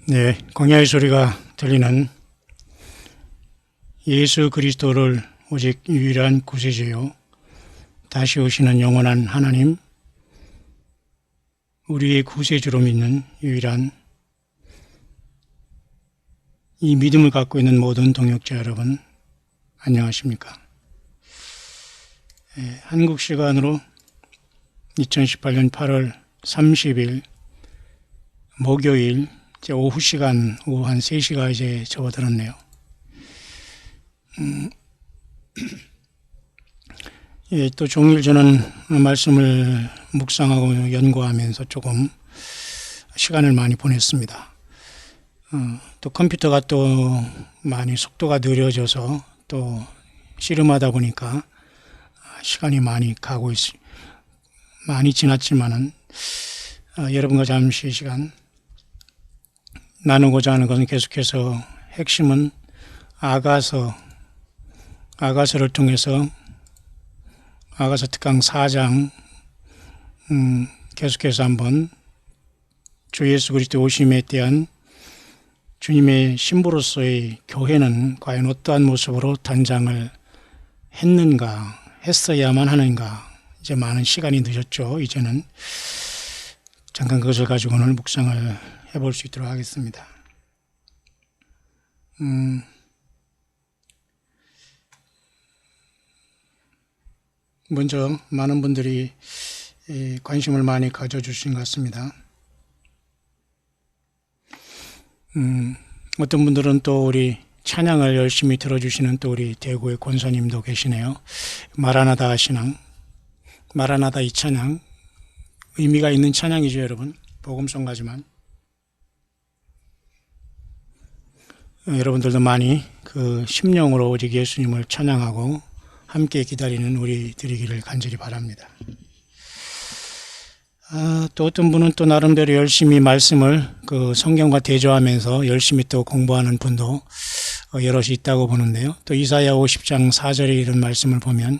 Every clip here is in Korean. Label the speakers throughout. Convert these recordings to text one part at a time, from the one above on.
Speaker 1: 네, 광야의 소리가 들리는 예수 그리스도를 오직 유일한 구세주요 다시 오시는 영원한 하나님, 우리의 구세주로 믿는 유일한 이 믿음을 갖고 있는 모든 동역자 여러분, 안녕하십니까? 한국 시간으로 2018년 8월 30일 목요일 오후 시간, 오후 한 3시가 이제 접어들었네요. 또 종일 저는 말씀을 묵상하고 연구하면서 조금 시간을 많이 보냈습니다. 또 컴퓨터가 또 많이 속도가 느려져서 또 씨름하다 보니까 시간이 많이 많이 지났지만은 여러분과 잠시 시간 나누고자 하는 것은 계속해서 핵심은 아가서를 통해서 아가서 특강 4장 계속해서 한번 주 예수 그리스도 오심에 대한 주님의 신부로서의 교회는 과연 어떠한 모습으로 단장을 했어야만 하는가. 이제 많은 시간이 늦었죠. 이제는 잠깐 그것을 가지고 오늘 묵상을 해볼 수 있도록 하겠습니다. 먼저 많은 분들이 관심을 많이 가져주신 것 같습니다. 어떤 분들은 또 우리 찬양을 열심히 들어주시는 또 우리 대구의 권사님도 계시네요. 마라나다 신앙, 마라나다 이 찬양, 의미가 있는 찬양이죠, 여러분. 복음성가지만 여러분들도 많이 그 심령으로 오직 예수님을 찬양하고 함께 기다리는 우리 되기를 간절히 바랍니다. 또 어떤 분은 또 나름대로 열심히 말씀을 그 성경과 대조하면서 열심히 또 공부하는 분도 여럿이 있다고 보는데요. 또 이사야 50장 4절에 이런 말씀을 보면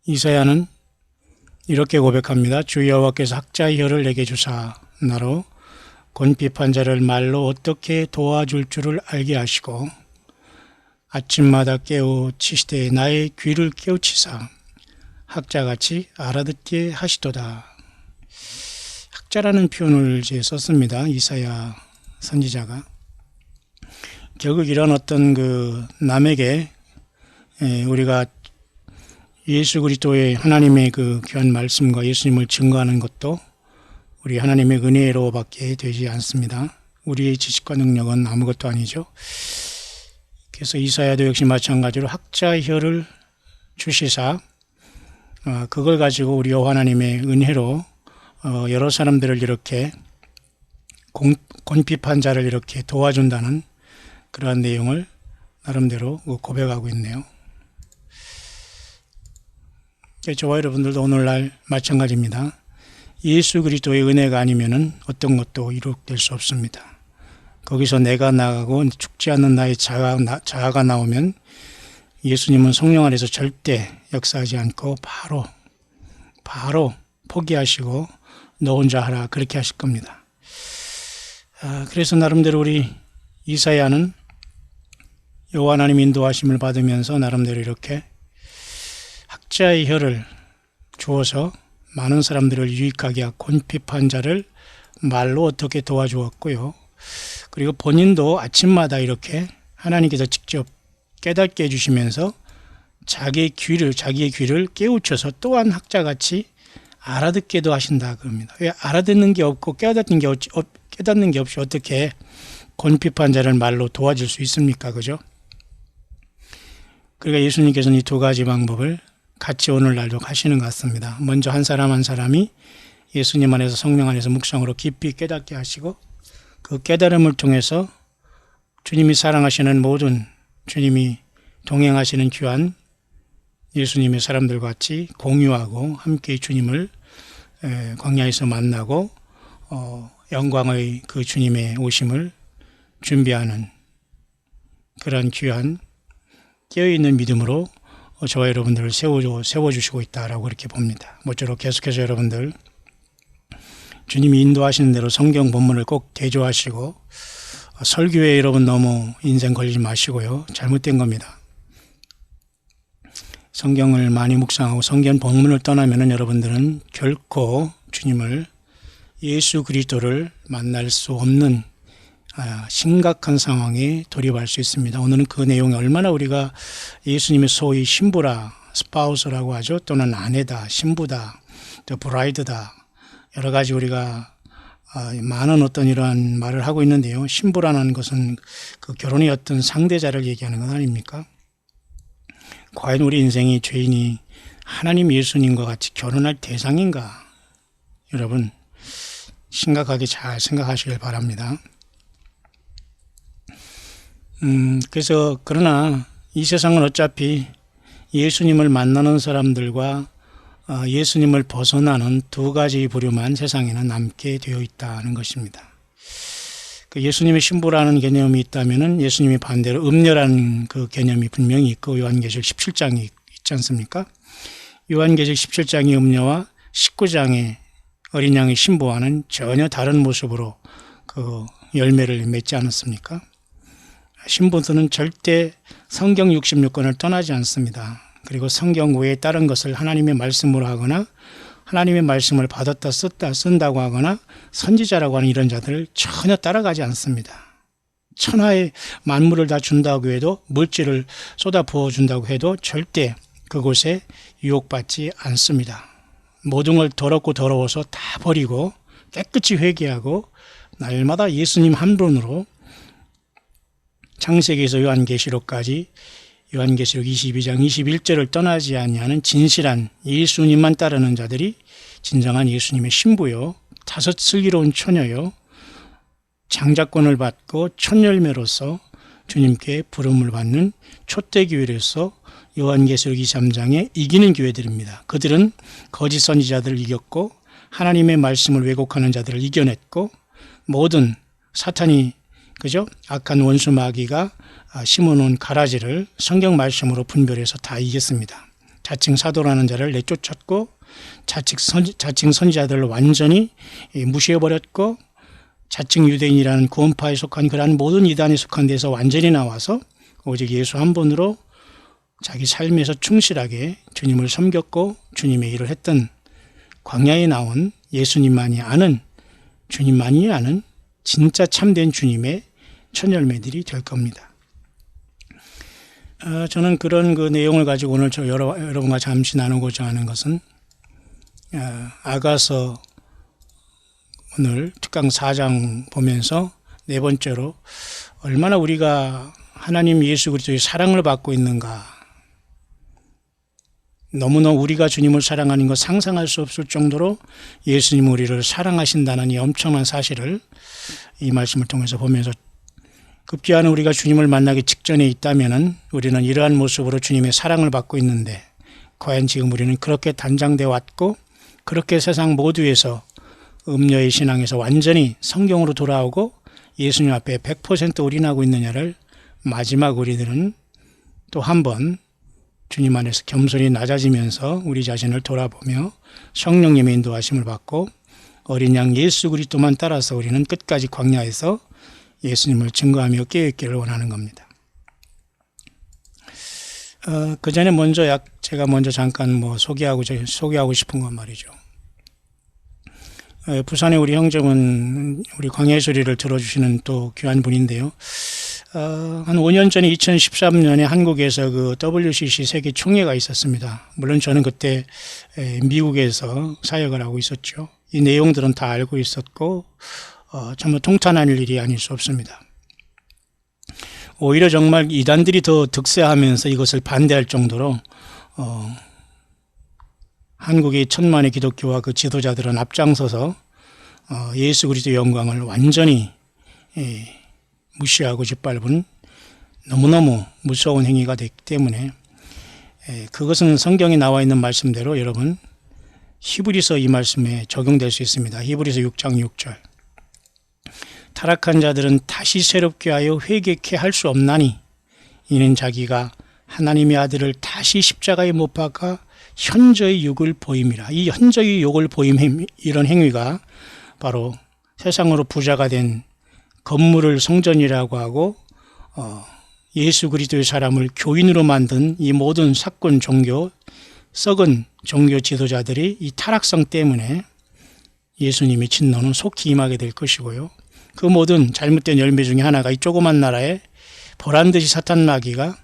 Speaker 1: 이사야는 이렇게 고백합니다. 주 여호와께서 학자의 혀를 내게 주사 나로 곤핍한 자를 말로 어떻게 도와줄 줄을 알게 하시고 아침마다 깨우치시되 나의 귀를 깨우치사 학자같이 알아듣게 하시도다. 학자라는 표현을 이제 썼습니다. 이사야 선지자가. 결국 이런 어떤 그 남에게 우리가 예수 그리스도의 하나님의 그 귀한 말씀과 예수님을 증거하는 것도 우리 하나님의 은혜로밖에 되지 않습니다. 우리의 지식과 능력은 아무것도 아니죠. 그래서 이사야도 역시 마찬가지로 학자의 혀를 주시사 그걸 가지고 우리 하나님의 은혜로 여러 사람들을 이렇게 곤핍한 자를 이렇게 도와준다는 그러한 내용을 나름대로 고백하고 있네요. 저와 여러분들도 오늘날 마찬가지입니다. 예수 그리스도의 은혜가 아니면은 어떤 것도 이룩될 수 없습니다. 거기서 내가 나가고 죽지 않는 나의 자아가 나오면 예수님은 성령 안에서 절대 역사하지 않고 바로 포기하시고 너 혼자 하라 그렇게 하실 겁니다. 그래서 나름대로 우리 이사야는 여호와 하나님 인도하심을 받으면서 나름대로 이렇게 학자의 혀를 주어서 많은 사람들을 유익하게 하고 곤핍한 자를 말로 어떻게 도와주었고요. 그리고 본인도 아침마다 이렇게 하나님께서 직접 깨닫게 해주시면서 자기의 귀를 깨우쳐서 또한 학자같이 알아듣게도 하신다 그럽니다. 왜 알아듣는 게 없고 깨닫는 게 없이 어떻게 곤핍한 자를 말로 도와줄 수 있습니까? 그죠? 그러니까 예수님께서는 이 두 가지 방법을 같이 오늘날도 하시는 것 같습니다. 먼저 한 사람 한 사람이 예수님 안에서 성령 안에서 묵상으로 깊이 깨닫게 하시고 그 깨달음을 통해서 주님이 사랑하시는 모든 주님이 동행하시는 귀한 예수님의 사람들과 같이 공유하고 함께 주님을 광야에서 만나고 영광의 그 주님의 오심을 준비하는 그런 귀한 깨어있는 믿음으로 저와 여러분들을 세워주시고 있다라고 이렇게 봅니다. 모쪼록 계속해서 여러분들 주님이 인도하시는 대로 성경 본문을 꼭 대조하시고 설교에 여러분 너무 인생 걸리지 마시고요. 잘못된 겁니다. 성경을 많이 묵상하고 성경 본문을 떠나면은 여러분들은 결코 주님을 예수 그리스도를 만날 수 없는 심각한 상황에 돌입할 수 있습니다. 오늘은 그 내용이 얼마나 우리가 예수님의 소위 신부라, 스파우스라고 하죠. 또는 아내다, 신부다, 또 브라이드다. 여러 가지 우리가 많은 어떤 이러한 말을 하고 있는데요. 신부라는 것은 그 결혼의 어떤 상대자를 얘기하는 건 아닙니까? 과연 우리 인생의 죄인이 하나님 예수님과 같이 결혼할 대상인가? 여러분 심각하게 잘 생각하시길 바랍니다. 그래서 그러나 이 세상은 어차피 예수님을 만나는 사람들과 예수님을 벗어나는 두 가지 부류만 세상에는 남게 되어 있다는 것입니다. 그 예수님의 신부라는 개념이 있다면은 예수님이 반대로 음녀라는 그 개념이 분명히 있고 요한계시록 17장이 있지 않습니까? 요한계시록 17장의 음녀와 19장의 어린 양의 신부와는 전혀 다른 모습으로 그 열매를 맺지 않았습니까? 신부들은 절대 성경 66권을 떠나지 않습니다. 그리고 성경 외에 다른 것을 하나님의 말씀으로 하거나 하나님의 말씀을 받았다 쓴다고 하거나 선지자라고 하는 이런 자들을 전혀 따라가지 않습니다. 천하의 만물을 다 준다고 해도 물질을 쏟아 부어준다고 해도 절대 그곳에 유혹받지 않습니다. 모든 걸 더럽고 더러워서 다 버리고 깨끗이 회개하고 날마다 예수님 한 분으로 창세기에서 요한계시록까지 요한계시록 22장 21절을 떠나지 아니하는 진실한 예수님만 따르는 자들이 진정한 예수님의 신부요, 다섯 슬기로운 처녀요, 장자권을 받고 첫 열매로서 주님께 부름을 받는 촛대 교회로서 요한계시록 23장에 이기는 교회들입니다. 그들은 거짓 선지자들을 이겼고 하나님의 말씀을 왜곡하는 자들을 이겨냈고 모든 사탄이 악한 원수 마귀가 심어놓은 가라지를 성경 말씀으로 분별해서 다 이겼습니다. 자칭 사도라는 자를 내쫓았고 자칭 선지자들을 완전히 무시해버렸고 자칭 유대인이라는 구원파에 속한 그러한 모든 이단에 속한 데서 완전히 나와서 오직 예수 한 분으로 자기 삶에서 충실하게 주님을 섬겼고 주님의 일을 했던 광야에 나온 예수님만이 아는 주님만이 아는 진짜 참된 주님의 첫 열매들이 될 겁니다. 저는 그런 그 내용을 가지고 오늘 여러분과 잠시 나누고자 하는 것은 아가서 오늘 특강 4장 보면서 네 번째로 얼마나 우리가 하나님 예수 그리스도의 사랑을 받고 있는가, 너무나 우리가 주님을 사랑하는 것 상상할 수 없을 정도로 예수님 우리를 사랑하신다는 이 엄청난 사실을 이 말씀을 통해서 보면서 급기야는 우리가 주님을 만나기 직전에 있다면 우리는 이러한 모습으로 주님의 사랑을 받고 있는데 과연 지금 우리는 그렇게 단장되어 왔고 그렇게 세상 모두에서 음녀의 신앙에서 완전히 성경으로 돌아오고 예수님 앞에 100% 올인하고 있느냐를 마지막 우리들은 또 한 번 주님 안에서 겸손히 낮아지면서 우리 자신을 돌아보며 성령님의 인도하심을 받고 어린 양 예수 그리스도만 따라서 우리는 끝까지 광야에서 예수님을 증거하며 깨어있기를 원하는 겁니다. 그 전에 제가 먼저 잠깐 소개하고 싶은 건 말이죠. 부산의 우리 형제분, 우리 광야의 소리를 들어주시는 또 귀한 분인데요. 한 5년 전에 2013년에 한국에서 그 WCC 세계 총회가 있었습니다. 물론 저는 그때 미국에서 사역을 하고 있었죠. 이 내용들은 다 알고 있었고, 정말 통탄할 일이 아닐 수 없습니다. 오히려 정말 이단들이 더 득세하면서 이것을 반대할 정도로 한국의 천만의 기독교와 그 지도자들은 앞장서서 예수 그리스도의 영광을 완전히 무시하고 짓밟은 너무너무 무서운 행위가 됐기 때문에 그것은 성경에 나와 있는 말씀대로 여러분 히브리서 이 말씀에 적용될 수 있습니다. 히브리서 6장 6절 타락한 자들은 다시 새롭게 하여 회개케 할 수 없나니 이는 자기가 하나님의 아들을 다시 십자가에 못 박아 현저의 욕을 보임이라. 이 현저의 욕을 보임 이런 행위가 바로 세상으로 부자가 된 건물을 성전이라고 하고 예수 그리스도의 사람을 교인으로 만든 이 모든 사건 종교, 썩은 종교 지도자들이 이 타락성 때문에 예수님의 진노는 속히 임하게 될 것이고요. 그 모든 잘못된 열매 중에 하나가 이 조그만 나라에 보란듯이 사탄 마귀가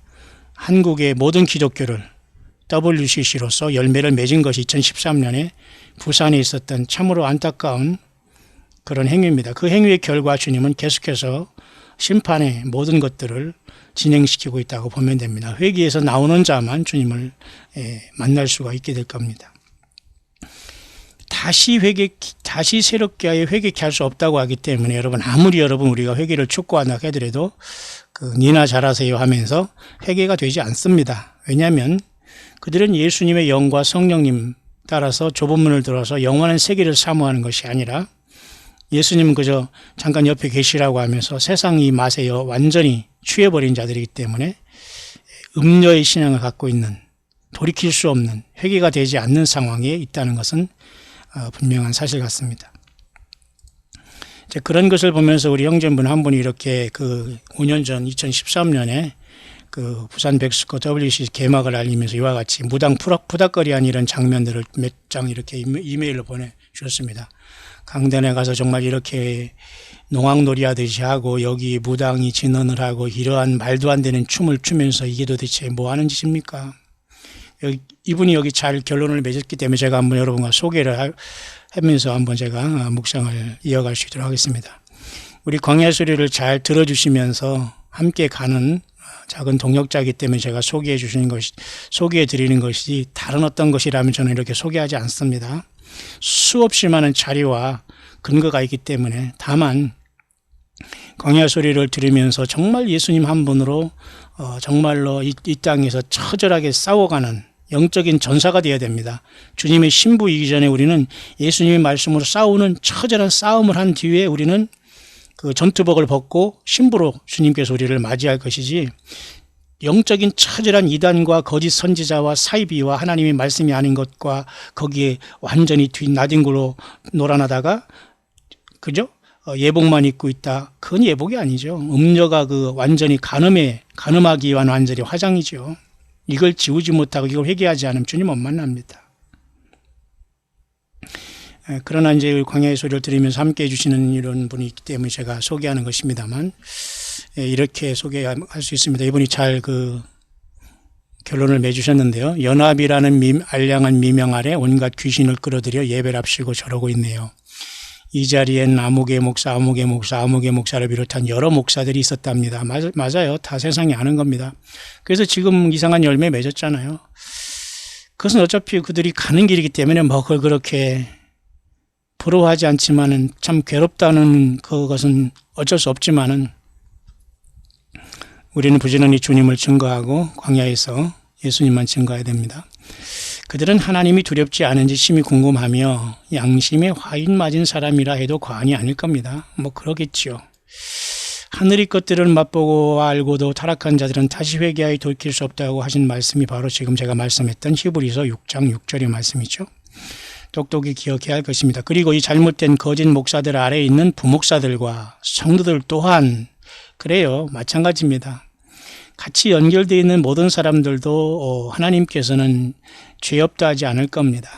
Speaker 1: 한국의 모든 기독교를 WCC로서 열매를 맺은 것이 2013년에 부산에 있었던 참으로 안타까운 그런 행위입니다. 그 행위의 결과 주님은 계속해서 심판의 모든 것들을 진행시키고 있다고 보면 됩니다. 회개에서 나오는 자만 주님을 만날 수가 있게 될 겁니다. 다시 새롭게 하여 회개케 할 수 없다고 하기 때문에 아무리 우리가 회개를 촉구한다 하더라도 니나 잘하세요 하면서 회개가 되지 않습니다. 왜냐하면 그들은 예수님의 영과 성령님 따라서 좁은 문을 들어서 영원한 세계를 사모하는 것이 아니라 예수님은 그저 잠깐 옆에 계시라고 하면서 세상 이 맛에 완전히 취해버린 자들이기 때문에 음녀의 신앙을 갖고 있는 돌이킬 수 없는 회개가 되지 않는 상황에 있다는 것은 분명한 사실 같습니다. 그런 것을 보면서 우리 형제분 한 분이 이렇게 5년 전 2013년에 부산 백스코 WC 개막을 알리면서 이와 같이 무당 푸닥거리한 이런 장면들을 몇 장 이렇게 이메일로 보내주셨습니다. 강단에 가서 정말 이렇게 농악놀이 하듯이 하고 여기 무당이 진언을 하고 이러한 말도 안 되는 춤을 추면서 이게 도대체 뭐 하는 짓입니까? 이분이 여기 잘 결론을 맺었기 때문에 제가 한번 여러분과 소개를 하면서 한번 제가 묵상을 이어갈 수 있도록 하겠습니다. 우리 광야 소리를 잘 들어주시면서 함께 가는 작은 동역자이기 때문에 제가 소개해 드리는 것이 다른 어떤 것이라면 저는 이렇게 소개하지 않습니다. 수없이 많은 자료와 근거가 있기 때문에 다만 광야 소리를 들으면서 정말 예수님 한 분으로 정말로 이 땅에서 처절하게 싸워가는 영적인 전사가 되어야 됩니다. 주님의 신부이기 전에 우리는 예수님의 말씀으로 싸우는 처절한 싸움을 한 뒤에 우리는 전투복을 벗고 신부로 주님께서 우리를 맞이할 것이지 영적인 처절한 이단과 거짓 선지자와 사이비와 하나님의 말씀이 아닌 것과 거기에 완전히 나뒹굴로 놀아나다가 그죠? 예복만 입고 있다. 그건 예복이 아니죠. 음녀가 완전히 간음하기 위한 완전히 화장이죠. 이걸 지우지 못하고 이걸 회개하지 않으면 주님 못 만납니다. 그러나 이제 광야의 소리를 들으면서 함께 해주시는 이런 분이 있기 때문에 제가 소개하는 것입니다만 이렇게 소개할 수 있습니다. 이분이 잘 결론을 맺으셨는데요. 연합이라는 알량한 미명 아래 온갖 귀신을 끌어들여 예배랍시고 저러고 있네요. 이 자리엔 아무개 목사를 비롯한 여러 목사들이 있었답니다. 맞아요. 다 세상이 아는 겁니다. 그래서 지금 이상한 열매 맺었잖아요. 그것은 어차피 그들이 가는 길이기 때문에 그걸 그렇게 부러워하지 않지만은 참 괴롭다는 그것은 어쩔 수 없지만은 우리는 부지런히 주님을 증거하고 광야에서 예수님만 증거해야 됩니다. 그들은 하나님이 두렵지 않은지 심히 궁금하며 양심에 화인 맞은 사람이라 해도 과언이 아닐 겁니다. 그러겠지요. 하늘의 것들을 맛보고 알고도 타락한 자들은 다시 회개하여 돌이킬 수 없다고 하신 말씀이 바로 지금 제가 말씀했던 히브리서 6장 6절의 말씀이죠. 똑똑히 기억해야 할 것입니다. 그리고 이 잘못된 거짓 목사들 아래에 있는 부목사들과 성도들 또한 그래요. 마찬가지입니다. 같이 연결되어 있는 모든 사람들도 하나님께서는 죄 없다 하지 않을 겁니다.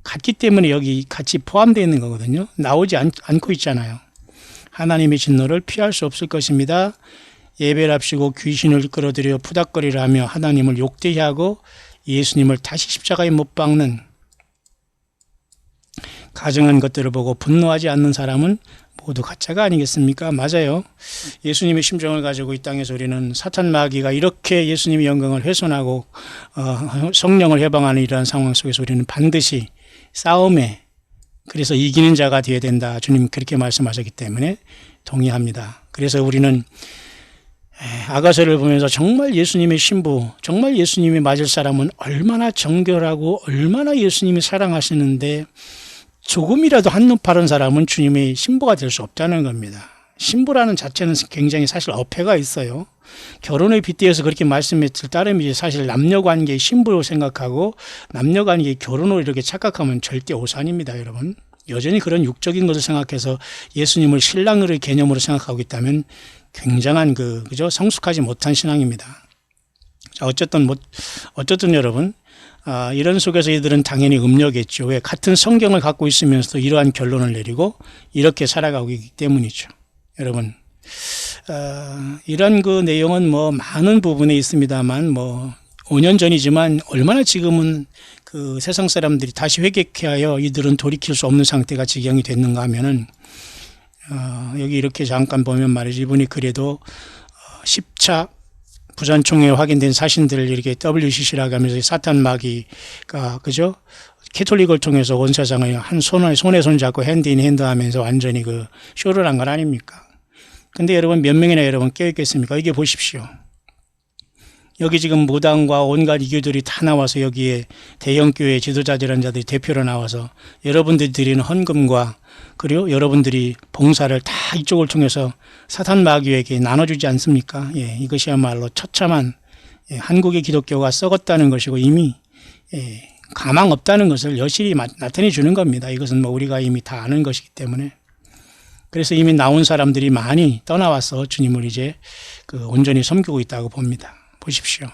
Speaker 1: 같기 때문에 여기 같이 포함되어 있는 거거든요. 나오지 않고 있잖아요. 하나님의 진노를 피할 수 없을 것입니다. 예배랍시고 귀신을 끌어들여 푸닥거리라 하며 하나님을 욕되게 하고 예수님을 다시 십자가에 못 박는 가증한 것들을 보고 분노하지 않는 사람은 모두 가짜가 아니겠습니까? 맞아요. 예수님의 심정을 가지고 이 땅에서 우리는 사탄 마귀가 이렇게 예수님의 영광을 훼손하고 성령을 해방하는 이러한 상황 속에서 우리는 반드시 싸움에 그래서 이기는 자가 되어야 된다. 주님 그렇게 말씀하셨기 때문에 동의합니다. 그래서 우리는 아가서를 보면서 정말 예수님의 신부, 정말 예수님이 맞을 사람은 얼마나 정결하고 얼마나 예수님이 사랑하시는데 조금이라도 한눈 파른 사람은 주님의 신부가 될 수 없다는 겁니다. 신부라는 자체는 굉장히 사실 어폐가 있어요. 결혼에 빗대어서 그렇게 말씀했을 따름이지 사실 남녀관계의 신부로 생각하고 남녀관계의 결혼으로 이렇게 착각하면 절대 오산입니다, 여러분. 여전히 그런 육적인 것을 생각해서 예수님을 신랑의 개념으로 생각하고 있다면 굉장한 그죠? 성숙하지 못한 신앙입니다. 자, 어쨌든 여러분, 이런 속에서 이들은 당연히 음녀겠죠. 왜? 같은 성경을 갖고 있으면서도 이러한 결론을 내리고 이렇게 살아가고 있기 때문이죠. 여러분, 이런 그 내용은 뭐 많은 부분에 있습니다만 5년 전이지만 얼마나 지금은 그 세상 사람들이 다시 회개하여 이들은 돌이킬 수 없는 상태가 지경이 됐는가 하면은 여기 이렇게 잠깐 보면 말이죠. 이분이 그래도 10차 부산총회에 확인된 사신들을 이렇게 WCC라고 하면서 사탄 마귀가 그죠? 캐톨릭을 통해서 온 세상을 한 손에 손잡고 핸드 인 핸드 하면서 완전히 그 쇼를 한 건 아닙니까? 근데 여러분 몇 명이나 여러분 깨어있겠습니까? 이게 보십시오. 여기 지금 무당과 온갖 이교들이 다 나와서 여기에 대형교회 지도자들이라는 자들이 대표로 나와서 여러분들이 드리는 헌금과 그리고 여러분들이 봉사를 다 이쪽을 통해서 사탄 마귀에게 나눠주지 않습니까? 예, 이것이야말로 처참한 한국의 기독교가 썩었다는 것이고 이미 가망 없다는 것을 여실히 나타내 주는 겁니다. 이것은 뭐 우리가 이미 다 아는 것이기 때문에. 그래서 이미 나온 사람들이 많이 떠나와서 주님을 이제 온전히 섬기고 있다고 봅니다. 보십시오.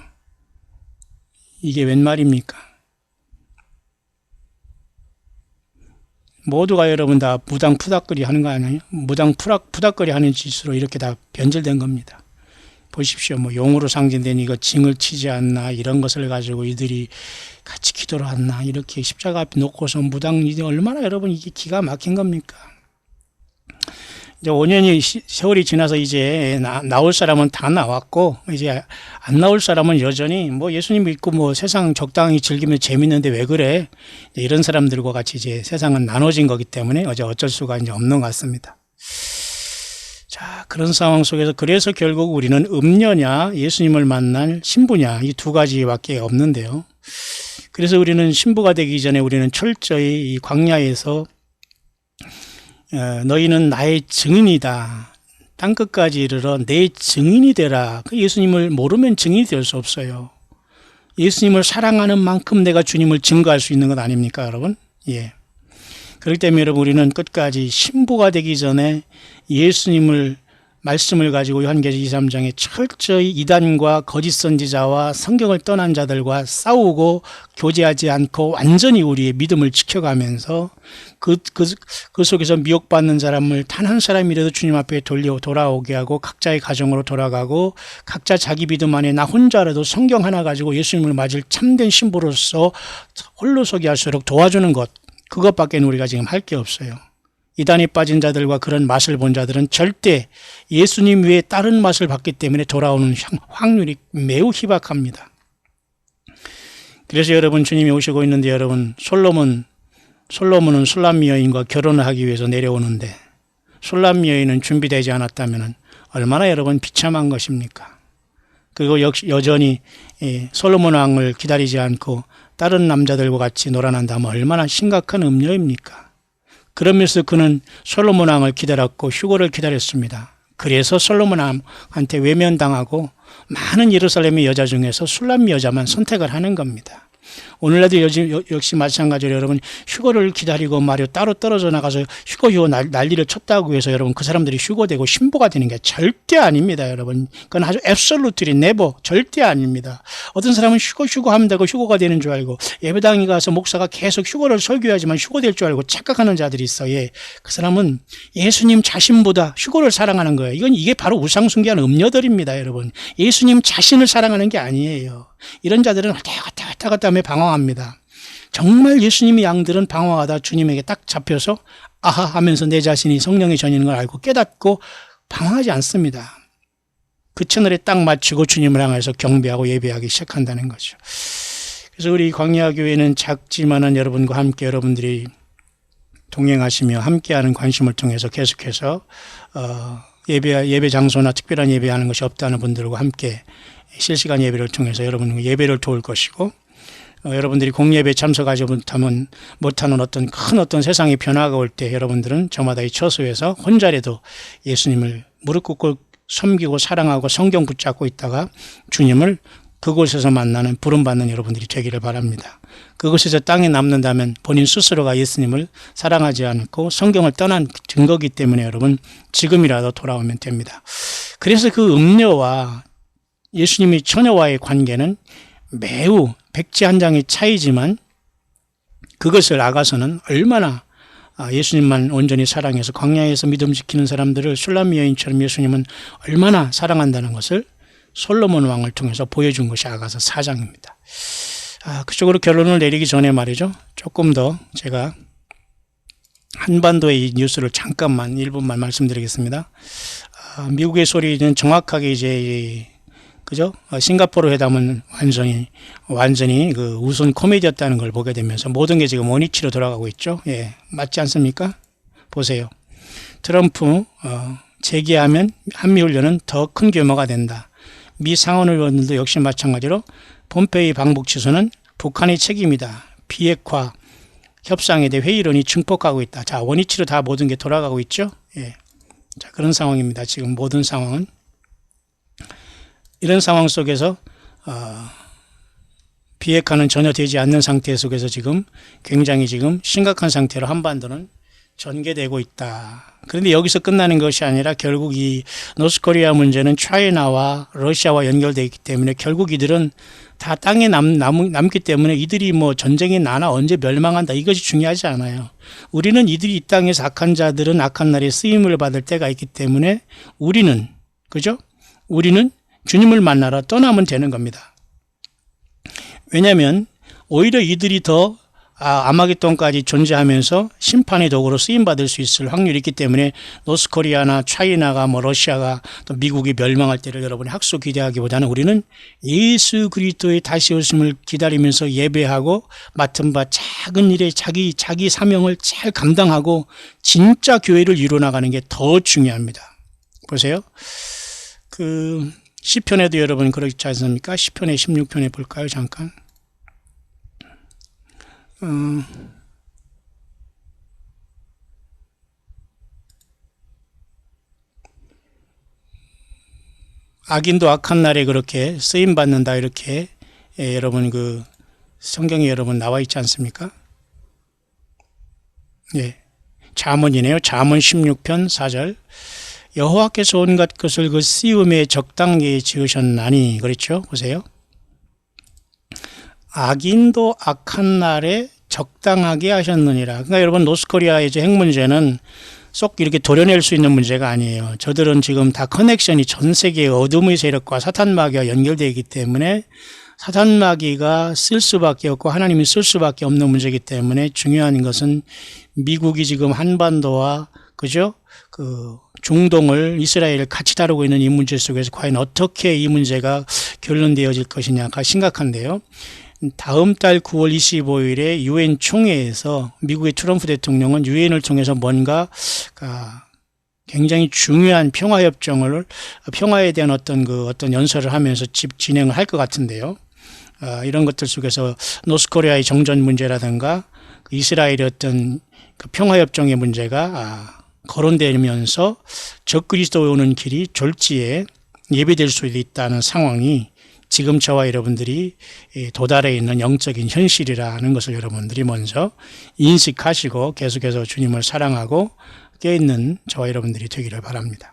Speaker 1: 이게 웬 말입니까? 모두가 여러분 다 무당 푸닥거리 하는 거 아니에요? 무당 푸닥거리 하는 짓으로 이렇게 다 변질된 겁니다. 보십시오. 뭐 용으로 상징된 이거 징을 치지 않나 이런 것을 가지고 이들이 같이 기도를 하나 이렇게 십자가 앞에 놓고서 무당 이게 얼마나 여러분 이게 기가 막힌 겁니까? 이제 5년이 세월이 지나서 이제 나올 사람은 다 나왔고 이제 안 나올 사람은 여전히 뭐 예수님 믿고 뭐 세상 적당히 즐기면 재밌는데 왜 그래? 이런 사람들과 같이 이제 세상은 나눠진 거기 때문에 어쩔 수가 이제 없는 것 같습니다. 자, 그런 상황 속에서 그래서 결국 우리는 음녀냐 예수님을 만날 신부냐 이 두 가지밖에 없는데요. 그래서 우리는 신부가 되기 전에 우리는 철저히 이 광야에서 너희는 나의 증인이다. 땅끝까지 이르러 내 증인이 되라. 그 예수님을 모르면 증인이 될 수 없어요. 예수님을 사랑하는 만큼 내가 주님을 증거할 수 있는 것 아닙니까, 여러분? 예. 그렇기 때문에 여러분 우리는 끝까지 신부가 되기 전에 예수님을 말씀을 가지고 요한계시록 23장에 철저히 이단과 거짓 선지자와 성경을 떠난 자들과 싸우고 교제하지 않고 완전히 우리의 믿음을 지켜가면서 그 속에서 미혹받는 사람을 단 한 사람이라도 주님 앞에 돌아오게 하고 각자의 가정으로 돌아가고 각자 자기 믿음 안에 나 혼자라도 성경 하나 가지고 예수님을 맞을 참된 신부로서 홀로 서게 할수록 도와주는 것 그것밖에 우리가 지금 할 게 없어요. 이단에 빠진 자들과 그런 맛을 본 자들은 절대 예수님 외에 다른 맛을 봤기 때문에 돌아오는 확률이 매우 희박합니다. 그래서 여러분 주님이 오시고 있는데 여러분 솔로몬은 술람 여인과 결혼을 하기 위해서 내려오는데 술람 여인은 준비되지 않았다면 얼마나 여러분 비참한 것입니까? 그리고 여전히 솔로몬 왕을 기다리지 않고 다른 남자들과 같이 놀아난다면 얼마나 심각한 음녀입니까? 그러면서 그는 솔로몬 왕을 기다렸고 휴거를 기다렸습니다. 그래서 솔로몬 왕한테 외면당하고 많은 예루살렘의 여자 중에서 술람 여자만 선택을 하는 겁니다. 오늘날도 역시 마찬가지로 여러분 휴거를 기다리고 말이요 따로 떨어져 나가서 휴거 난리를 쳤다고 해서 여러분 그 사람들이 휴거되고 신부가 되는 게 절대 아닙니다. 여러분 그건 아주 absolutely never 절대 아닙니다. 어떤 사람은 휴거 하면 되고 휴거가 되는 줄 알고 예배당에 가서 목사가 계속 휴거를 설교하지만 휴거될 줄 알고 착각하는 자들이 있어. 그 사람은 예수님 자신보다 휴거를 사랑하는 거예요. 이게 바로 우상숭배하는 음녀들입니다. 여러분 예수님 자신을 사랑하는 게 아니에요. 이런 자들은 왔다 갔다 하며 방황합니다. 정말 예수님의 양들은 방황하다 주님에게 딱 잡혀서 아하 하면서 내 자신이 성령의 전이는 걸 알고 깨닫고 방황하지 않습니다. 그 채널에 딱 맞추고 주님을 향해서 경배하고 예배하기 시작한다는 거죠. 그래서 우리 광야교회는 작지만은 여러분과 함께 여러분들이 동행하시며 함께하는 관심을 통해서 계속해서 예배 장소나 특별한 예배하는 것이 없다는 분들과 함께 실시간 예배를 통해서 여러분 예배를 도울 것이고 여러분들이 공예배에 참석하지 못하는 어떤 세상의 변화가 올 때 여러분들은 저마다 이 처소에서 혼자라도 예수님을 무릎 꿇고 섬기고 사랑하고 성경 붙잡고 있다가 주님을 그곳에서 만나는 부름받는 여러분들이 되기를 바랍니다. 그곳에서 땅에 남는다면 본인 스스로가 예수님을 사랑하지 않고 성경을 떠난 증거기 때문에 여러분 지금이라도 돌아오면 됩니다. 그래서 그 음녀와 예수님이 처녀와의 관계는 매우 백지 한 장의 차이지만 그것을 아가서는 얼마나 예수님만 온전히 사랑해서 광야에서 믿음 지키는 사람들을 술람 여인처럼 예수님은 얼마나 사랑한다는 것을 솔로몬 왕을 통해서 보여준 것이 아가서 4장입니다. 그쪽으로 결론을 내리기 전에 말이죠. 조금 더 제가 한반도의 이 뉴스를 잠깐만 1분만 말씀드리겠습니다. 미국의 소리는 정확하게 이제 그죠? 싱가포르 회담은 완전히 그 우스운 코미디였다는 걸 보게 되면서 모든 게 지금 원위치로 돌아가고 있죠. 예, 맞지 않습니까? 보세요. 트럼프 재개하면 한미훈련은 더 큰 규모가 된다. 미 상원의원들도 역시 마찬가지로 폼페이 방북 취소는 북한의 책임이다. 비핵화 협상에 대해 회의론이 증폭하고 있다. 자, 원위치로 다 모든 게 돌아가고 있죠. 예, 자 그런 상황입니다. 지금 모든 상황은. 이런 상황 속에서 비핵화는 전혀 되지 않는 상태 속에서 지금 굉장히 지금 심각한 상태로 한반도는 전개되고 있다. 그런데 여기서 끝나는 것이 아니라 결국 이 노스코리아 문제는 차이나와 러시아와 연결되어 있기 때문에 결국 이들은 다 땅에 남기 때문에 이들이 뭐 전쟁이 나나 언제 멸망한다 이것이 중요하지 않아요. 우리는 이들이 이 땅에서 악한 자들은 악한 날에 쓰임을 받을 때가 있기 때문에 우리는 그죠? 우리는 주님을 만나러 떠나면 되는 겁니다. 왜냐하면 오히려 이들이 더 아마겟돈까지 존재하면서 심판의 도구로 쓰임받을 수 있을 확률이 있기 때문에 노스코리아나 차이나가 러시아가 또 미국이 멸망할 때를 여러분이 학수 기대하기보다는 우리는 예수 그리스도의 다시 오심을 기다리면서 예배하고 맡은 바 작은 일에 자기 사명을 잘 감당하고 진짜 교회를 이루어나가는 게 더 중요합니다. 보세요. 시편에도 여러분 그렇지 않습니까? 시편의 16편에 볼까요? 잠깐. 악인도 악한 날에 그렇게 쓰임 받는다 이렇게 여러분 성경에 여러분 나와 있지 않습니까? 예. 잠언이네요. 잠언 16편 4절. 여호와께서 온갖 것을 그 쓰임에 적당히 지으셨나니 그렇죠? 보세요. 악인도 악한 날에 적당하게 하셨느니라. 그러니까 여러분 노스코리아의 핵 문제는 쏙 이렇게 도려낼 수 있는 문제가 아니에요. 저들은 지금 다 커넥션이 전 세계의 어둠의 세력과 사탄마귀와 연결되어 있기 때문에 사탄마귀가 쓸 수밖에 없고 하나님이 쓸 수밖에 없는 문제이기 때문에 중요한 것은 미국이 지금 한반도와 그죠? 중동을 이스라엘을 같이 다루고 있는 이 문제 속에서 과연 어떻게 이 문제가 결론되어질 것이냐가 심각한데요. 다음 달 9월 25일에 유엔 총회에서 미국의 트럼프 대통령은 유엔을 통해서 뭔가 굉장히 중요한 평화에 대한 어떤 연설을 하면서 진행을 할 것 같은데요. 이런 것들 속에서 노스코리아의 정전 문제라든가 이스라엘의 어떤 평화협정의 문제가 거론되면서 적그리스도에 오는 길이 졸지에 예비될 수 있다는 상황이 지금 저와 여러분들이 도달해 있는 영적인 현실이라는 것을 여러분들이 먼저 인식하시고 계속해서 주님을 사랑하고 깨있는 저와 여러분들이 되기를 바랍니다.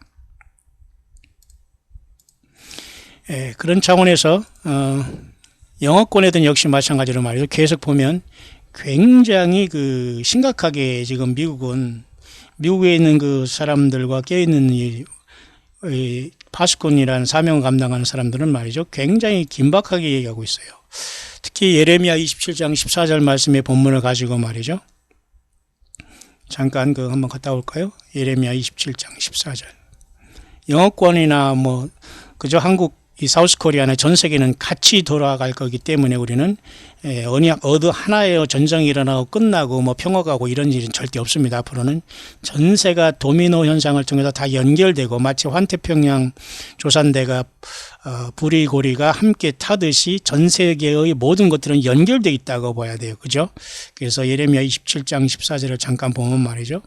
Speaker 1: 그런 차원에서 영어권에든 역시 마찬가지로 말이죠. 계속 보면 굉장히 심각하게 지금 미국에 있는 그 사람들과 깨있는 이 파수꾼이라는 사명을 감당하는 사람들은 말이죠. 굉장히 긴박하게 얘기하고 있어요. 특히 예레미야 27장 14절 말씀의 본문을 가지고 말이죠. 잠깐 한번 갔다 올까요? 예레미야 27장 14절. 영어권이나 그저 한국 이 사우스 코리아나 전 세계는 같이 돌아갈 거기 때문에 우리는 어느 하나의 전쟁이 일어나고 끝나고 평화가 오고 이런 일은 절대 없습니다. 앞으로는 전세가 도미노 현상을 통해서 다 연결되고 마치 환태평양 조산대가 부리고리가 함께 타듯이 전 세계의 모든 것들은 연결되어 있다고 봐야 돼요. 그죠? 그래서 예레미야 27장 14절을 잠깐 보면 말이죠.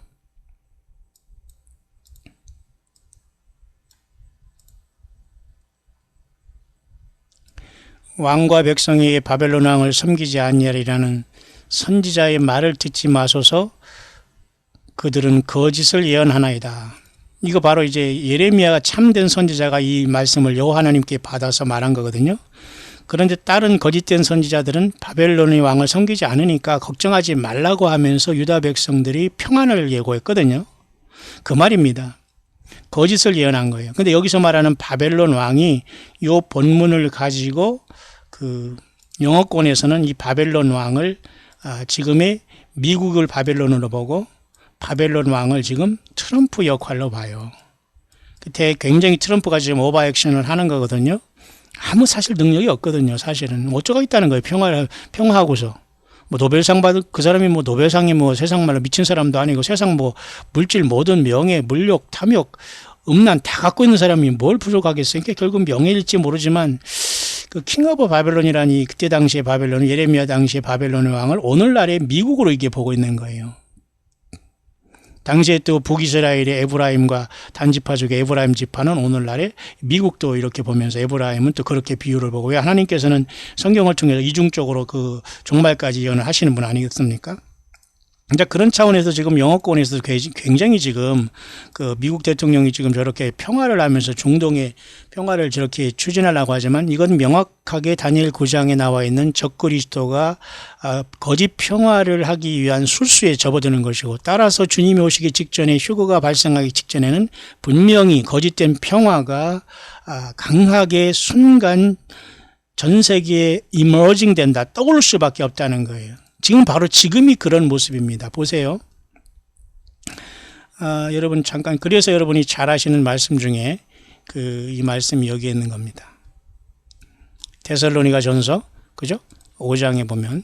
Speaker 1: 왕과 백성에게 바벨론 왕을 섬기지 아니하리라는 선지자의 말을 듣지 마소서. 그들은 거짓을 예언하나이다. 이거 바로 이제 예레미야가 참된 선지자가 이 말씀을 여호와 하나님께 받아서 말한 거거든요. 그런데 다른 거짓된 선지자들은 바벨론의 왕을 섬기지 않으니까 걱정하지 말라고 하면서 유다 백성들이 평안을 예고했거든요. 그 말입니다. 거짓을 예언한 거예요. 근데 여기서 말하는 바벨론 왕이 이 본문을 가지고 그 영어권에서는 이 바벨론 왕을 지금의 미국을 바벨론으로 보고 바벨론 왕을 지금 트럼프 역할로 봐요. 그때 굉장히 트럼프가 지금 오버액션을 하는 거거든요. 아무 사실 능력이 없거든요. 사실은 어쩌고 있다는 거예요. 평화하고서 뭐 노벨상 받을 그 사람이 뭐 노벨상이 뭐 세상 말로 미친 사람도 아니고 세상 뭐 물질 모든 명예 물욕 탐욕 음란 다 갖고 있는 사람이 뭘 부족하겠어요. 그러니까 결국 명예일지 모르지만 그 킹 오브 바벨론이라니 그때 당시의 바벨론 예레미야 당시의 바벨론의 왕을 오늘날의 미국으로 이게 보고 있는 거예요. 당시에 또 북이스라엘의 에브라임과 단지파족의 에브라임 지파는 오늘날의 미국도 이렇게 보면서 에브라임은 또 그렇게 비유를 보고, 왜 하나님께서는 성경을 통해서 이중적으로 그 종말까지 예언을 하시는 분 아니겠습니까? 이제 그런 차원에서 지금 영어권에서 굉장히 지금 그 미국 대통령이 지금 저렇게 평화를 하면서 중동의 평화를 저렇게 추진하려고 하지만 이건 명확하게 다니엘 9장에 나와 있는 적그리스도가 거짓 평화를 하기 위한 술수에 접어드는 것이고, 따라서 주님이 오시기 직전에 휴거가 발생하기 직전에는 분명히 거짓된 평화가 강하게 순간 전 세계에 이머징 된다, 떠올 수밖에 없다는 거예요. 지금 바로 지금이 그런 모습입니다. 보세요. 여러분 잠깐, 그래서 여러분이 잘 아시는 말씀 중에 이 말씀이 여기에 있는 겁니다. 데살로니가 전서, 그죠? 5장에 보면,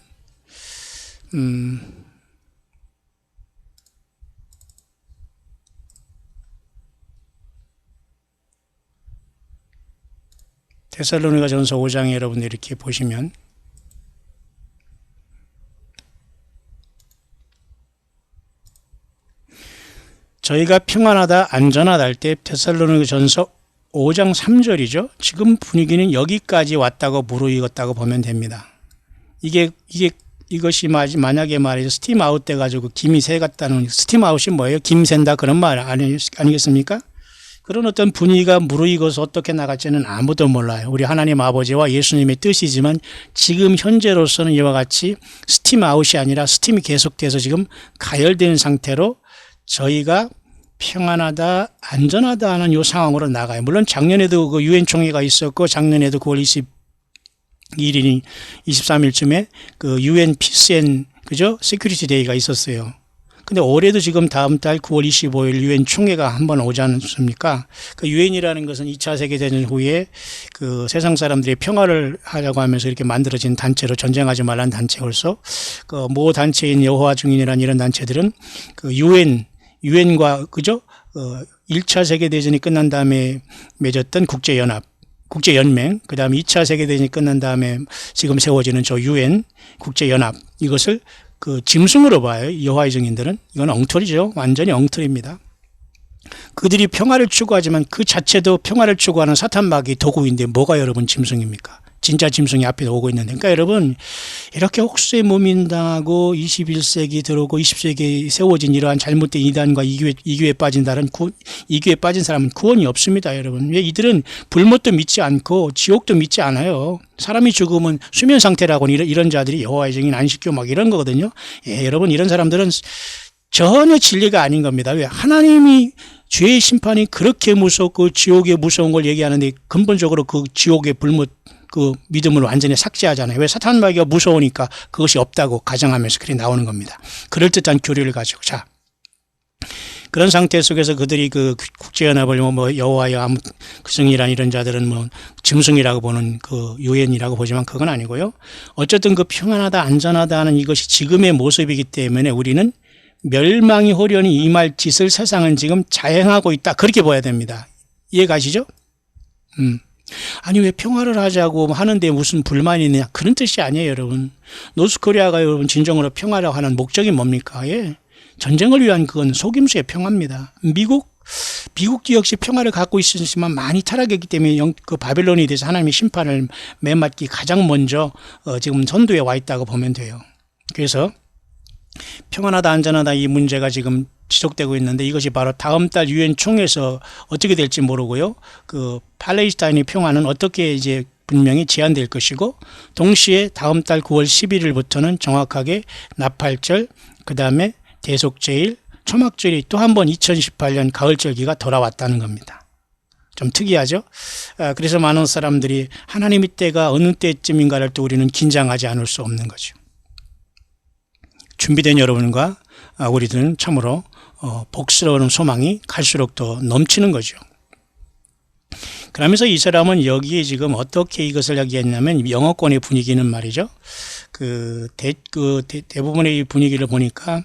Speaker 1: 데살로니가 전서 5장에 여러분들 이렇게 보시면, 저희가 평안하다 안전하다 할 때 데살로니가 전서 5장 3절이죠. 지금 분위기는 여기까지 왔다고 무르익었다고 보면 됩니다. 이것이 만약에 말이죠, 스팀 아웃 돼가지고 김이 새갔다는, 스팀 아웃이 뭐예요? 김 샌다 그런 말 아니겠습니까? 그런 어떤 분위기가 무르익어서 어떻게 나갈지는 아무도 몰라요. 우리 하나님 아버지와 예수님의 뜻이지만 지금 현재로서는 이와 같이 스팀 아웃이 아니라 스팀이 계속돼서 지금 가열된 상태로 저희가 평안하다 안전하다 하는 이 상황으로 나가요. 물론 작년에도 그 유엔 총회가 있었고, 작년에도 9월 22일이니 23일쯤에 그 유엔 피스 앤 그죠? 세큐리티 데이가 있었어요. 근데 올해도 지금 다음 달 9월 25일 유엔 총회가 한번 오지 않습니까? 그 유엔이라는 것은 2차 세계대전 후에 그 세상 사람들이 평화를 하려고 하면서 이렇게 만들어진 단체로, 전쟁하지 말라는 단체로서 그 모 단체인 여호와 증인이라는 이런 단체들은 그 유엔과 그죠? 1차 세계대전이 끝난 다음에 맺었던 국제연맹, 그 다음에 2차 세계대전이 끝난 다음에 지금 세워지는 저 유엔 국제연합, 이것을 그 짐승으로 봐요. 여호와의 증인들은. 이건 엉터리죠. 완전히 엉터리입니다. 그들이 평화를 추구하지만 그 자체도 평화를 추구하는 사탄마귀 도구인데 뭐가 여러분 짐승입니까? 진짜 짐승이 앞에 오고 있는데. 그러니까 여러분, 이렇게 혹수에 몸인당하고 21세기 들어오고 20세기에 세워진 이러한 잘못된 이단과 이교에 빠진 사람은 구원이 없습니다, 여러분. 왜? 이들은 불못도 믿지 않고 지옥도 믿지 않아요. 사람이 죽으면 수면 상태라고 이런 자들이 여호와의 증인, 안식교 막 이런 거거든요. 여러분, 이런 사람들은 전혀 진리가 아닌 겁니다. 왜? 하나님이 죄의 심판이 그렇게 무섭고 지옥의 무서운 걸 얘기하는데 근본적으로 그 지옥의 불못 그 믿음을 완전히 삭제하잖아요. 왜? 사탄 마귀가 무서우니까 그것이 없다고 가정하면서 그렇게 나오는 겁니다. 그럴듯한 교리를 가지고. 자, 그런 상태 속에서 그들이 그 국제연합을 뭐 여호와의 성이란 이런 자들은 뭐 짐승이라고 보는 그 유엔이라고 보지만 그건 아니고요. 어쨌든 그 평안하다 안전하다 하는 이것이 지금의 모습이기 때문에 우리는 멸망이 호련히 임할 짓을 세상은 지금 자행하고 있다, 그렇게 봐야 됩니다. 이해 가시죠? 아니 왜 평화를 하자고 하는데 무슨 불만이 있느냐, 그런 뜻이 아니에요, 여러분. 노스코리아가 여러분 진정으로 평화라고 하는 목적이 뭡니까? 전쟁을 위한 그건 속임수의 평화입니다. 미국 미국도 역시 평화를 갖고 있었지만 많이 타락했기 때문에 그 바벨론에 대해서 하나님의 심판을 매맞기 가장 먼저 지금 선두에 와 있다고 보면 돼요. 그래서 평안하다 안전하다 이 문제가 지금 지속되고 있는데 이것이 바로 다음 달 유엔 총회에서 어떻게 될지 모르고요. 그 팔레스타인의 평화는 어떻게 이제 분명히 제한될 것이고, 동시에 다음 달 9월 11일부터는 정확하게 나팔절, 그 다음에 대속제일, 초막절이 또 한 번 2018년 가을절기가 돌아왔다는 겁니다. 좀 특이하죠? 그래서 많은 사람들이 하나님의 때가 어느 때쯤인가를 또 우리는 긴장하지 않을 수 없는 거죠. 준비된 여러분과 우리들은 참으로 복스러운 소망이 갈수록 더 넘치는 거죠. 그러면서 이 사람은 여기에 지금 어떻게 이것을 이야기했냐면, 영어권의 분위기는 말이죠. 대부분의 분위기를 보니까,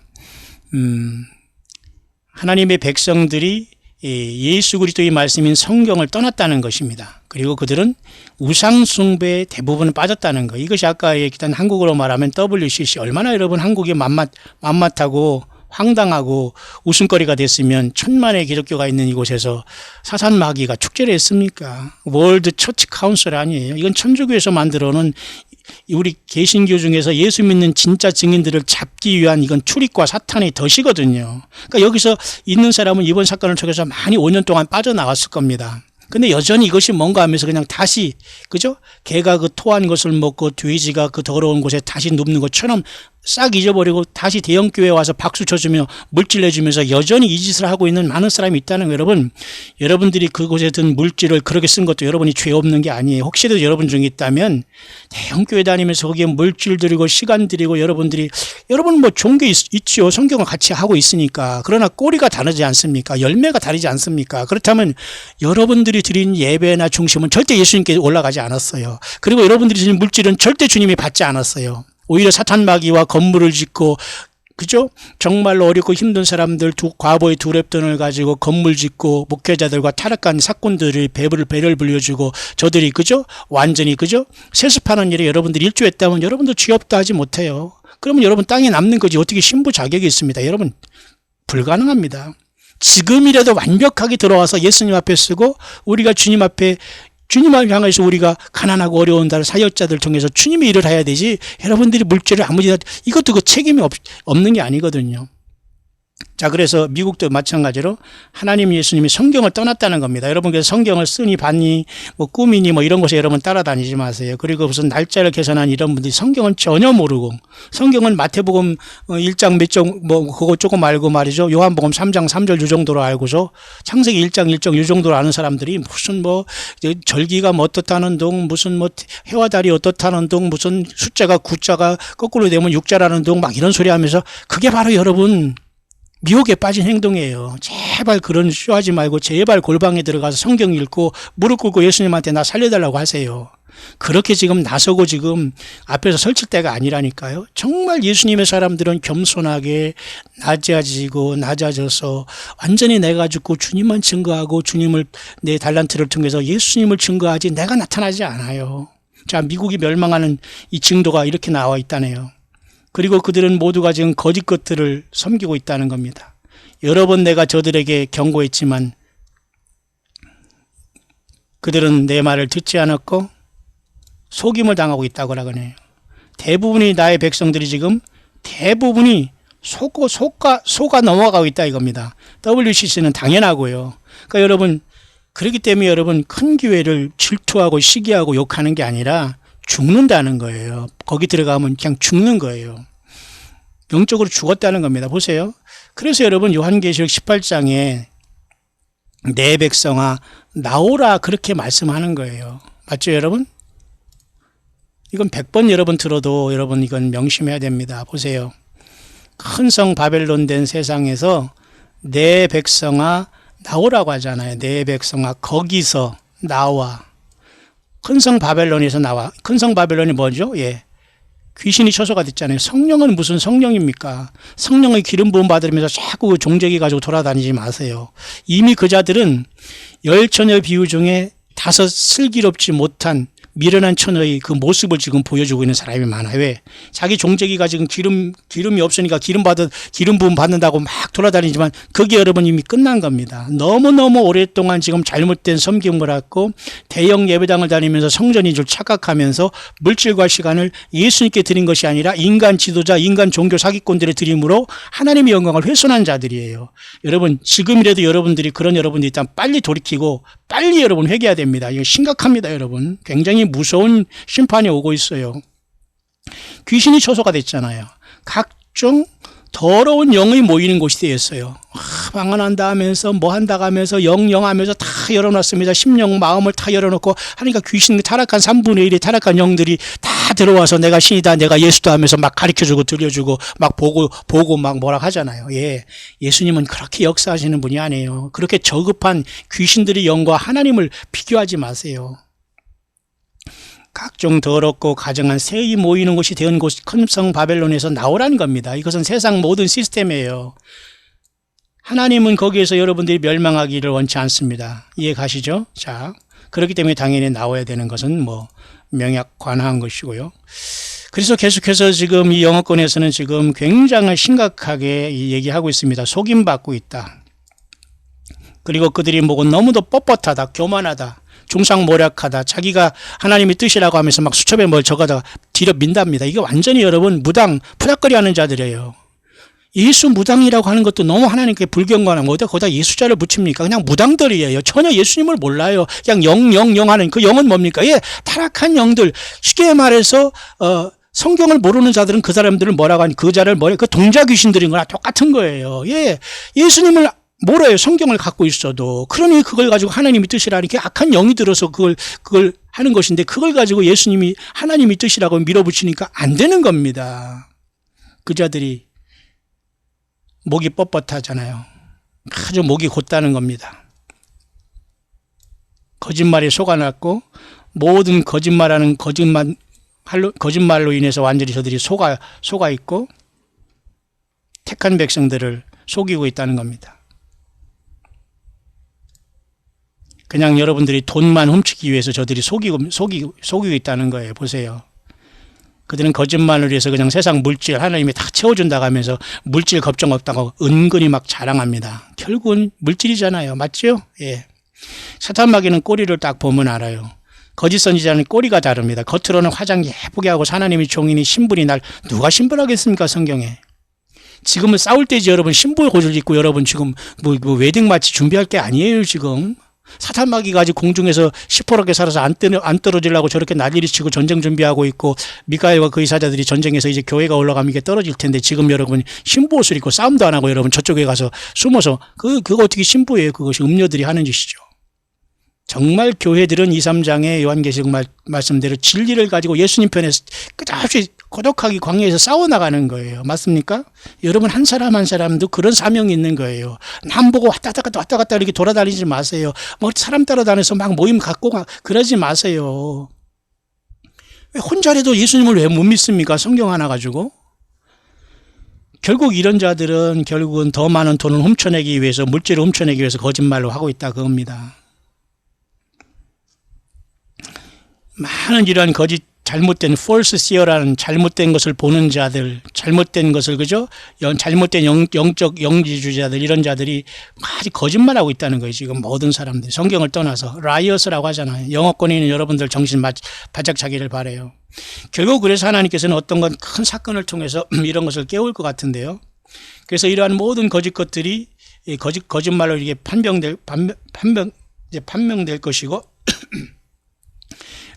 Speaker 1: 하나님의 백성들이 예수 그리스도의 말씀인 성경을 떠났다는 것입니다. 그리고 그들은 우상숭배에 대부분 빠졌다는 것. 이것이 아까 얘기했던 한국어로 말하면 WCC. 얼마나 여러분 한국이 만mat하고 황당하고 웃음거리가 됐으면 천만의 기독교가 있는 이곳에서 사산마귀가 축제를 했습니까? 월드 처치 카운슬 아니에요. 이건 천주교에서 만들어놓은 우리 개신교 중에서 예수 믿는 진짜 증인들을 잡기 위한 이건 출입과 사탄의 덫이거든요. 그러니까 여기서 있는 사람은 이번 사건을 통해서 많이 5년 동안 빠져나왔을 겁니다. 근데 여전히 이것이 뭔가 하면서 그냥 다시, 그죠? 개가 그 토한 것을 먹고 돼지가 그 더러운 곳에 다시 눕는 것처럼 싹 잊어버리고 다시 대형교회에 와서 박수 쳐주며 물질 내주면서 여전히 이 짓을 하고 있는 많은 사람이 있다는 거. 여러분, 여러분들이 그곳에 든 물질을 그렇게 쓴 것도 여러분이 죄 없는 게 아니에요. 혹시라도 여러분 중에 있다면 대형교회 다니면서 거기에 물질 들이고 시간 들이고 여러분 뭐 좋은 게 있지요. 성경을 같이 하고 있으니까. 그러나 꼬리가 다르지 않습니까? 열매가 다르지 않습니까? 그렇다면 여러분들이 드린 예배나 중심은 절대 예수님께 올라가지 않았어요. 그리고 여러분들이 드린 물질은 절대 주님이 받지 않았어요. 오히려 사탄마귀와 건물을 짓고, 그죠? 정말로 어렵고 힘든 사람들 과부의 두렵돈을 가지고 건물 짓고 목회자들과 타락한 사건들을 배를 불려주고 저들이, 그죠? 완전히, 그죠? 세습하는 일에 여러분들이 일조했다면 여러분도 죄 없다 하지 못해요. 그러면 여러분 땅에 남는 거지 어떻게 신부 자격이 있습니다. 여러분 불가능합니다. 지금이라도 완벽하게 들어와서 예수님 앞에 쓰고 우리가 주님을 향해서 우리가 가난하고 어려운 사역자들 통해서 주님의 일을 해야 되지, 여러분들이 물질을 아무리나 이것도 그 책임이 없는 게 아니거든요. 자, 그래서 미국도 마찬가지로 하나님 예수님이 성경을 떠났다는 겁니다. 여러분, 그래서 성경을 쓰니 봤니 뭐 꿈이니 뭐 이런 곳에 여러분 따라다니지 마세요. 그리고 무슨 날짜를 계산한 이런 분들이 성경은 전혀 모르고, 성경은 마태복음 1장 몇 장 뭐 그거 조금 알고 말이죠. 요한복음 3장 3절 요 정도로 알고서 창세기 1장 1절 요 정도로 아는 사람들이 무슨 뭐 절기가 뭐 어떻다는 둥, 무슨 뭐 해와 달이 어떻다는 둥, 무슨 숫자가 9자가 거꾸로 되면 6자라는 둥 막 이런 소리 하면서, 그게 바로 여러분 미혹에 빠진 행동이에요. 제발 그런 쇼하지 말고 제발 골방에 들어가서 성경 읽고 무릎 꿇고 예수님한테 나 살려달라고 하세요. 그렇게 지금 나서고 지금 앞에서 설칠 때가 아니라니까요. 정말 예수님의 사람들은 겸손하게 낮아져서 완전히 내가 죽고 주님만 증거하고 주님을 내 달란트를 통해서 예수님을 증거하지 내가 나타나지 않아요. 자, 미국이 멸망하는 이 징조가 이렇게 나와 있다네요. 그리고 그들은 모두가 지금 거짓 것들을 섬기고 있다는 겁니다. 여러 번 내가 저들에게 경고했지만 그들은 내 말을 듣지 않았고 속임을 당하고 있다고 하네요. 대부분이 나의 백성들이 지금 대부분이 속아 넘어가고 있다 이겁니다. WCC는 당연하고요. 그러니까 여러분, 그렇기 때문에 여러분 큰 교회를 질투하고 시기하고 욕하는 게 아니라 죽는다는 거예요. 거기 들어가면 그냥 죽는 거예요. 영적으로 죽었다는 겁니다. 보세요. 그래서 여러분 요한계시록 18장에 내 백성아 나오라 그렇게 말씀하는 거예요. 맞죠 여러분? 이건 100번 여러분 들어도 여러분 이건 명심해야 됩니다. 보세요. 큰 성 바벨론 된 세상에서 내 백성아 나오라고 하잖아요. 내 백성아 거기서 나와. 큰 성 바벨론에서 나와. 큰 성 바벨론이 뭐죠? 예. 귀신이 처소가 됐잖아요. 성령은 무슨 성령입니까? 성령의 기름 부음 받으면서 자꾸 종제기 가지고 돌아다니지 마세요. 이미 그 자들은 열처녀 비유 중에 5 슬기롭지 못한 미련한 처녀의 그 모습을 지금 보여주고 있는 사람이 많아요. 왜? 자기 종재기가 지금 기름이 없으니까 기름 부음 받는다고 막 돌아다니지만 그게 여러분 이미 끝난 겁니다. 너무너무 오랫동안 지금 잘못된 섬김을 갖고 대형 예배당을 다니면서 성전인 줄 착각하면서 물질과 시간을 예수님께 드린 것이 아니라 인간 지도자, 인간 종교 사기꾼들의 드림으로 하나님의 영광을 훼손한 자들이에요. 여러분 지금이라도 여러분들이 그런 여러분들이 있다면 빨리 돌이키고 빨리 여러분 회개해야 됩니다. 이거 심각합니다. 여러분 굉장히 무서운 심판이 오고 있어요. 귀신이 초소가 됐잖아요. 각종 더러운 영이 모이는 곳이 되었어요. 방언한다 하면서 뭐 한다 하면서 영하면서 다 열어놨습니다. 심령 마음을 다 열어놓고 하니까 귀신 타락한 3분의 1의 타락한 영들이 다 들어와서 내가 신이다 내가 예수다 하면서 막 가르쳐주고 들려주고 막 보고 막 뭐라 하잖아요. 예, 예수님은 그렇게 역사하시는 분이 아니에요. 그렇게 저급한 귀신들의 영과 하나님을 비교하지 마세요. 각종 더럽고 가증한 새이 모이는 곳이 되은 곳 큰 성 바벨론에서 나오라는 겁니다. 이것은 세상 모든 시스템이에요. 하나님은 거기에서 여러분들이 멸망하기를 원치 않습니다. 이해 가시죠? 자, 그렇기 때문에 당연히 나와야 되는 것은 뭐 명약 관화한 것이고요. 그래서 계속해서 지금 이 영어권에서는 지금 굉장히 심각하게 얘기하고 있습니다. 속임받고 있다. 그리고 그들이 뭐고 너무도 뻣뻣하다, 교만하다, 중상모략하다, 자기가 하나님의 뜻이라고 하면서 막 수첩에 뭘 적어다가 뒤로 민답니다. 이게 완전히 여러분 무당, 푸닥거리 하는 자들이에요. 예수 무당이라고 하는 것도 너무 하나님께 불경건하고 거기다 예수자를 붙입니까? 그냥 무당들이에요. 전혀 예수님을 몰라요. 그냥 영 하는 그 영은 뭡니까? 예, 타락한 영들. 쉽게 말해서 성경을 모르는 자들은 그 사람들을 뭐라고 하니 그 자를 그 동자 귀신들인 거나 똑같은 거예요. 예, 예수님을 몰라요. 성경을 갖고 있어도. 그러니 그걸 가지고 하나님의 뜻이라니까 악한 영이 들어서 그걸 하는 것인데 그걸 가지고 예수님이 하나님의 뜻이라고 밀어붙이니까 안 되는 겁니다. 그 자들이 목이 뻣뻣하잖아요. 아주 목이 곧다는 겁니다. 거짓말에 속아났고 모든 거짓말하는 거짓말로 인해서 완전히 저들이 속아 있고 택한 백성들을 속이고 있다는 겁니다. 그냥 여러분들이 돈만 훔치기 위해서 저들이 속이고 있다는 거예요. 보세요. 그들은 거짓말을 위해서 그냥 세상 물질 하나님이 다 채워준다고 하면서 물질 걱정 없다고 은근히 막 자랑합니다. 결국은 물질이잖아요. 맞죠? 예. 사탄 마귀는 꼬리를 딱 보면 알아요. 거짓 선지자는 꼬리가 다릅니다. 겉으로는 화장 예쁘게 하고 하나님의 종이니 신분이 누가 신분하겠습니까? 성경에. 지금은 싸울 때지 여러분. 신부의 옷을 입고 여러분 지금 뭐 웨딩 마치 준비할 게 아니에요 지금. 사탄 마귀가 아직 공중에서 시퍼렇게 살아서 안 떨어지려고 저렇게 난리를 치고 전쟁 준비하고 있고 미카엘과 그의 사자들이 전쟁에서 이제 교회가 올라가면 이게 떨어질 텐데 지금 여러분 신부 옷을 입고 싸움도 안 하고 여러분 저쪽에 가서 숨어서 그거 어떻게 신부예요? 그것이 음녀들이 하는 짓이죠. 정말 교회들은 2, 3장의 요한계시록 말씀대로 진리를 가지고 예수님 편에 끝없이 고독하게 광야에서 싸워나가는 거예요. 맞습니까? 여러분 한 사람 한 사람도 그런 사명이 있는 거예요. 남 보고 왔다 갔다 이렇게 돌아다니지 마세요. 뭐 사람 따라다녀서 막 모임 갖고 그러지 마세요. 왜 혼자라도 예수님을 왜 못 믿습니까? 성경 하나 가지고. 결국 이런 자들은 결국은 더 많은 돈을 훔쳐내기 위해서 물질을 훔쳐내기 위해서 거짓말로 하고 있다 그겁니다. 많은 이러한 잘못된 false seer라는 잘못된 것을 보는 자들, 잘못된 것을 그죠? 잘못된 영적 영지주자들 이런 자들이 아주 거짓말하고 있다는 거예요. 지금 모든 사람들이 성경을 떠나서 라이어스라고 하잖아요. 영어권에 있는 여러분들 정신 바짝 차기를 바라요. 결국 그래서 하나님께서는 어떤 건 큰 사건을 통해서 이런 것을 깨울 것 같은데요. 그래서 이러한 모든 거짓 것들이 거짓말로 이게 판명될 것이고.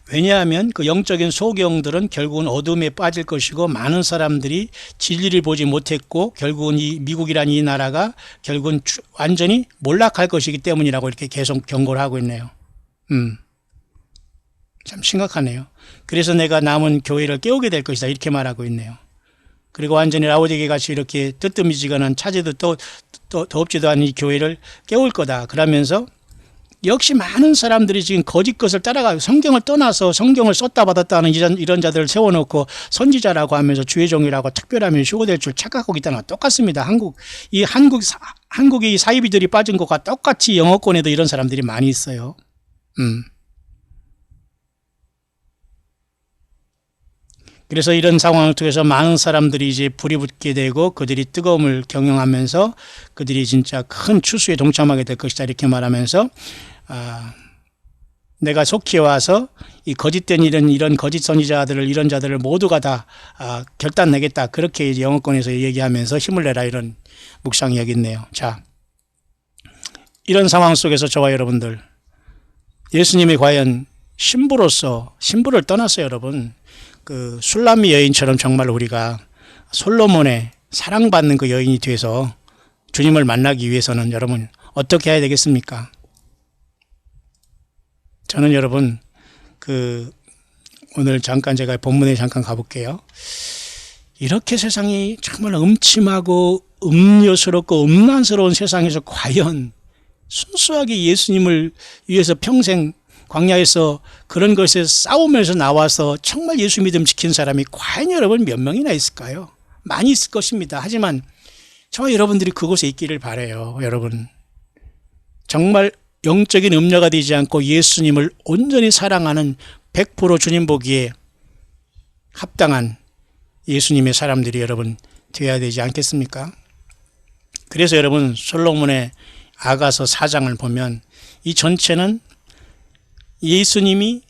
Speaker 1: 왜냐하면 그 영적인 소경들은 결국은 어둠에 빠질 것이고 많은 사람들이 진리를 보지 못했고 결국은 이 미국이라는 이 나라가 결국은 완전히 몰락할 것이기 때문이라고 이렇게 계속 경고를 하고 있네요. 참 심각하네요. 그래서 내가 남은 교회를 깨우게 될 것이다 이렇게 말하고 있네요. 그리고 완전히 라오디게 같이 이렇게 뜨뜻미지근한 차지도 더럽지도 않은 이 교회를 깨울 거다. 그러면서 역시 많은 사람들이 지금 거짓 것을 따라가고 성경을 떠나서 성경을 썼다 받았다는 이런 자들을 세워놓고 선지자라고 하면서 주의 종이라고 특별하면 휴거될 줄 착각하고 있다는 거 똑같습니다. 한국의 사이비들이 빠진 것과 똑같이 영어권에도 이런 사람들이 많이 있어요. 그래서 이런 상황을 통해서 많은 사람들이 이제 불이 붙게 되고 그들이 뜨거움을 경영하면서 그들이 진짜 큰 추수에 동참하게 될 것이다 이렇게 말하면서 내가 속히 와서 이 거짓된 이런 거짓 선지자들을 이런 자들을 모두가 다 결단내겠다 그렇게 이제 영어권에서 얘기하면서 힘을 내라 이런 묵상이 여기 있네요. 자, 이런 상황 속에서 저와 여러분들 예수님이 과연 신부를 떠났어요. 여러분 그 술람미 여인처럼 정말 우리가 솔로몬의 사랑받는 그 여인이 돼서 주님을 만나기 위해서는 여러분 어떻게 해야 되겠습니까? 저는 여러분 오늘 잠깐 제가 본문에 잠깐 가볼게요. 이렇게 세상이 정말 음침하고 음료스럽고 음란스러운 세상에서 과연 순수하게 예수님을 위해서 평생 광야에서 그런 것에 싸우면서 나와서 정말 예수 믿음 지킨 사람이 과연 여러분 몇 명이나 있을까요? 많이 있을 것입니다. 하지만 저와 여러분들이 그곳에 있기를 바라요. 여러분 정말 영적인 음녀가 되지 않고 예수님을 온전히 사랑하는 100% 주님 보기에 합당한 예수님의 사람들이 여러분 되어야 되지 않겠습니까? 그래서 여러분 솔로몬의 아가서 4장을 보면 이 전체는 예수님이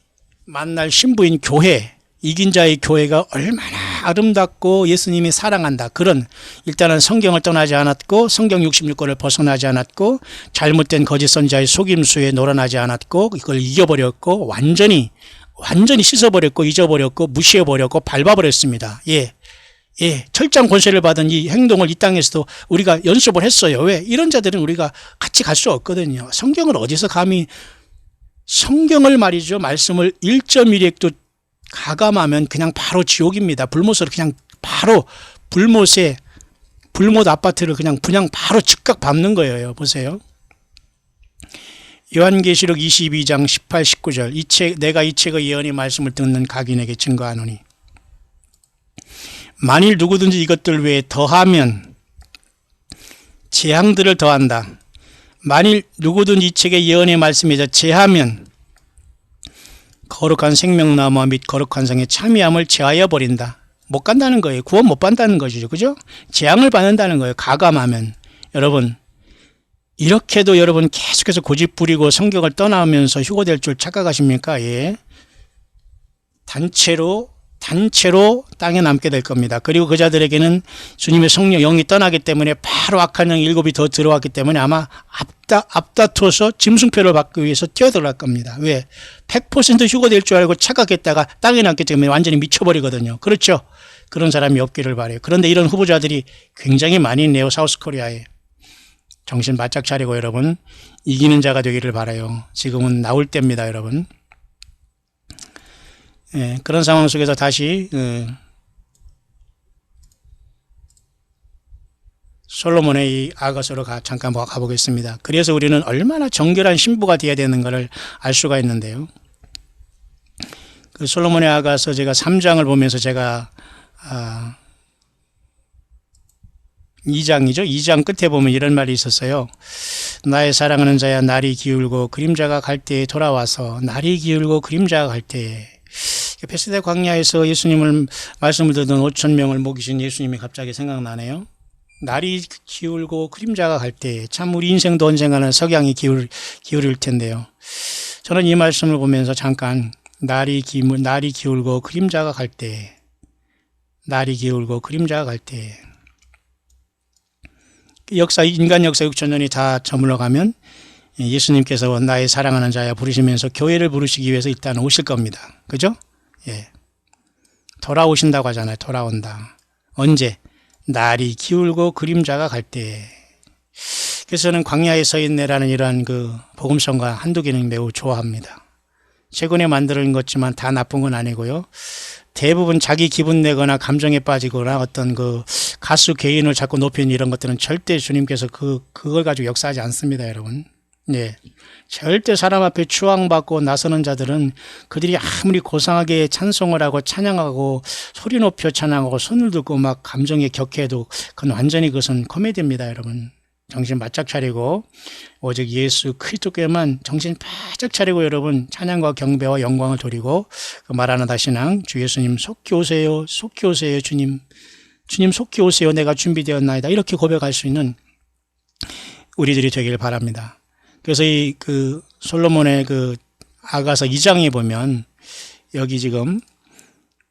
Speaker 1: 만날 신부인 교회, 이긴 자의 교회가 얼마나 아름답고 예수님이 사랑한다. 그런 일단은 성경을 떠나지 않았고 성경 66권을 벗어나지 않았고 잘못된 거짓 선지자의 속임수에 놀아나지 않았고 이걸 이겨버렸고 완전히 씻어버렸고 잊어버렸고 무시해버렸고 밟아버렸습니다. 철장 권세를 받은 이 행동을 이 땅에서도 우리가 연습을 했어요. 왜? 이런 자들은 우리가 같이 갈 수 없거든요. 성경을 어디서 감히 성경을 말이죠. 말씀을 1.1핵도 가감하면 그냥 바로 지옥입니다. 불못으로 그냥 바로 불못 아파트를 그냥 바로 즉각 밟는 거예요. 보세요. 요한계시록 22장 18, 19절 내가 이 책의 예언의 말씀을 듣는 각인에게 증거하노니 만일 누구든지 이것들 외에 더하면 재앙들을 더한다. 만일 누구든지 이 책의 예언의 말씀에 제하면 거룩한 생명나무와 및 거룩한 성의 참여함을 제하여 버린다. 못 간다는 거예요. 구원 못 받는다는 것이죠. 그죠? 재앙을 받는다는 거예요. 가감하면. 여러분 이렇게도 여러분 계속해서 고집 부리고 성경을 떠나면서 휴거될 줄 착각하십니까? 단체로 땅에 남게 될 겁니다. 그리고 그 자들에게는 주님의 성령 영이 떠나기 때문에 바로 악한 영 7이 더 들어왔기 때문에 아마 앞다퉈서 짐승표를 받기 위해서 뛰어들어갈 겁니다. 왜? 100% 휴거될 줄 알고 착각했다가 땅에 남기 때문에 완전히 미쳐버리거든요. 그렇죠? 그런 사람이 없기를 바라요. 그런데 이런 후보자들이 굉장히 많이 있네요. 사우스코리아에. 정신 바짝 차리고 여러분 이기는 자가 되기를 바라요. 지금은 나올 때입니다. 여러분. 그런 상황 속에서 다시 솔로몬의 이 아가서로 잠깐 가보겠습니다. 그래서 우리는 얼마나 정결한 신부가 되어야 되는 것을 알 수가 있는데요. 그 솔로몬의 아가서 제가 3장을 보면서 제가 2장이죠. 2장 끝에 보면 이런 말이 있었어요. 나의 사랑하는 자야 날이 기울고 그림자가 갈 때에 돌아와서 날이 기울고 그림자가 갈 때에 베스데 광야에서 예수님을 말씀을 듣던 5,000명을 먹이신 예수님이 갑자기 생각나네요. 날이 기울고 그림자가 갈 때 참 우리 인생도 언젠가는 석양이 기울일 텐데요. 저는 이 말씀을 보면서 잠깐 날이 기울고 그림자가 갈 때 날이 기울고 그림자가 갈 때 인간 역사 6,000년이 다 저물러 가면 예수님께서 나의 사랑하는 자야 부르시면서 교회를 부르시기 위해서 일단 오실 겁니다. 그죠? 돌아오신다고 하잖아요. 돌아온다. 언제? 날이 기울고 그림자가 갈 때. 그래서 저는 광야에 서 있네라는 이러한 그 복음성과 한두 개는 매우 좋아합니다. 최근에 만드는 것지만 다 나쁜 건 아니고요. 대부분 자기 기분 내거나 감정에 빠지거나 어떤 그 가수 개인을 자꾸 높이는 이런 것들은 절대 주님께서 그걸 가지고 역사하지 않습니다, 여러분. 절대 사람 앞에 추앙받고 나서는 자들은 그들이 아무리 고상하게 찬송을 하고 찬양하고 소리 높여 찬양하고 손을 들고 막 감정에 격해도 그건 완전히 그것은 코미디입니다, 여러분. 정신 바짝 차리고 오직 예수 그리스도께만 정신 바짝 차리고 여러분 찬양과 경배와 영광을 돌리고 그 말하는 다신앙 주 예수님 속히 오세요. 속히 오세요. 주님 속히 오세요. 내가 준비되었나이다. 이렇게 고백할 수 있는 우리들이 되길 바랍니다. 그래서 이 그 솔로몬의 그 아가서 2장에 보면 여기 지금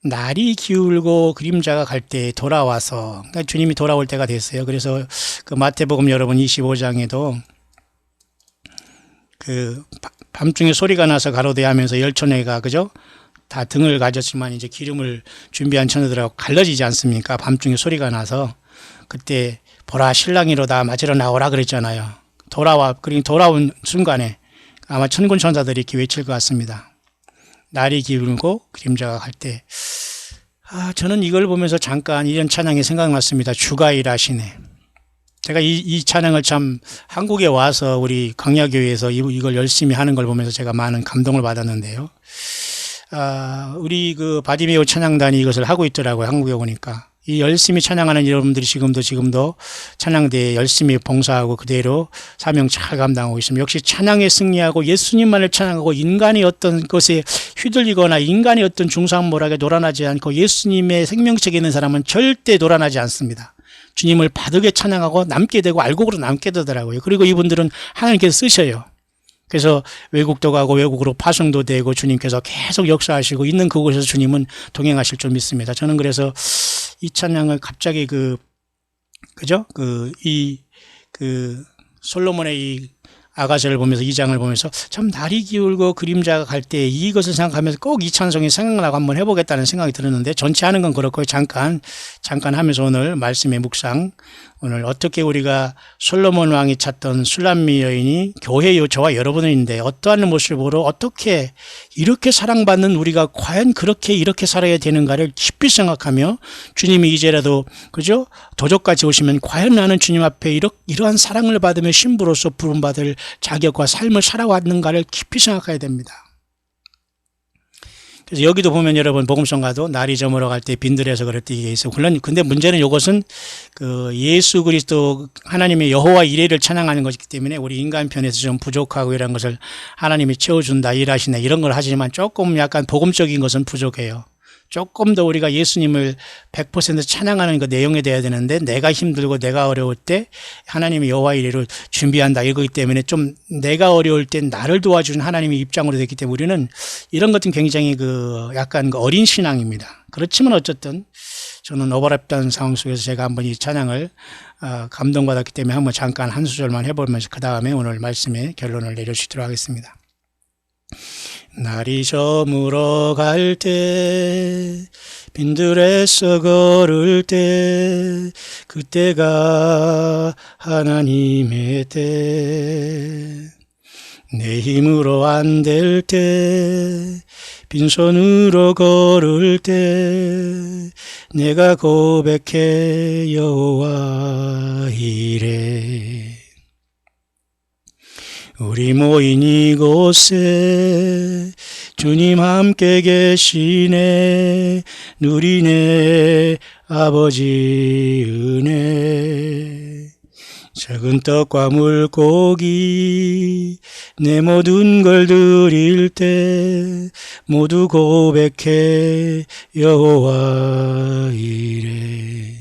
Speaker 1: 날이 기울고 그림자가 갈 때 돌아와서 그러니까 주님이 돌아올 때가 됐어요. 그래서 그 마태복음 여러분 25장에도 그 밤중에 소리가 나서 가로대하면서 열처녀가 그죠? 다 등을 가졌지만 이제 기름을 준비한 처녀들하고 갈라지지 않습니까? 밤중에 소리가 나서 그때 보라 신랑이로다 맞으러 나오라 그랬잖아요. 돌아온 순간에 아마 천군 천사들이 이렇게 외칠 것 같습니다. 날이 기울고 그림자가 갈 때. 저는 이걸 보면서 잠깐 이런 찬양이 생각났습니다. 주가 일하시네. 제가 이 찬양을 참 한국에 와서 우리 광야교회에서 이걸 열심히 하는 걸 보면서 제가 많은 감동을 받았는데요. 우리 그 바디메오 찬양단이 이것을 하고 있더라고요. 한국에 오니까. 이 열심히 찬양하는 여러분들이 지금도 찬양대에 열심히 봉사하고 그대로 사명 잘 감당하고 있습니다. 역시 찬양에 승리하고 예수님만을 찬양하고 인간의 어떤 것에 휘둘리거나 인간의 어떤 중상모락에 놀아나지 않고 예수님의 생명책에 있는 사람은 절대 놀아나지 않습니다. 주님을 바르게 찬양하고 남게 되고 알곡으로 남게 되더라고요. 그리고 이분들은 하나님께서 쓰셔요. 그래서 외국도 가고 외국으로 파송도 되고 주님께서 계속 역사하시고 있는 그곳에서 주님은 동행하실 줄 믿습니다. 저는 그래서 이 찬양을 갑자기 솔로몬의 이 아가서를 보면서 이 장을 보면서 참 날이 기울고 그림자가 갈 때 이것을 생각하면서 꼭 이 찬송이 생각나고 한번 해보겠다는 생각이 들었는데 전체 하는 건 그렇고 잠깐 하면서 오늘 말씀의 묵상 오늘 어떻게 우리가 솔로몬 왕이 찾던 술람미 여인이 교회 저와 여러분인데 어떠한 모습을 보러 어떻게 이렇게 사랑받는 우리가 과연 이렇게 살아야 되는가를 깊이 생각하며 주님이 이제라도 그죠? 도적같이 오시면 과연 나는 주님 앞에 이러한 사랑을 받으며 신부로서 부름받을 자격과 삶을 살아왔는가를 깊이 생각해야 됩니다. 그래서 여기도 보면 여러분 복음성가도 날이 저물어 갈 때 빈들에서 그럴 때 이게 있어. 근데 문제는 이것은 그 예수 그리스도 하나님의 여호와 이레를 찬양하는 것이기 때문에 우리 인간 편에서 좀 부족하고 이런 것을 하나님이 채워준다 일하시네 이런 걸 하지만 조금 약간 복음적인 것은 부족해요. 조금 더 우리가 예수님을 100% 찬양하는 그 내용에 대해야 되는데 내가 힘들고 내가 어려울 때 하나님이 여호와 이레를 준비한다 이거기 때문에 좀 내가 어려울 때 나를 도와주는 하나님의 입장으로 됐기 때문에 우리는 이런 것은 굉장히 약간 어린 신앙입니다. 그렇지만 어쨌든 저는 오버랩된 상황 속에서 제가 한번 이 찬양을 감동받았기 때문에 한번 잠깐 한 소절만 해보면서 그 다음에 오늘 말씀의 결론을 내려주도록 하겠습니다. 날이 저물어 갈 때 빈들에서 걸을 때 그때가 하나님의 때 내 힘으로 안 될 때 빈손으로 걸을 때 내가 고백해 여호와 이레 우리 모인 이곳에 주님 함께 계시네 누리네 아버지 은혜 작은 떡과 물고기 내 모든 걸 드릴 때 모두 고백해 여호와 이레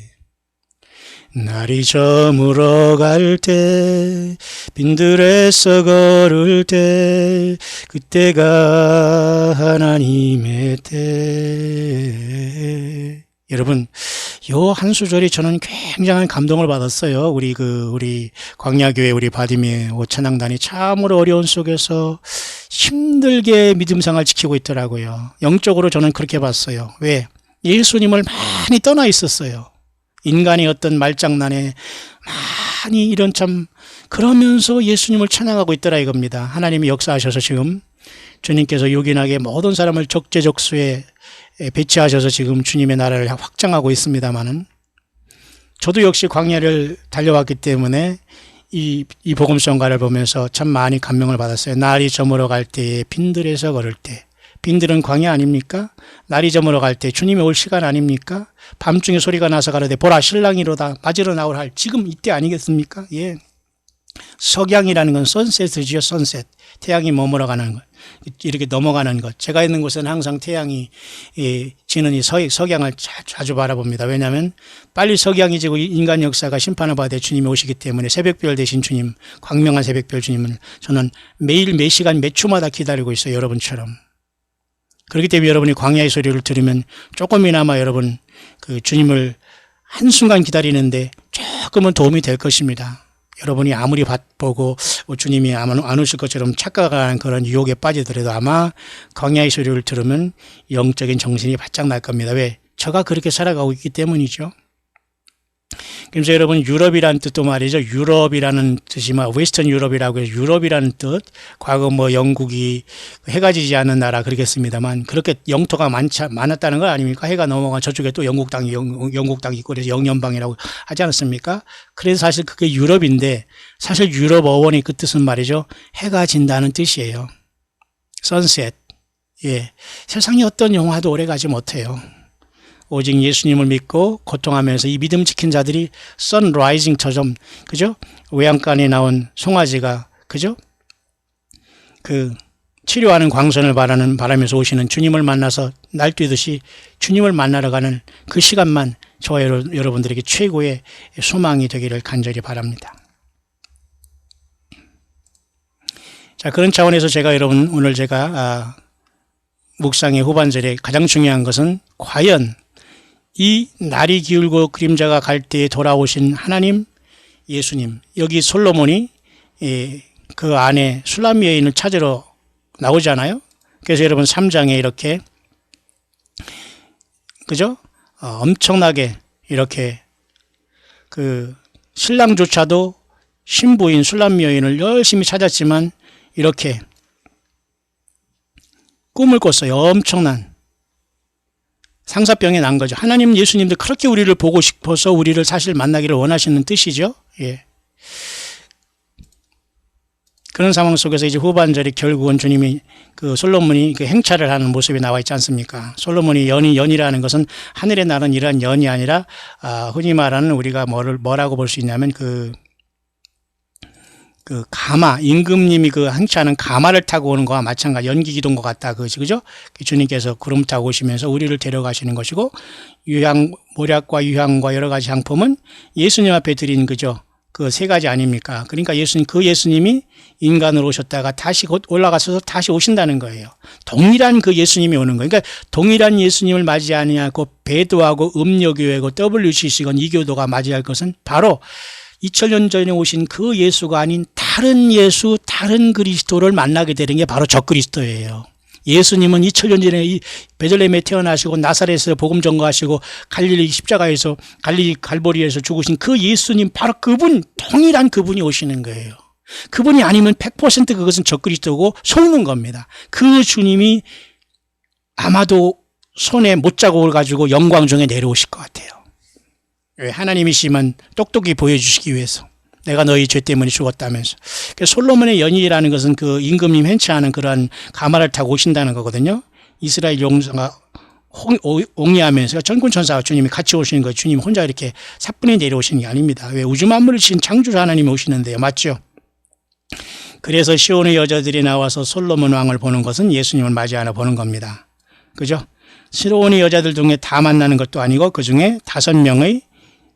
Speaker 1: 날이 저물어 갈 때 빈들에서 걸을 때 그때가 하나님의 때 여러분 요 한 수절이 저는 굉장한 감동을 받았어요. 우리 광야교회 우리 바디메오 찬양단이 참으로 어려운 속에서 힘들게 믿음생활 지키고 있더라고요. 영적으로 저는 그렇게 봤어요. 왜? 예수님을 많이 떠나 있었어요. 인간의 어떤 말장난에 많이 이런 그러면서 예수님을 찬양하고 있더라 이겁니다. 하나님이 역사하셔서 지금 주님께서 요긴하게 모든 사람을 적재적소에 배치하셔서 지금 주님의 나라를 확장하고 있습니다만은 저도 역시 광야를 달려왔기 때문에 이 복음성가를 보면서 참 많이 감명을 받았어요. 날이 저물어 갈 때에 빈들에서 걸을 때 빈들은 광야 아닙니까? 날이 저물어 갈 때 주님이 올 시간 아닙니까? 밤중에 소리가 나서 가로되 보라 신랑이로다 맞으러 나올 할 지금 이때 아니겠습니까? 예. 석양이라는 건 선셋이지요. 선셋. 태양이 머물러가는 것. 이렇게 넘어가는 것. 제가 있는 곳은 항상 태양이 지는 이 석양을 자주 바라봅니다. 왜냐하면 빨리 석양이 지고 인간 역사가 심판을 받아 주님이 오시기 때문에 새벽별 대신 주님, 광명한 새벽별 주님을 저는 매일 매 시간 몇 초마다 기다리고 있어요. 여러분처럼. 그렇기 때문에 여러분이 광야의 소리를 들으면 조금이나마 여러분 그 주님을 한순간 기다리는데 조금은 도움이 될 것입니다. 여러분이 아무리 보고 주님이 안 오실 것처럼 착각하는 그런 유혹에 빠지더라도 아마 광야의 소리를 들으면 영적인 정신이 바짝 날 겁니다. 왜? 저가 그렇게 살아가고 있기 때문이죠. 그래서 여러분 유럽이라는 뜻도 말이죠. 유럽이라는 뜻이 웨스턴 유럽이라고 해서 유럽이라는 뜻. 과거 영국이 해가 지지 않는 나라 그러겠습니다만 그렇게 영토가 많았다는 거 아닙니까? 해가 넘어가 저쪽에 또 영국 땅이 있고 그래서 영연방이라고 하지 않았습니까? 그래서 사실 그게 유럽인데 사실 유럽 어원의 그 뜻은 말이죠. 해가 진다는 뜻이에요. 선셋. 예. 세상에 어떤 영화도 오래 가지 못해요. 오직 예수님을 믿고 고통하면서 이 믿음 지킨 자들이 선라이징처럼 그죠? 외양간에 나온 송아지가 그죠? 그 치료하는 광선을 바라면서 오시는 주님을 만나서 날뛰듯이 주님을 만나러 가는 그 시간만 저와 여러분들에게 최고의 소망이 되기를 간절히 바랍니다. 자, 그런 차원에서 여러분 오늘 제가 묵상의 후반절에 가장 중요한 것은 과연 이 날이 기울고 그림자가 갈 때에 돌아오신 하나님 예수님, 여기 솔로몬이 그 안에 슐람미 여인을 찾으러 나오잖아요. 그래서 여러분 3장에 이렇게 그죠? 엄청나게 이렇게 그 신랑조차도 신부인 슐람미 여인을 열심히 찾았지만 이렇게 꿈을 꿨어요. 엄청난 상사병이 난 거죠. 하나님 예수님도 그렇게 우리를 보고 싶어서 우리를 사실 만나기를 원하시는 뜻이죠. 예. 그런 상황 속에서 이제 후반절에 결국은 주님이 그 솔로몬이 그 행차를 하는 모습이 나와 있지 않습니까? 솔로몬이 연이라는 것은 하늘에 나는 이러한 연이 아니라 흔히 말하는 우리가 뭐라고 볼 수 있냐면 그 가마, 임금님이 그 행차하는 가마를 타고 오는 거와 마찬가지, 연기기도인 것 같다. 그죠? 주님께서 구름 타고 오시면서 우리를 데려가시는 것이고, 모략과 유향과 여러 가지 향품은 예수님 앞에 드린 그죠? 그 세 가지 아닙니까? 그러니까 예수님이 인간으로 오셨다가 다시 곧 올라가셔서 다시 오신다는 거예요. 동일한 그 예수님이 오는 거예요. 그러니까 동일한 예수님을 맞이하느냐고 배도하고 음력교회고 WCC건 이교도가 맞이할 것은 바로 2000년 전에 오신 그 예수가 아닌 다른 예수, 다른 그리스도를 만나게 되는 게 바로 적그리스도예요. 예수님은 2000년 전에 이 베들레헴에 태어나시고 나사렛에서 복음 전거하시고 갈릴리 십자가에서 갈보리에서 죽으신 그 예수님 바로 그분, 동일한 그분이 오시는 거예요. 그분이 아니면 100% 그것은 적그리스도고 속는 겁니다. 그 주님이 아마도 손에 못자국을 가지고 영광 중에 내려오실 것 같아요. 왜? 하나님이시면 똑똑히 보여주시기 위해서. 내가 너희 죄 때문에 죽었다면서. 솔로몬의 연희라는 것은 그 임금님 행차하는 그러한 가마를 타고 오신다는 거거든요. 이스라엘 용사가 옹이하면서 전군천사와 주님이 같이 오시는 거예요. 주님 혼자 이렇게 사뿐히 내려오시는 게 아닙니다. 왜? 우주 만물을 지은 창조주 하나님이 오시는데요. 맞죠? 그래서 시온의 여자들이 나와서 솔로몬 왕을 보는 것은 예수님을 맞이하러 보는 겁니다. 그죠? 시온의 여자들 중에 다 만나는 것도 아니고 그 중에 5명의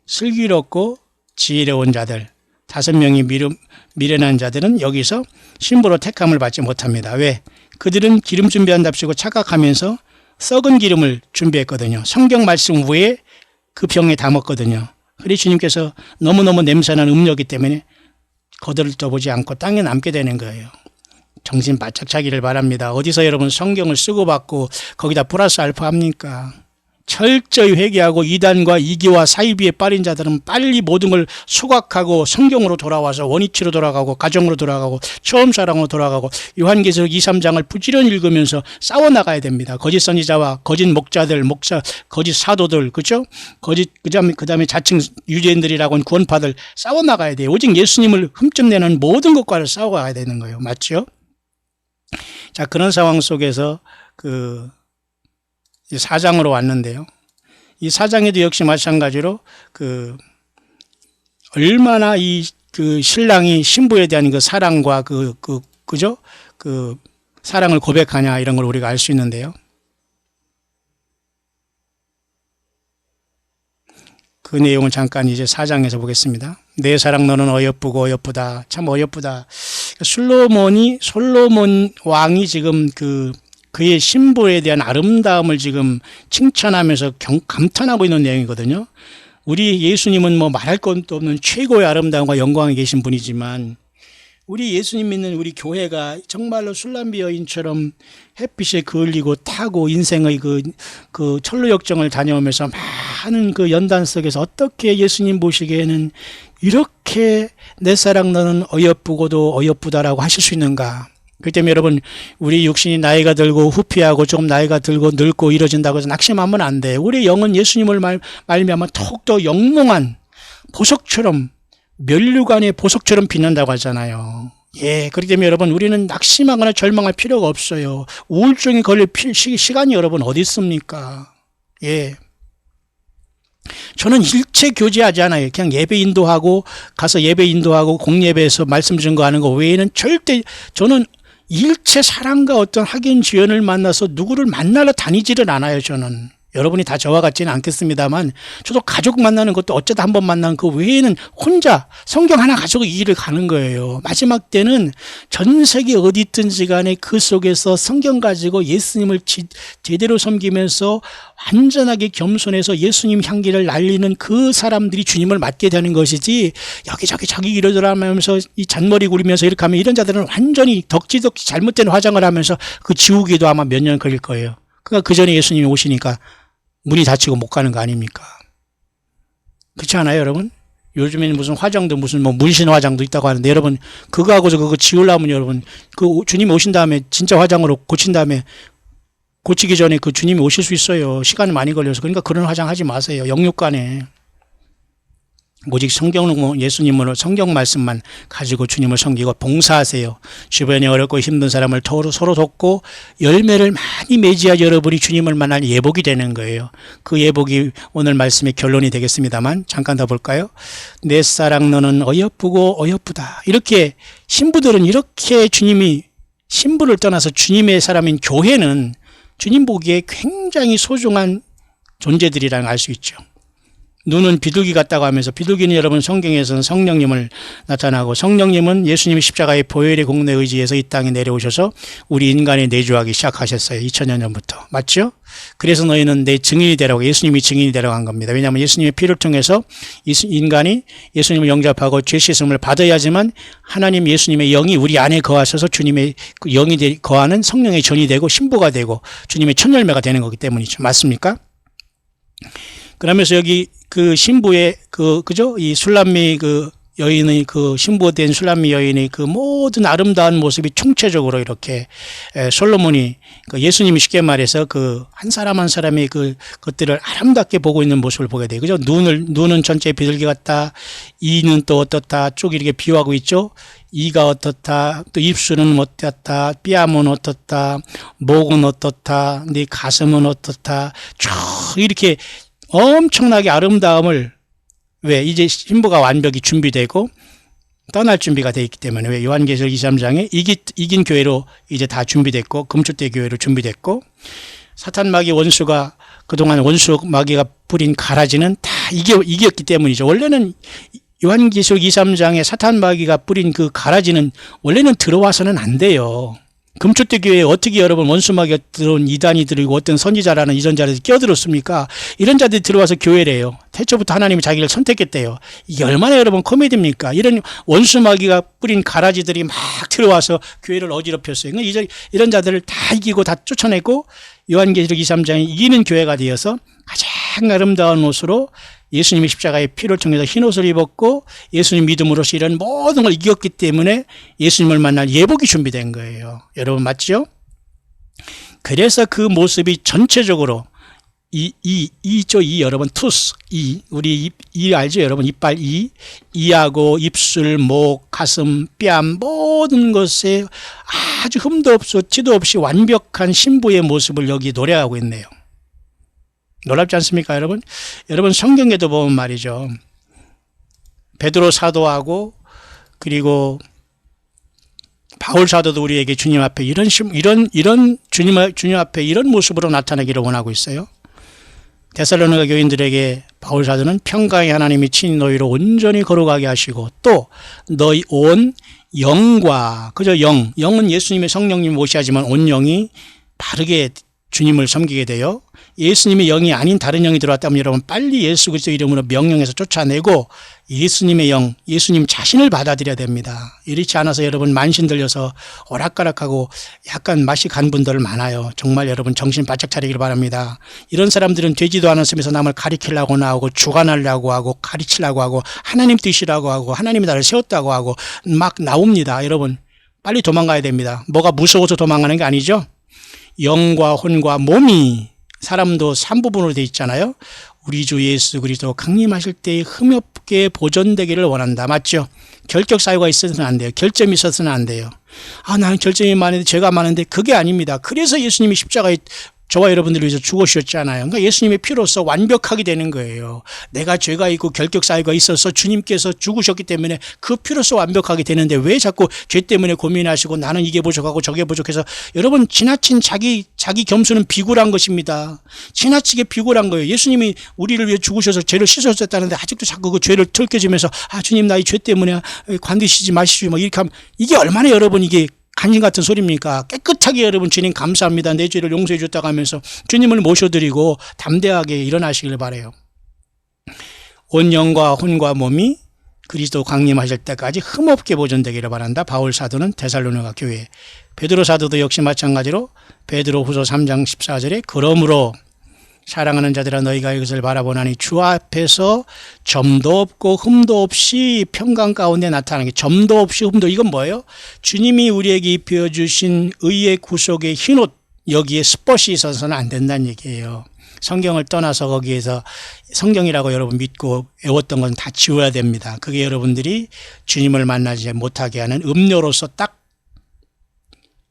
Speaker 1: 슬기롭고 지혜로운 자들, 5명이 미련한 자들은 여기서 신부로 택함을 받지 못합니다. 왜? 그들은 기름 준비한답시고 착각하면서 썩은 기름을 준비했거든요. 성경 말씀 외에 그 병에 담았거든요. 그래서 주님께서 너무너무 냄새나는 음료이기 때문에 거들떠보지 않고 땅에 남게 되는 거예요. 정신 바짝 차기를 바랍니다. 어디서 여러분 성경을 쓰고 받고 거기다 플러스 알파 합니까? 철저히 회개하고 이단과 이기와 사이비에 빠진 자들은 빨리 모든 걸 소각하고 성경으로 돌아와서 원위치로 돌아가고 가정으로 돌아가고 처음 사랑으로 돌아가고 요한계시록 2, 3장을 부지런히 읽으면서 싸워나가야 됩니다. 거짓 선지자와 거짓 목자들, 거짓 사도들, 그죠? 그다음에 자칭 유대인들이라고 하는 구원파들 싸워나가야 돼요. 오직 예수님을 흠집내는 모든 것과를 싸워가야 되는 거예요. 맞죠? 자, 그런 상황 속에서 그 4장으로 왔는데요. 이 4장에도 역시 마찬가지로 얼마나 그 신랑이 신부에 대한 그 사랑과 그죠? 그 사랑을 고백하냐 이런 걸 우리가 알 수 있는데요. 그 내용을 잠깐 이제 4장에서 보겠습니다. 내 사랑 너는 어여쁘고 어여쁘다. 참 어여쁘다. 솔로몬 왕이 지금 그의 신부에 대한 아름다움을 지금 칭찬하면서 감탄하고 있는 내용이거든요. 우리 예수님은 뭐 말할 것도 없는 최고의 아름다움과 영광에 계신 분이지만 우리 예수님 믿는 우리 교회가 정말로 술람비 여인처럼 햇빛에 그을리고 타고 인생의 그 철로역정을 다녀오면서 많은 그 연단 속에서 어떻게 예수님 보시기에는 이렇게 내 사랑 너는 어여쁘고도 어여쁘다라고 하실 수 있는가. 그렇기 때문에 여러분 우리 육신이 나이가 들고 후피하고 조금 나이가 들고 늙고 이러진다고 해서 낙심하면 안 돼. 우리 영은 예수님을 말미암아 더욱더 영롱한 보석처럼 면류관의 보석처럼 빛난다고 하잖아요. 예, 그렇기 때문에 여러분 우리는 낙심하거나 절망할 필요가 없어요. 우울증이 걸릴 시간이 여러분 어디 있습니까? 예. 저는 일체 교제하지 않아요. 그냥 예배 인도하고 가서 예배 인도하고 공예배에서 말씀 증거하는 거 외에는 절대 저는 일체 사랑과 어떤 학연 지연을 만나서 누구를 만나러 다니지를 않아요. 저는. 여러분이 다 저와 같지는 않겠습니다만 저도 가족 만나는 것도 어쩌다 한번 만난 그 외에는 혼자 성경 하나 가지고 이 길을 가는 거예요. 마지막 때는 전 세계 어디 있든지 간에 그 속에서 성경 가지고 예수님을 제대로 섬기면서 완전하게 겸손해서 예수님 향기를 날리는 그 사람들이 주님을 맞게 되는 것이지 여기저기 저기 이러더라면서 이 잔머리 굴리면서 이렇게 하면 이런 자들은 완전히 덕지덕지 잘못된 화장을 하면서 그 지우기도 아마 몇 년 걸릴 거예요. 그러니까 그 전에 예수님이 오시니까 문이 닫히고 못 가는 거 아닙니까? 그렇지 않아요, 여러분? 요즘에는 무슨 화장도 무슨 뭐 문신 화장도 있다고 하는데 여러분 그거하고서 그거 지우려면 여러분 그 주님이 오신 다음에 진짜 화장으로 고친 다음에 고치기 전에 그 주님이 오실 수 있어요. 시간이 많이 걸려서. 그러니까 그런 화장 하지 마세요. 영육간에. 오직 예수님으로 성경 말씀만 가지고 주님을 섬기고 봉사하세요. 주변에 어렵고 힘든 사람을 서로 돕고 열매를 많이 맺어야 여러분이 주님을 만날 예복이 되는 거예요. 그 예복이 오늘 말씀의 결론이 되겠습니다만 잠깐 더 볼까요? 내 사랑 너는 어여쁘고 어여쁘다. 이렇게 신부들은 이렇게 주님이 신부를 떠나서 주님의 사람인 교회는 주님 보기에 굉장히 소중한 존재들이라는 걸 알 수 있죠. 눈은 비둘기 같다고 하면서 비둘기는 여러분 성경에서는 성령님을 나타나고 성령님은 예수님이 십자가의 보혈의 공로에 의지해서 이 땅에 내려오셔서 우리 인간에 내주하기 시작하셨어요. 2000년 전부터. 맞죠? 그래서 너희는 내 증인이 되라고 예수님이 증인이 되라고 한 겁니다. 왜냐하면 예수님의 피를 통해서 인간이 예수님을 영접하고 죄 씻음을 받아야지만 하나님 예수님의 영이 우리 안에 거하셔서 주님의 그 영이 거하는 성령의 전이 되고 신부가 되고 주님의 첫 열매가 되는 거기 때문이죠. 맞습니까? 그러면서 여기 그 신부의 그죠? 이 술람미 여인의 신부가 된 술람미 여인의 그 모든 아름다운 모습이 총체적으로 이렇게 솔로몬이 예수님이 쉽게 말해서 한 사람 한 사람의 것들을 아름답게 보고 있는 모습을 보게 돼요. 그죠? 눈은 전체 비둘기 같다. 이는 또 어떻다. 쭉 이렇게 비유하고 있죠? 이가 어떻다. 또 입술은 어떻다. 뺨은 어떻다. 목은 어떻다. 네 가슴은 어떻다. 쭉 이렇게 엄청나게 아름다움을 왜 이제 신부가 완벽히 준비되고 떠날 준비가 되어 있기 때문에 왜 요한계시록 23장에 이긴 교회로 이제 다 준비됐고 금축대 교회로 준비됐고 사탄 마귀 원수가 그동안 원수 마귀가 뿌린 가라지는 다 이겼기 때문이죠. 원래는 요한계시록 23장에 사탄 마귀가 뿌린 그 가라지는 원래는 들어와서는 안 돼요. 금축대 교회에 어떻게 여러분 원수마귀가 들어온 이단이 들이고 어떤 선지자라는 이런 자들이 끼어들었습니까? 이런 자들이 들어와서 교회래요. 태초부터 하나님이 자기를 선택했대요. 이게 얼마나 여러분 코미디입니까? 이런 원수마귀가 뿌린 가라지들이 막 들어와서 교회를 어지럽혔어요. 이런 자들을 다 이기고 다 쫓아내고 요한계시록 23장이 이기는 교회가 되어서 가장 아름다운 옷으로 예수님이 십자가의 피를 통해서 흰옷을 입었고 예수님 믿음으로써 이런 모든 걸 이겼기 때문에 예수님을 만날 예복이 준비된 거예요. 여러분 맞죠? 그래서 그 모습이 전체적으로 여러분 투스 우리 이 알죠 여러분 이빨 이하고 입술 목 가슴 뺨 모든 것에 아주 흠도 없어 티도 없이 완벽한 신부의 모습을 여기 노래하고 있네요. 놀랍지 않습니까 여러분? 여러분 성경에도 보면 말이죠. 베드로 사도하고 그리고 바울 사도도 우리에게 주님 앞에 이런 주님 앞에 이런 모습으로 나타나기를 원하고 있어요. 데살로니가 교인들에게 바울 사도는 평강의 하나님이 친히 너희로 온전히 거룩하게 하시고 또 너희 온 영과 영은 예수님의 성령님 모시하지만 온 영이 바르게 주님을 섬기게 돼요. 예수님의 영이 아닌 다른 영이 들어왔다면 여러분 빨리 예수 그리스도 이름으로 명령해서 쫓아내고 예수님의 영, 예수님 자신을 받아들여야 됩니다. 이렇지 않아서 여러분 만신 들려서 오락가락하고 약간 맛이 간 분들 많아요. 정말 여러분 정신 바짝 차리길 바랍니다. 이런 사람들은 되지도 않았으면서 남을 가리키려고 나오고 주관하려고 하고 가르치려고 하고 하나님 뜻이라고 하고 하나님이 나를 세웠다고 하고 막 나옵니다. 여러분 빨리 도망가야 됩니다. 뭐가 무서워서 도망가는 게 아니죠. 영과 혼과 몸이 사람도 3부분으로 되어 있잖아요. 우리 주 예수 그리스도 강림하실 때에 흠없게 보존되기를 원한다. 맞죠? 결격 사유가 있어서는 안 돼요. 결점이 있어서는 안 돼요. 나는 결점이 많은데 죄가 많은데 그게 아닙니다. 그래서 예수님이 십자가에 저와 여러분들을 위해서 죽으셨잖아요. 그러니까 예수님의 피로서 완벽하게 되는 거예요. 내가 죄가 있고 결격 사유가 있어서 주님께서 죽으셨기 때문에 그 피로서 완벽하게 되는데 왜 자꾸 죄 때문에 고민하시고 나는 이게 부족하고 저게 부족해서 여러분 지나친 자기 겸손은 비굴한 것입니다. 지나치게 비굴한 거예요. 예수님이 우리를 위해 죽으셔서 죄를 씻으셨다는데 아직도 자꾸 그 죄를 털켜지면서 주님 나 이 죄 때문에 관두시지 마시오 막 이렇게 하면 이게 얼마나 여러분 이게 간증 같은 소리입니까? 깨끗하게 여러분 주님 감사합니다. 내 죄를 용서해 줬다고 하면서 주님을 모셔드리고 담대하게 일어나시길 바라요. 온 영과 혼과 몸이 그리스도 강림하실 때까지 흠없게 보존되기를 바란다. 바울 사도는 데살로니가 교회. 베드로 사도도 역시 마찬가지로 베드로후서 3장 14절에 그러므로 사랑하는 자들아 너희가 이것을 바라보나니 주 앞에서 점도 없고 흠도 없이 평강 가운데 나타나는 게 점도 없이 흠도 이건 뭐예요? 주님이 우리에게 입혀주신 의의 구속의 흰옷 여기에 스폿이 있어서는 안 된다는 얘기예요. 성경을 떠나서 거기에서 성경이라고 여러분 믿고 외웠던 건 다 지워야 됩니다. 그게 여러분들이 주님을 만나지 못하게 하는 음료로서 딱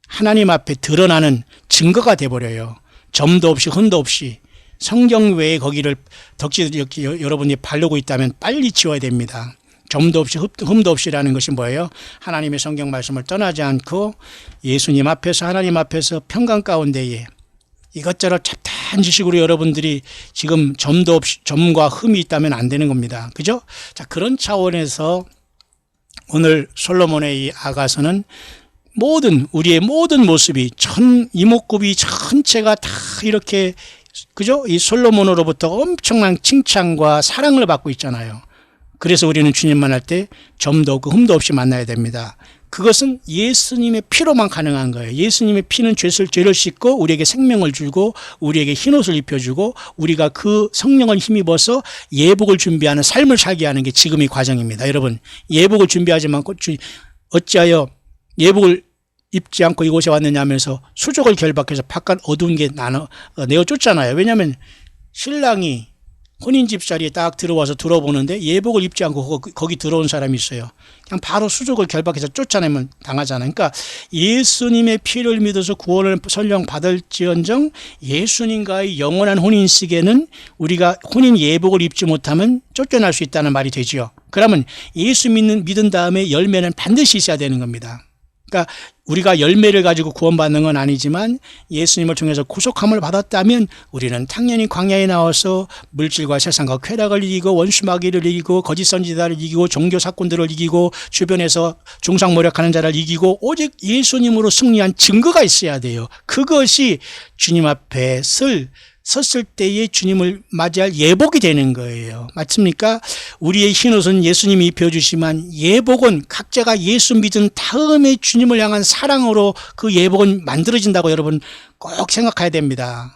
Speaker 1: 하나님 앞에 드러나는 증거가 돼버려요. 점도 없이 흠도 없이. 성경 외에 거기를 덕지 여러분이 바르고 있다면 빨리 지워야 됩니다. 점도 없이 흠도 없이라는 것이 뭐예요? 하나님의 성경 말씀을 떠나지 않고 예수님 앞에서 하나님 앞에서 평강 가운데에 이것저것 잡다한 지식으로 여러분들이 지금 점도 없이 점과 흠이 있다면 안 되는 겁니다. 그죠? 자, 그런 차원에서 오늘 솔로몬의 이 아가서는 우리의 모든 모습이 이목구비 전체가 다 이렇게 그죠? 이 솔로몬으로부터 엄청난 칭찬과 사랑을 받고 있잖아요. 그래서 우리는 주님 만날 때 점도 없고 흠도 없이 만나야 됩니다. 그것은 예수님의 피로만 가능한 거예요. 예수님의 피는 죄를 씻고 우리에게 생명을 주고 우리에게 흰옷을 입혀주고 우리가 그 성령을 힘입어서 예복을 준비하는 삶을 살게 하는 게 지금의 과정입니다. 여러분 예복을 준비하지만 어찌하여 예복을 입지 않고 이곳에 왔느냐 하면서 수족을 결박해서 바깥 어두운 게 내어 쫓잖아요. 왜냐하면 신랑이 혼인집자리에 딱 들어와서 들어보는데 예복을 입지 않고 거기 들어온 사람이 있어요. 그냥 바로 수족을 결박해서 쫓아내면 당하잖아요. 그러니까 예수님의 피를 믿어서 구원을 설령 받을지언정 예수님과의 영원한 혼인식에는 우리가 혼인 예복을 입지 못하면 쫓겨날 수 있다는 말이 되죠. 그러면 예수 믿은 다음에 열매는 반드시 있어야 되는 겁니다. 그러니까 우리가 열매를 가지고 구원받는 건 아니지만 예수님을 통해서 구속함을 받았다면 우리는 당연히 광야에 나와서 물질과 세상과 쾌락을 이기고 원수마귀를 이기고 거짓 선지자를 이기고 종교 사건들을 이기고 주변에서 중상모략하는 자를 이기고 오직 예수님으로 승리한 증거가 있어야 돼요. 그것이 주님 앞에 섰을 때에 주님을 맞이할 예복이 되는 거예요. 맞습니까? 우리의 흰옷은 예수님이 입혀주시면 예복은 각자가 예수 믿은 다음에 주님을 향한 사랑으로 그 예복은 만들어진다고 여러분 꼭 생각해야 됩니다.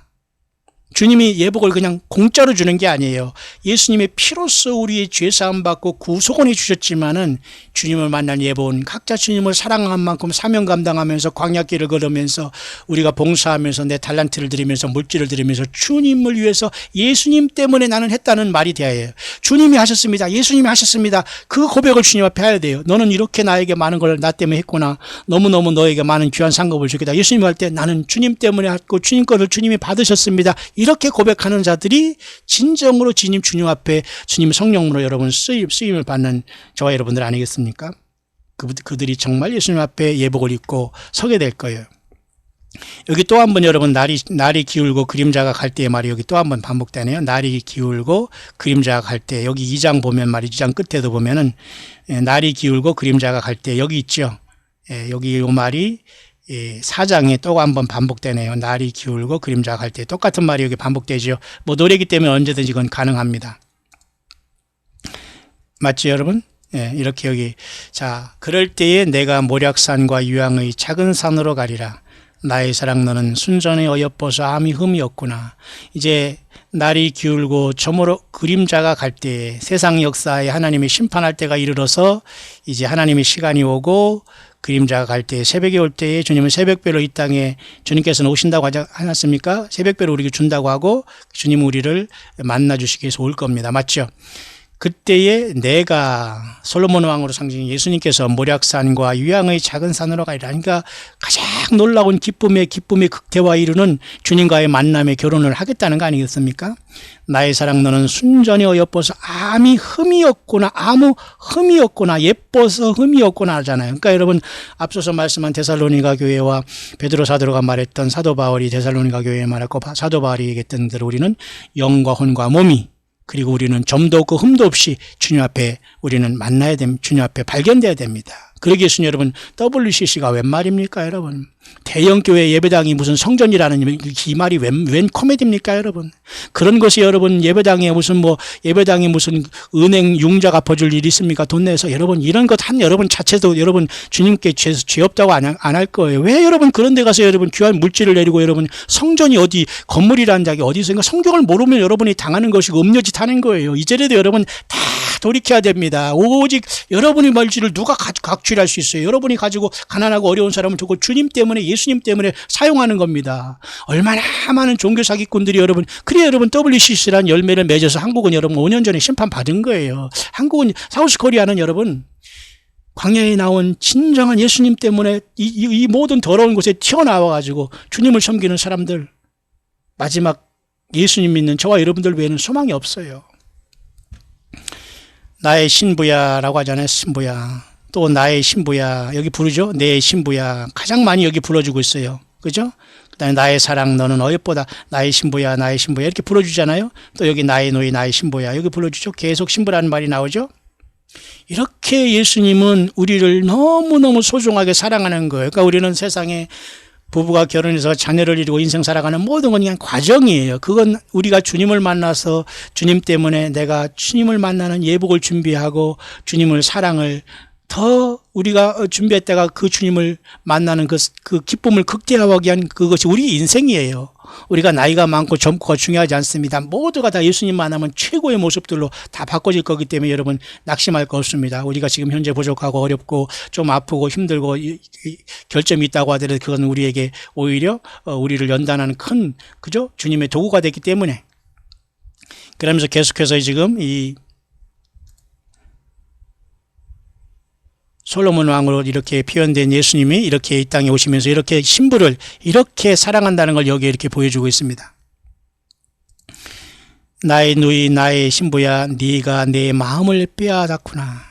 Speaker 1: 주님이 예복을 그냥 공짜로 주는 게 아니에요. 예수님의 피로써 우리의 죄사함 받고 구속은 해주셨지만은 주님을 만난 예복은 각자 주님을 사랑한 만큼 사명 감당하면서 광야길을 걸으면서 우리가 봉사하면서 내 달란트를 드리면서 물질을 드리면서 주님을 위해서 예수님 때문에 나는 했다는 말이 돼야 해요. 주님이 하셨습니다. 예수님이 하셨습니다. 그 고백을 주님 앞에 해야 돼요. 너는 이렇게 나에게 많은 걸 나 때문에 했구나. 너무너무 너에게 많은 귀한 상급을 주겠다. 예수님 할 때 나는 주님 때문에 했고 주님 거를 주님이 받으셨습니다. 이렇게 고백하는 자들이 진정으로 주님 앞에 주님 성령으로 여러분 쓰임을 받는 저와 여러분들 아니겠습니까? 그들이 정말 예수님 앞에 예복을 입고 서게 될 거예요. 여기 또 한 번 여러분 날이 기울고 그림자가 갈 때의 말이 여기 또 한 번 반복되네요. 날이 기울고 그림자가 갈 때, 여기 2장 보면 말이죠. 2장 끝에도 보면은 날이 기울고 그림자가 갈 때 여기 있죠. 여기 이 말이 4장에 또 한 번 반복되네요. 날이 기울고 그림자가 갈 때 똑같은 말이 여기 반복되죠. 뭐 노래기 때문에 언제든지 이건 가능합니다. 맞죠 여러분? 이렇게 여기 자 그럴 때에 내가 모략산과 유황의 작은 산으로 가리라. 나의 사랑 너는 순전히 어여뻐서 암이 흠이 없구나. 이제 날이 기울고 저물어 그림자가 갈 때 세상 역사에 하나님이 심판할 때가 이르러서 이제 하나님의 시간이 오고 그림자가 갈 때 새벽이 올 때에 주님은 새벽별로 이 땅에 주님께서는 오신다고 하지 않았습니까? 새벽별로 우리에게 준다고 하고 주님은 우리를 만나 주시기 위해서 올 겁니다. 맞죠? 그때에 내가 솔로몬 왕으로 상징인 예수님께서 모략산과 유황의 작은 산으로 가리라. 그러니까 가장 놀라운 기쁨의 극대화에 이르는 주님과의 만남의 결혼을 하겠다는 거 아니겠습니까? 나의 사랑 너는 순전히 어여뻐서 암이 흠이 없구나. 아무 흠이 없구나. 예뻐서 흠이 없구나 하잖아요. 그러니까 여러분 앞서서 말씀한 데살로니가 교회와 베드로 사도가 말했던 사도 바울이 데살로니가 교회에 말했고 사도 바울이 얘기했던 대로 우리는 영과 혼과 몸이 그리고 우리는 점도 없고 흠도 없이 주님 앞에 우리는 만나야 됩니다. 주님 앞에 발견돼야 됩니다. 그러기 위해서는 여러분 WCC가 웬 말입니까 여러분? 대형교회 예배당이 무슨 성전이라는 이 말이 웬 코미디입니까 여러분? 그런 것이 여러분 예배당에 무슨 은행 융자 갚아줄 일이 있습니까? 돈 내서 여러분 이런 것 한 여러분 자체도 여러분 주님께 죄 없다고 안 할 거예요. 왜 여러분 그런 데 가서 여러분 귀한 물질을 내리고 여러분 성전이 어디 건물이라는 작이 어디서인가 성경을 모르면 여러분이 당하는 것이고 음료짓 하는 거예요. 이제라도 여러분 다 돌이켜야 됩니다. 오직 여러분의 물질을 누가 각취할 수 있어요? 여러분이 가지고 가난하고 어려운 사람은 저거 주님 때문에 예수님 때문에 사용하는 겁니다. 얼마나 많은 종교 사기꾼들이 여러분 그래 여러분 WCC라는 열매를 맺어서 한국은 여러분 5년 전에 심판받은 거예요. 한국은 사우스코리아는 여러분 광야에 나온 진정한 예수님 때문에 이 모든 더러운 곳에 튀어나와 가지고 주님을 섬기는 사람들 마지막 예수님 믿는 저와 여러분들 외에는 소망이 없어요. 나의 신부야라고 하잖아요. 신부야. 또 나의 신부야. 여기 부르죠. 내 신부야. 가장 많이 여기 불러주고 있어요. 그죠? 그다음에 나의 사랑 너는 어여쁘다. 나의 신부야. 나의 신부야. 이렇게 불러주잖아요. 또 여기 나의 노이 나의 신부야. 여기 불러주죠. 계속 신부라는 말이 나오죠. 이렇게 예수님은 우리를 너무너무 소중하게 사랑하는 거예요. 그러니까 우리는 세상에 부부가 결혼해서 자녀를 이루고 인생 살아가는 모든 건 그냥 과정이에요. 그건 우리가 주님을 만나서 주님 때문에 내가 주님을 만나는 예복을 준비하고 주님을 사랑을 더 우리가 준비했다가 그 주님을 만나는 그 기쁨을 극대화하기 위한 그것이 우리 인생이에요. 우리가 나이가 많고 젊고가 중요하지 않습니다. 모두가 다 예수님 만나면 최고의 모습들로 다 바꿔질 거기 때문에 여러분 낙심할 거 없습니다. 우리가 지금 현재 부족하고 어렵고 좀 아프고 힘들고 결점이 있다고 하더라도 그건 우리에게 오히려 우리를 연단하는 큰 그죠? 주님의 도구가 됐기 때문에 그러면서 계속해서 지금 이 솔로몬 왕으로 이렇게 표현된 예수님이 이렇게 이 땅에 오시면서 이렇게 신부를 이렇게 사랑한다는 걸 여기에 이렇게 보여주고 있습니다. 나의 누이 나의 신부야 네가 내 마음을 빼앗았구나.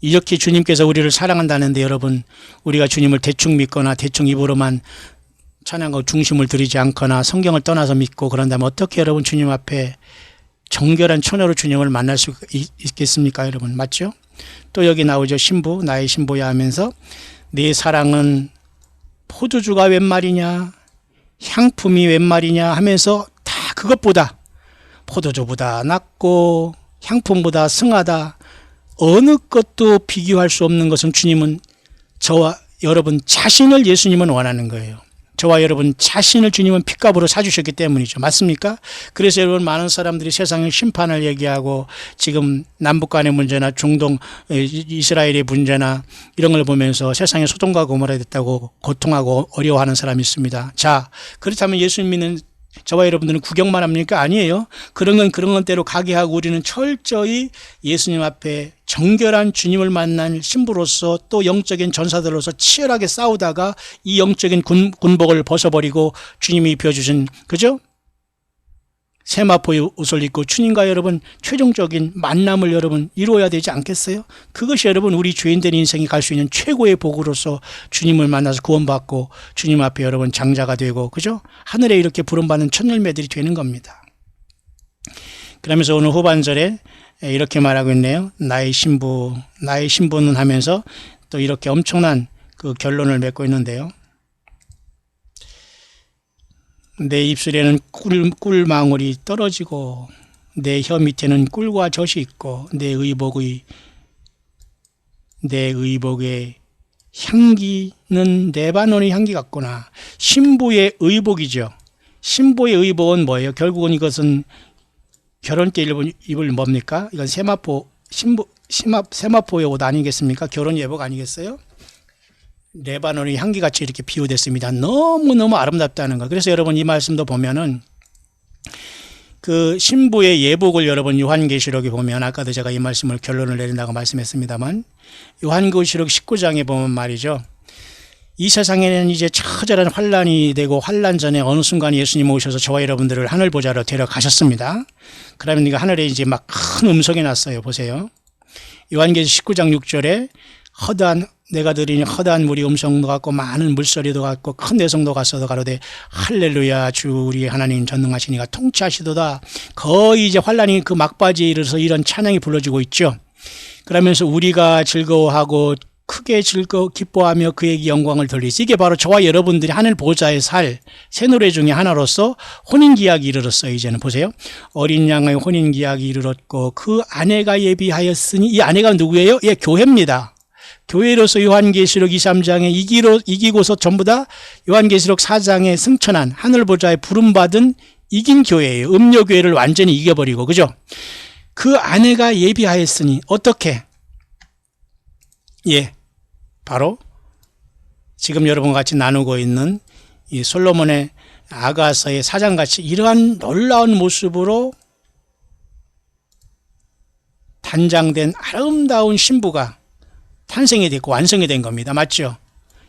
Speaker 1: 이렇게 주님께서 우리를 사랑한다는데 여러분 우리가 주님을 대충 믿거나 대충 입으로만 찬양과 중심을 들이지 않거나 성경을 떠나서 믿고 그런다면 어떻게 여러분 주님 앞에 정결한 처녀로 주님을 만날 수 있겠습니까 여러분? 맞죠? 또 여기 나오죠. 신부 나의 신부야 하면서 네 사랑은 포도주가 웬 말이냐 향품이 웬 말이냐 하면서 다 그것보다 포도주보다 낫고 향품보다 승하다 어느 것도 비교할 수 없는 것은 주님은 저와 여러분 자신을 예수님은 원하는 거예요. 저와 여러분 자신을 주님은 핏값으로 사주셨기 때문이죠. 맞습니까? 그래서 여러분 많은 사람들이 세상의 심판을 얘기하고 지금 남북 간의 문제나 중동 이스라엘의 문제나 이런 걸 보면서 세상에 소돔과 고모라 됐다고 고통하고 어려워하는 사람이 있습니다. 자, 그렇다면 예수님 믿는 저와 여러분들은 구경만 합니까? 아니에요. 그런 건 대로 가게 하고 우리는 철저히 예수님 앞에 정결한 주님을 만난 신부로서 또 영적인 전사들로서 치열하게 싸우다가 이 영적인 군복을 벗어버리고 주님이 입혀주신 그죠? 세마포의 옷을 입고 주님과 여러분 최종적인 만남을 여러분 이루어야 되지 않겠어요? 그것이 여러분 우리 죄인된 인생이 갈 수 있는 최고의 복으로서 주님을 만나서 구원받고 주님 앞에 여러분 장자가 되고 그죠? 하늘에 이렇게 부름받는 첫열매들이 되는 겁니다. 그러면서 오늘 후반절에 이렇게 말하고 있네요. 나의 신부는 하면서 또 이렇게 엄청난 그 결론을 맺고 있는데요. 내 입술에는 꿀망울이 떨어지고 내 혀 밑에는 꿀과 젖이 있고 내 의복의 향기는 레바논의 향기 같구나. 신부의 의복이죠. 신부의 의복은 뭐예요? 결국은 이것은 결혼 때 입을 뭡니까? 이건 세마포의 옷 아니겠습니까? 결혼 예복 아니겠어요? 레바논의 향기같이 이렇게 비유됐습니다. 너무너무 아름답다는 거. 그래서 여러분 이 말씀도 보면은 그 신부의 예복을 여러분 요한계시록에 보면 아까도 제가 이 말씀을 결론을 내린다고 말씀했습니다만 요한계시록 19장에 보면 말이죠. 이 세상에는 이제 처절한 환란이 되고 환란 전에 어느 순간 예수님 오셔서 저와 여러분들을 하늘 보좌로 데려가셨습니다. 그러면 이거 하늘에 이제 막 큰 음성이 났어요. 보세요. 요한계시록 19장 6절에 내가 들으니 허다한 물이 음성도 같고 많은 물소리도 같고 큰 내성도 같소도 가로되 할렐루야 주 우리 하나님 전능하시니가 통치하시도다. 거의 이제 환란이 그 막바지에 이르러서 이런 찬양이 불러지고 있죠. 그러면서 우리가 즐거워하고 크게 기뻐하며 그에게 영광을 돌리지. 이게 바로 저와 여러분들이 하늘 보좌에 살 새 노래 중에 하나로서 혼인기약이 이르렀어요. 이제는 보세요. 어린 양의 혼인기약이 이르렀고 그 아내가 예비하였으니 이 아내가 누구예요? 예, 교회입니다. 교회로서 요한계시록 23장에 이기고서 전부 다 요한계시록 4장에 승천한 하늘보좌에 부름받은 이긴 교회예요. 음료교회를 완전히 이겨버리고 그죠? 그 아내가 예비하였으니 어떻게? 예, 바로 지금 여러분과 같이 나누고 있는 이 솔로몬의 아가서의 사장같이 이러한 놀라운 모습으로 단장된 아름다운 신부가 탄생이 됐고 완성이 된 겁니다. 맞죠?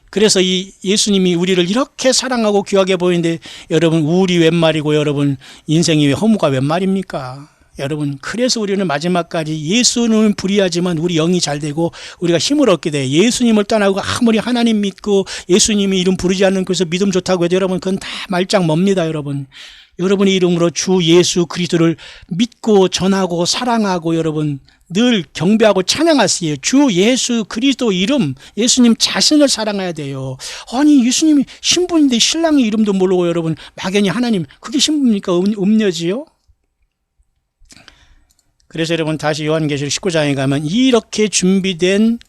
Speaker 1: 그래서 이 예수님이 우리를 이렇게 사랑하고 귀하게 보이는데 여러분 우울이 웬 말이고 여러분 인생이 왜 허무가 웬 말입니까? 여러분 그래서 우리는 마지막까지 예수는 불의하지만 우리 영이 잘 되고 우리가 힘을 얻게 돼요. 예수님을 떠나고 아무리 하나님 믿고 예수님이 이름 부르지 않는 그래서 믿음 좋다고 해도 여러분 그건 다 말짱 뭡니다. 여러분 여러분의 이름으로 주 예수 그리스도를 믿고 전하고 사랑하고 여러분 늘 경배하고 찬양하세요. 주 예수 그리스도 이름 예수님 자신을 사랑해야 돼요. 아니 예수님이 신부인데 신랑의 이름도 모르고 여러분 막연히 하나님 그게 신부입니까? 음녀지요? 그래서 여러분 다시 요한계시록 19장에 가면 이렇게 준비된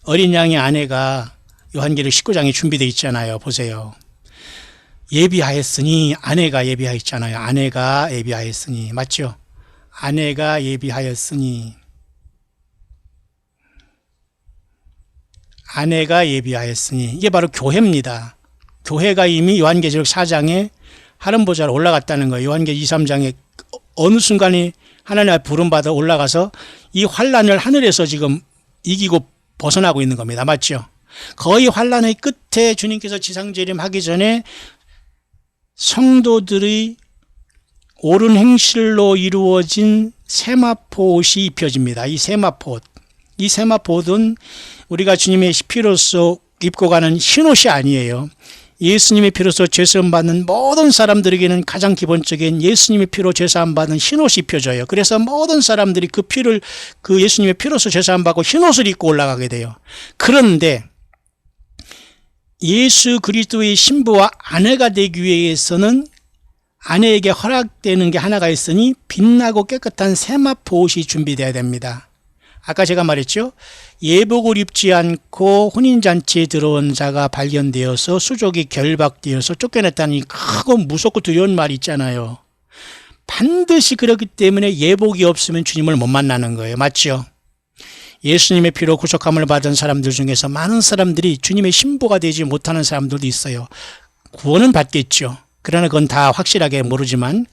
Speaker 1: 어린 양의 아내가 요한계시록 19장에 준비되어 있잖아요. 보세요. 예비하였으니 아내가 예비하였잖아요. 아내가 예비하였으니 맞죠? 아내가 예비하였으니 아내가 예비하였으니 이게 바로 교회입니다. 교회가 이미 요한계시록 4장에 하늘 보좌로 올라갔다는 거예요. 요한계시록 23장에 어느 순간에 하나님 앞에 부름받아 올라가서 이 환란을 하늘에서 지금 이기고 벗어나고 있는 겁니다. 맞죠? 거의 환란의 끝에 주님께서 지상재림하기 전에 성도들의 옳은 행실로 이루어진 세마포옷이 입혀집니다. 이 세마포옷은 우리가 주님의 피로써 입고 가는 흰옷이 아니에요. 예수님의 피로써 죄사함 받는 모든 사람들에게는 가장 기본적인 예수님의 피로 죄사함 받는 흰옷이 입혀져요. 그래서 모든 사람들이 그 예수님의 피로써 죄사함 받고 흰옷을 입고 올라가게 돼요. 그런데 예수 그리스도의 신부와 아내가 되기 위해서는 아내에게 허락되는 게 하나가 있으니 빛나고 깨끗한 세마포옷이 준비되어야 됩니다. 아까 제가 말했죠. 예복을 입지 않고 혼인잔치에 들어온 자가 발견되어서 수족이 결박되어서 쫓겨냈다니 크고 무섭고 두려운 말이 있잖아요. 반드시 그렇기 때문에 예복이 없으면 주님을 못 만나는 거예요. 맞죠? 예수님의 피로 구속함을 받은 사람들 중에서 많은 사람들이 주님의 신부가 되지 못하는 사람들도 있어요. 구원은 받겠죠. 그러나 그건 다 확실하게 모르지만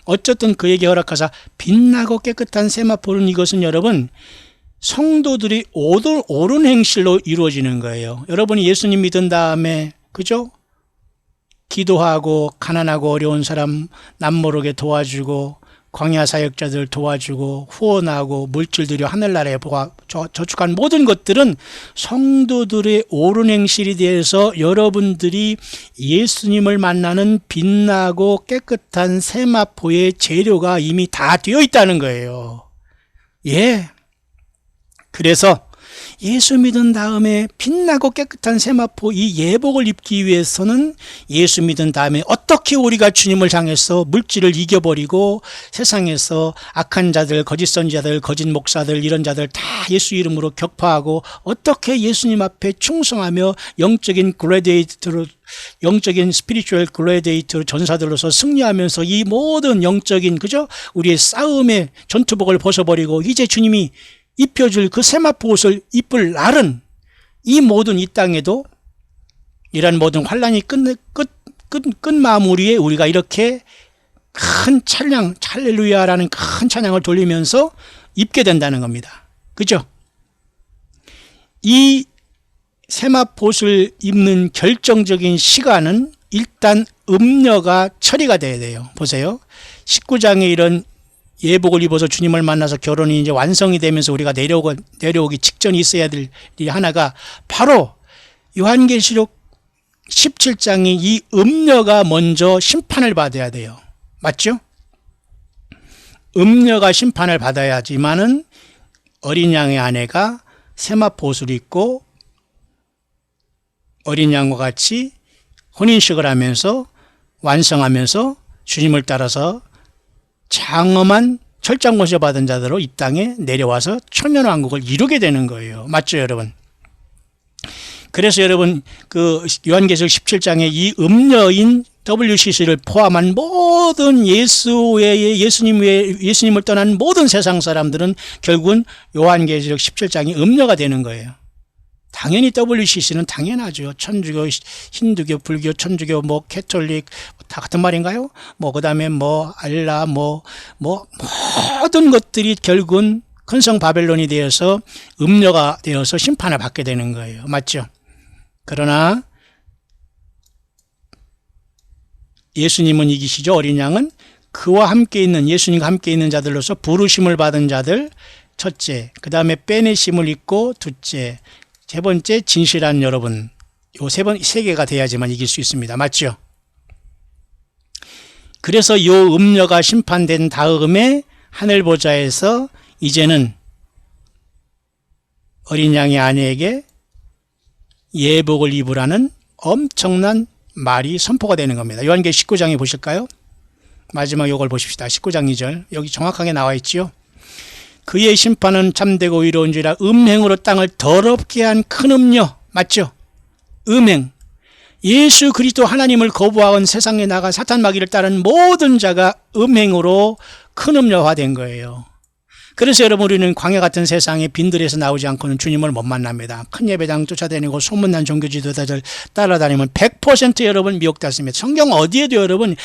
Speaker 1: 어쨌든 그에게 허락하사 빛나고 깨끗한 세마포는 이것은 여러분 성도들이 옳은 행실로 이루어지는 거예요. 여러분이 예수님 믿은 다음에 그죠? 기도하고 가난하고 어려운 사람 남모르게 도와주고 광야 사역자들 도와주고 후원하고 물질들이 하늘나라에 저축한 모든 것들은 성도들의 옳은 행실에 대해서 여러분들이 예수님을 만나는 빛나고 깨끗한 세마포의 재료가 이미 다 되어 있다는 거예요. 예. 그래서 예수 믿은 다음에 빛나고 깨끗한 세마포 이 예복을 입기 위해서는 예수 믿은 다음에 어떻게 우리가 주님을 향해서 물질을 이겨버리고 세상에서 악한 자들, 거짓 선지자들, 거짓 목사들 이런 자들 다 예수 이름으로 격파하고 어떻게 예수님 앞에 충성하며 영적인 글래디에이터로 영적인 스피리추얼 글래디에이터 전사들로서 승리하면서 이 모든 영적인 그죠? 우리의 싸움의 전투복을 벗어버리고 이제 주님이 입혀줄 그 세마포 옷을 입을 날은 이 모든 이 땅에도 이런 모든 환란이 끝 마무리에 우리가 이렇게 큰 찬양, 할렐루야라는 큰 찬양을 돌리면서 입게 된다는 겁니다. 그죠? 이 세마포 옷을 입는 결정적인 시간은 일단 음녀가 처리가 돼야 돼요. 보세요. 19장에 이런 예복을 입어서 주님을 만나서 결혼이 이제 완성이 되면서 우리가 내려오기 직전에 있어야 될 일이 하나가 바로 요한계시록 17장이 이 음녀가 먼저 심판을 받아야 돼요. 맞죠? 음녀가 심판을 받아야지만은 어린 양의 아내가 세마포 옷을 입고 어린 양과 같이 혼인식을 하면서 완성하면서 주님을 따라서 장엄한 철장 모셔받은 자들로 이 땅에 내려와서 천년왕국을 이루게 되는 거예요. 맞죠, 여러분? 그래서 여러분 그 요한계시록 17장에 이 음녀인 WCC를 포함한 모든 예수님을 떠난 모든 세상 사람들은 결국은 요한계시록 17장이 음녀가 되는 거예요. 당연히 WCC는 당연하죠. 천주교, 힌두교, 불교, 천주교, 캐톨릭 다 같은 말인가요? 그다음에 알라, 모든 것들이 결국은 큰성 바벨론이 되어서 음녀가 되어서 심판을 받게 되는 거예요. 맞죠? 그러나 예수님은 이기시죠. 어린 양은 그와 함께 있는 예수님과 함께 있는 자들로서 부르심을 받은 자들 첫째, 그 다음에 빼내심을 입고 둘째, 세 번째 진실한 여러분. 요 세 개가 돼야지만 이길 수 있습니다. 맞죠? 그래서 요 음녀가 심판된 다음에 하늘 보좌에서 이제는 어린 양의 아내에게 예복을 입으라는 엄청난 말이 선포가 되는 겁니다. 요한계시록 19장에 보실까요? 마지막 요걸 보십시다. 19장 2절. 여기 정확하게 나와 있지요. 그의 심판은 참되고 의로운지라 음행으로 땅을 더럽게 한 큰 음녀. 맞죠? 음행. 예수 그리스도 하나님을 거부하건 세상에 나가 사탄 마귀를 따른 모든 자가 음행으로 큰 음녀화된 거예요. 그래서 여러분 우리는 광야 같은 세상에 빈들에서 나오지 않고는 주님을 못 만납니다. 큰 예배당 쫓아다니고 소문난 종교 지도자들 따라다니면 100% 여러분 미혹됐습니다. 성경 어디에도 여러분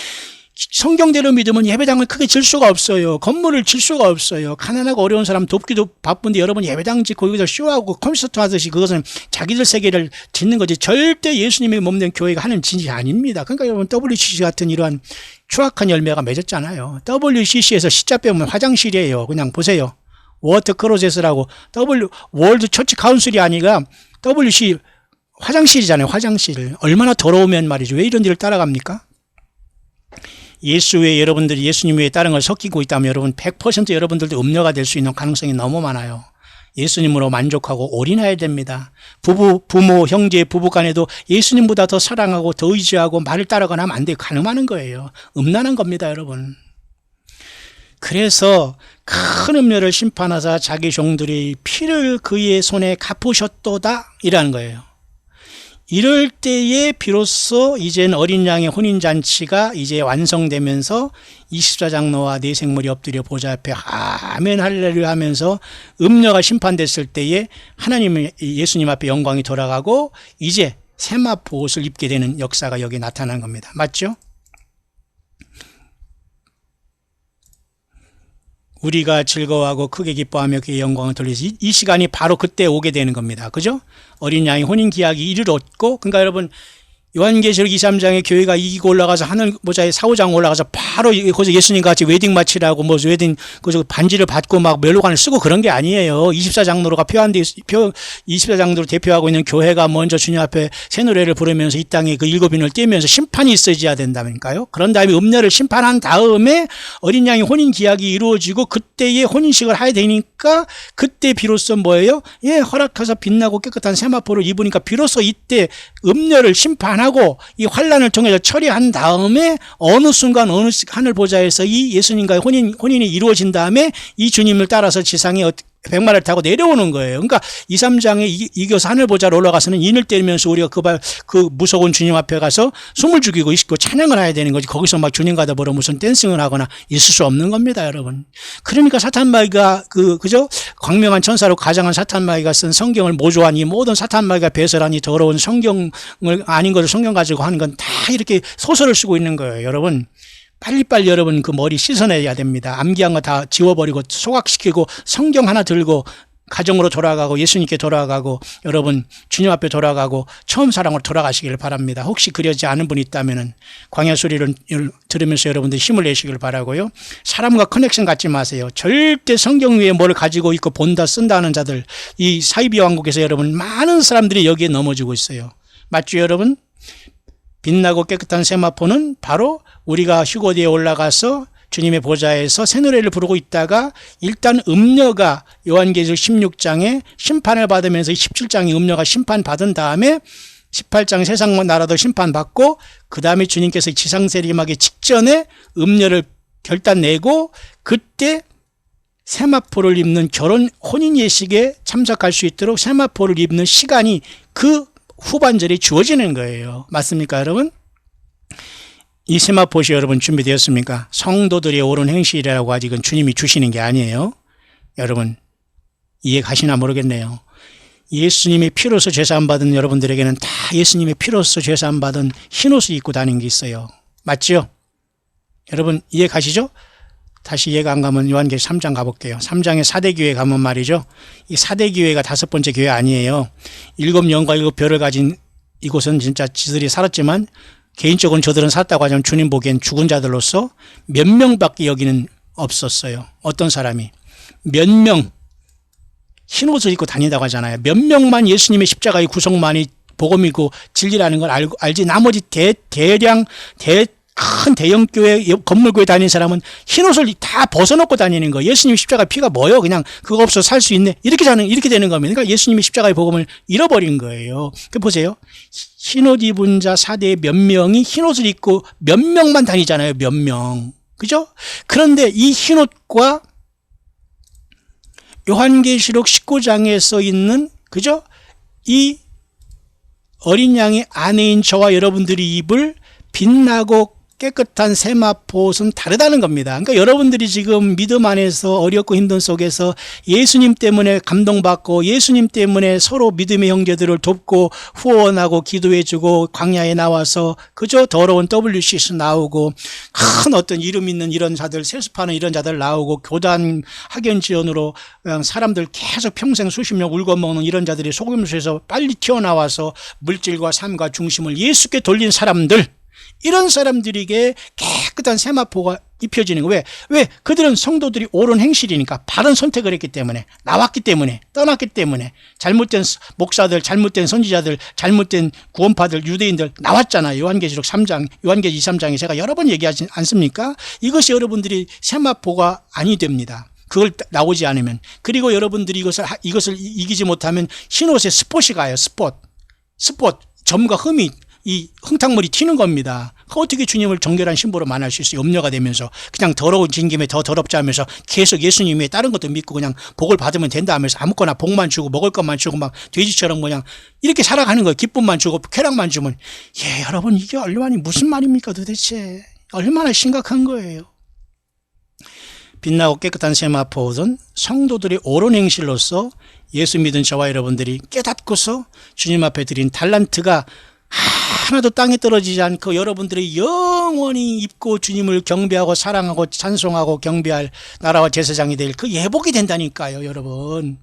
Speaker 1: 성경대로 믿으면 예배당을 크게 질 수가 없어요. 건물을 질 수가 없어요. 가난하고 어려운 사람 돕기도 바쁜데 여러분 예배당 짓고 여기서 쇼하고 콘서트 하듯이 그것은 자기들 세계를 짓는 거지 절대 예수님의 몸된 교회가 하는 짓이 아닙니다. 그러니까 여러분 WCC 같은 이러한 추악한 열매가 맺었잖아요. WCC에서 C자 빼면 화장실이에요. 그냥 보세요. 워터 크로젯이라고 월드 처치 카운슬이 아니라 WC 화장실이잖아요. 화장실. 얼마나 더러우면 말이죠. 왜 이런 데를 따라갑니까? 예수 외에 여러분들이 예수님 외에 다른 걸 섞이고 있다면 여러분 100% 여러분들도 음녀가 될 수 있는 가능성이 너무 많아요. 예수님으로 만족하고 올인해야 됩니다. 부모, 형제, 부부 간에도 예수님보다 더 사랑하고 더 의지하고 말을 따라가나 하면 안 돼요. 가늠하는 거예요. 음란한 겁니다, 여러분. 그래서 큰 음녀를 심판하사 자기 종들이 피를 그의 손에 갚으셨도다 이라는 거예요. 이럴 때에 비로소 이젠 어린 양의 혼인잔치가 이제 완성되면서 24장로와 네 생물이 엎드려 보좌 앞에 아멘 할렐루야 하면서 음녀가 심판됐을 때에 하나님 예수님 앞에 영광이 돌아가고 이제 세마포 옷을 입게 되는 역사가 여기 나타난 겁니다. 맞죠? 우리가 즐거워하고 크게 기뻐하며 그의 영광을 돌리지 이 시간이 바로 그때 오게 되는 겁니다. 그죠? 어린 양이 혼인 기약이 이르렀고 그러니까 여러분 요한계시록 2, 3장에 교회가 이기고 올라가서 하늘 모자에 사후장 올라가서 바로 거기서 예수님 같이 웨딩 마치라고 뭐 웨딩 그 반지를 받고 막 멜로관을 쓰고 그런 게 아니에요. 24장로가 24장로를 대표하고 있는 교회가 먼저 주님 앞에 새 노래를 부르면서 이 땅에 그 일곱 인을 떼면서 심판이 있어야 된다니까요. 그런 다음에 음녀를 심판한 다음에 어린 양의 혼인 기약이 이루어지고 그때의 혼인식을 해야 되니까 그때 비로소 뭐예요? 예, 허락해서 빛나고 깨끗한 세마포를 입으니까 비로소 이때 음녀를 심판하고 이 환란을 통해서 처리한 다음에 어느 순간 어느 하늘 보좌에서 이 예수님과의 혼인이 이루어진 다음에 이 주님을 따라서 지상에 백마를 타고 내려오는 거예요. 그러니까 2, 3장에 이겨서 하늘 보좌로 올라가서는 인을 때리면서 우리가 그 무서운 주님 앞에 가서 숨을 죽이고 있고 찬양을 해야 되는 거지. 거기서 막 주님과 더불어 무슨 댄싱을 하거나 있을 수 없는 겁니다, 여러분. 그러니까 사탄마귀가 그죠? 광명한 천사로 가장한 사탄마귀가 쓴 성경을 모조한 이 모든 사탄마귀가 배설한 이 더러운 성경을 아닌 것을 성경 가지고 하는 건 다 이렇게 소설을 쓰고 있는 거예요, 여러분. 빨리빨리 여러분 그 머리 씻어내야 됩니다. 암기한 거 다 지워버리고 소각시키고 성경 하나 들고 가정으로 돌아가고 예수님께 돌아가고 여러분 주님 앞에 돌아가고 처음 사랑으로 돌아가시기를 바랍니다. 혹시 그러지 않은 분이 있다면 광야 소리를 들으면서 여러분들 힘을 내시길 바라고요. 사람과 커넥션 갖지 마세요. 절대 성경 위에 뭘 가지고 있고 본다 쓴다 하는 자들, 이 사이비 왕국에서 여러분 많은 사람들이 여기에 넘어지고 있어요. 맞죠, 여러분? 빛나고 깨끗한 세마포는 바로 우리가 휴거디에 올라가서 주님의 보좌에서 새 노래를 부르고 있다가 일단 음녀가 요한계시록 16장에 심판을 받으면서 17장에 음녀가 심판받은 다음에 18장 세상 나라도 심판받고 그 다음에 주님께서 지상세림하기 직전에 음녀를 결단 내고 그때 세마포를 입는 결혼 혼인 예식에 참석할 수 있도록 세마포를 입는 시간이 그 후반절에 주어지는 거예요. 맞습니까, 여러분? 이 세마포시 여러분 준비되었습니까? 성도들의 옳은 행실이라고 아직은 주님이 주시는 게 아니에요. 여러분 이해 가시나 모르겠네요. 예수님의 피로서 죄사함 받은 여러분들에게는 다 예수님의 피로서 죄사함 받은 흰옷을 입고 다니는 게 있어요. 맞죠? 여러분 이해 가시죠? 다시 이해가 안 가면 요한계시록 3장 가볼게요. 3장에 사대교회 가면 말이죠. 이 사대교회가 5번째 교회 아니에요. 7영과 7별을 가진 이곳은 진짜 지들이 살았지만 개인적으로는 저들은 살았다고 하자면 주님 보기엔 죽은 자들로서 몇 명밖에 여기는 없었어요. 어떤 사람이 몇 명 흰옷을 입고 다닌다고 하잖아요. 몇 명만 예수님의 십자가의 구속만이 복음이고 진리라는 걸 알지 나머지 큰 대형교회 건물교회 다니는 사람은 흰옷을 다 벗어놓고 다니는 거예요. 예수님 십자가 피가 뭐예요? 그냥 그거 없어 살 수 있네. 이렇게 되는 겁니다. 그러니까 예수님의 십자가의 복음을 잃어버린 거예요. 그 보세요. 흰옷 입은 자 사대에 몇 명이 흰옷을 입고 몇 명만 다니잖아요. 몇 명. 그죠? 그런데 이 흰옷과 요한계시록 19장에 써 있는 그죠? 이 어린 양의 아내인 저와 여러분들이 입을 빛나고 깨끗한 세마포옷은 다르다는 겁니다. 그러니까 여러분들이 지금 믿음 안에서 어렵고 힘든 속에서 예수님 때문에 감동받고 예수님 때문에 서로 믿음의 형제들을 돕고 후원하고 기도해주고 광야에 나와서 그저 더러운 WCS 나오고 큰 어떤 이름 있는 이런 자들 세습하는 이런 자들 나오고 교단 학연 지원으로 그냥 사람들 계속 평생 수십 년 울고먹는 이런 자들이 속임수에서 빨리 튀어나와서 물질과 삶과 중심을 예수께 돌린 사람들, 이런 사람들에게 깨끗한 세마포가 입혀지는 거예요. 왜? 그들은 성도들이 옳은 행실이니까 바른 선택을 했기 때문에 나왔기 때문에 떠났기 때문에 잘못된 목사들, 잘못된 선지자들, 잘못된 구원파들, 유대인들 나왔잖아요. 요한계시록 3장, 요한계시 2, 3장에 제가 여러 번 얘기하지 않습니까? 이것이 여러분들이 세마포가 아니 됩니다. 그걸 나오지 않으면. 그리고 여러분들이 이것을 이기지 못하면 흰옷에 스폿이 가요. 스폿. 점과 흠이 이 흥탕물이 튀는 겁니다. 어떻게 주님을 정결한 신부로 만날 수 있어요? 염려가 되면서 그냥 더러운 진김에 더 더럽지 하면서 계속 예수님 외에 다른 것도 믿고 그냥 복을 받으면 된다 하면서 아무거나 복만 주고 먹을 것만 주고 막 돼지처럼 그냥 이렇게 살아가는 거예요. 기쁨만 주고 쾌락만 주면. 예, 여러분 이게 얼마나 무슨 말입니까 도대체. 얼마나 심각한 거예요. 빛나고 깨끗한 세마포옷은 성도들의 옳은 행실로서 예수 믿은 저와 여러분들이 깨닫고서 주님 앞에 드린 달란트가 하나도 땅에 떨어지지 않고 여러분들이 영원히 입고 주님을 경배하고 사랑하고 찬송하고 경배할 나라와 제사장이 될 그 예복이 된다니까요, 여러분.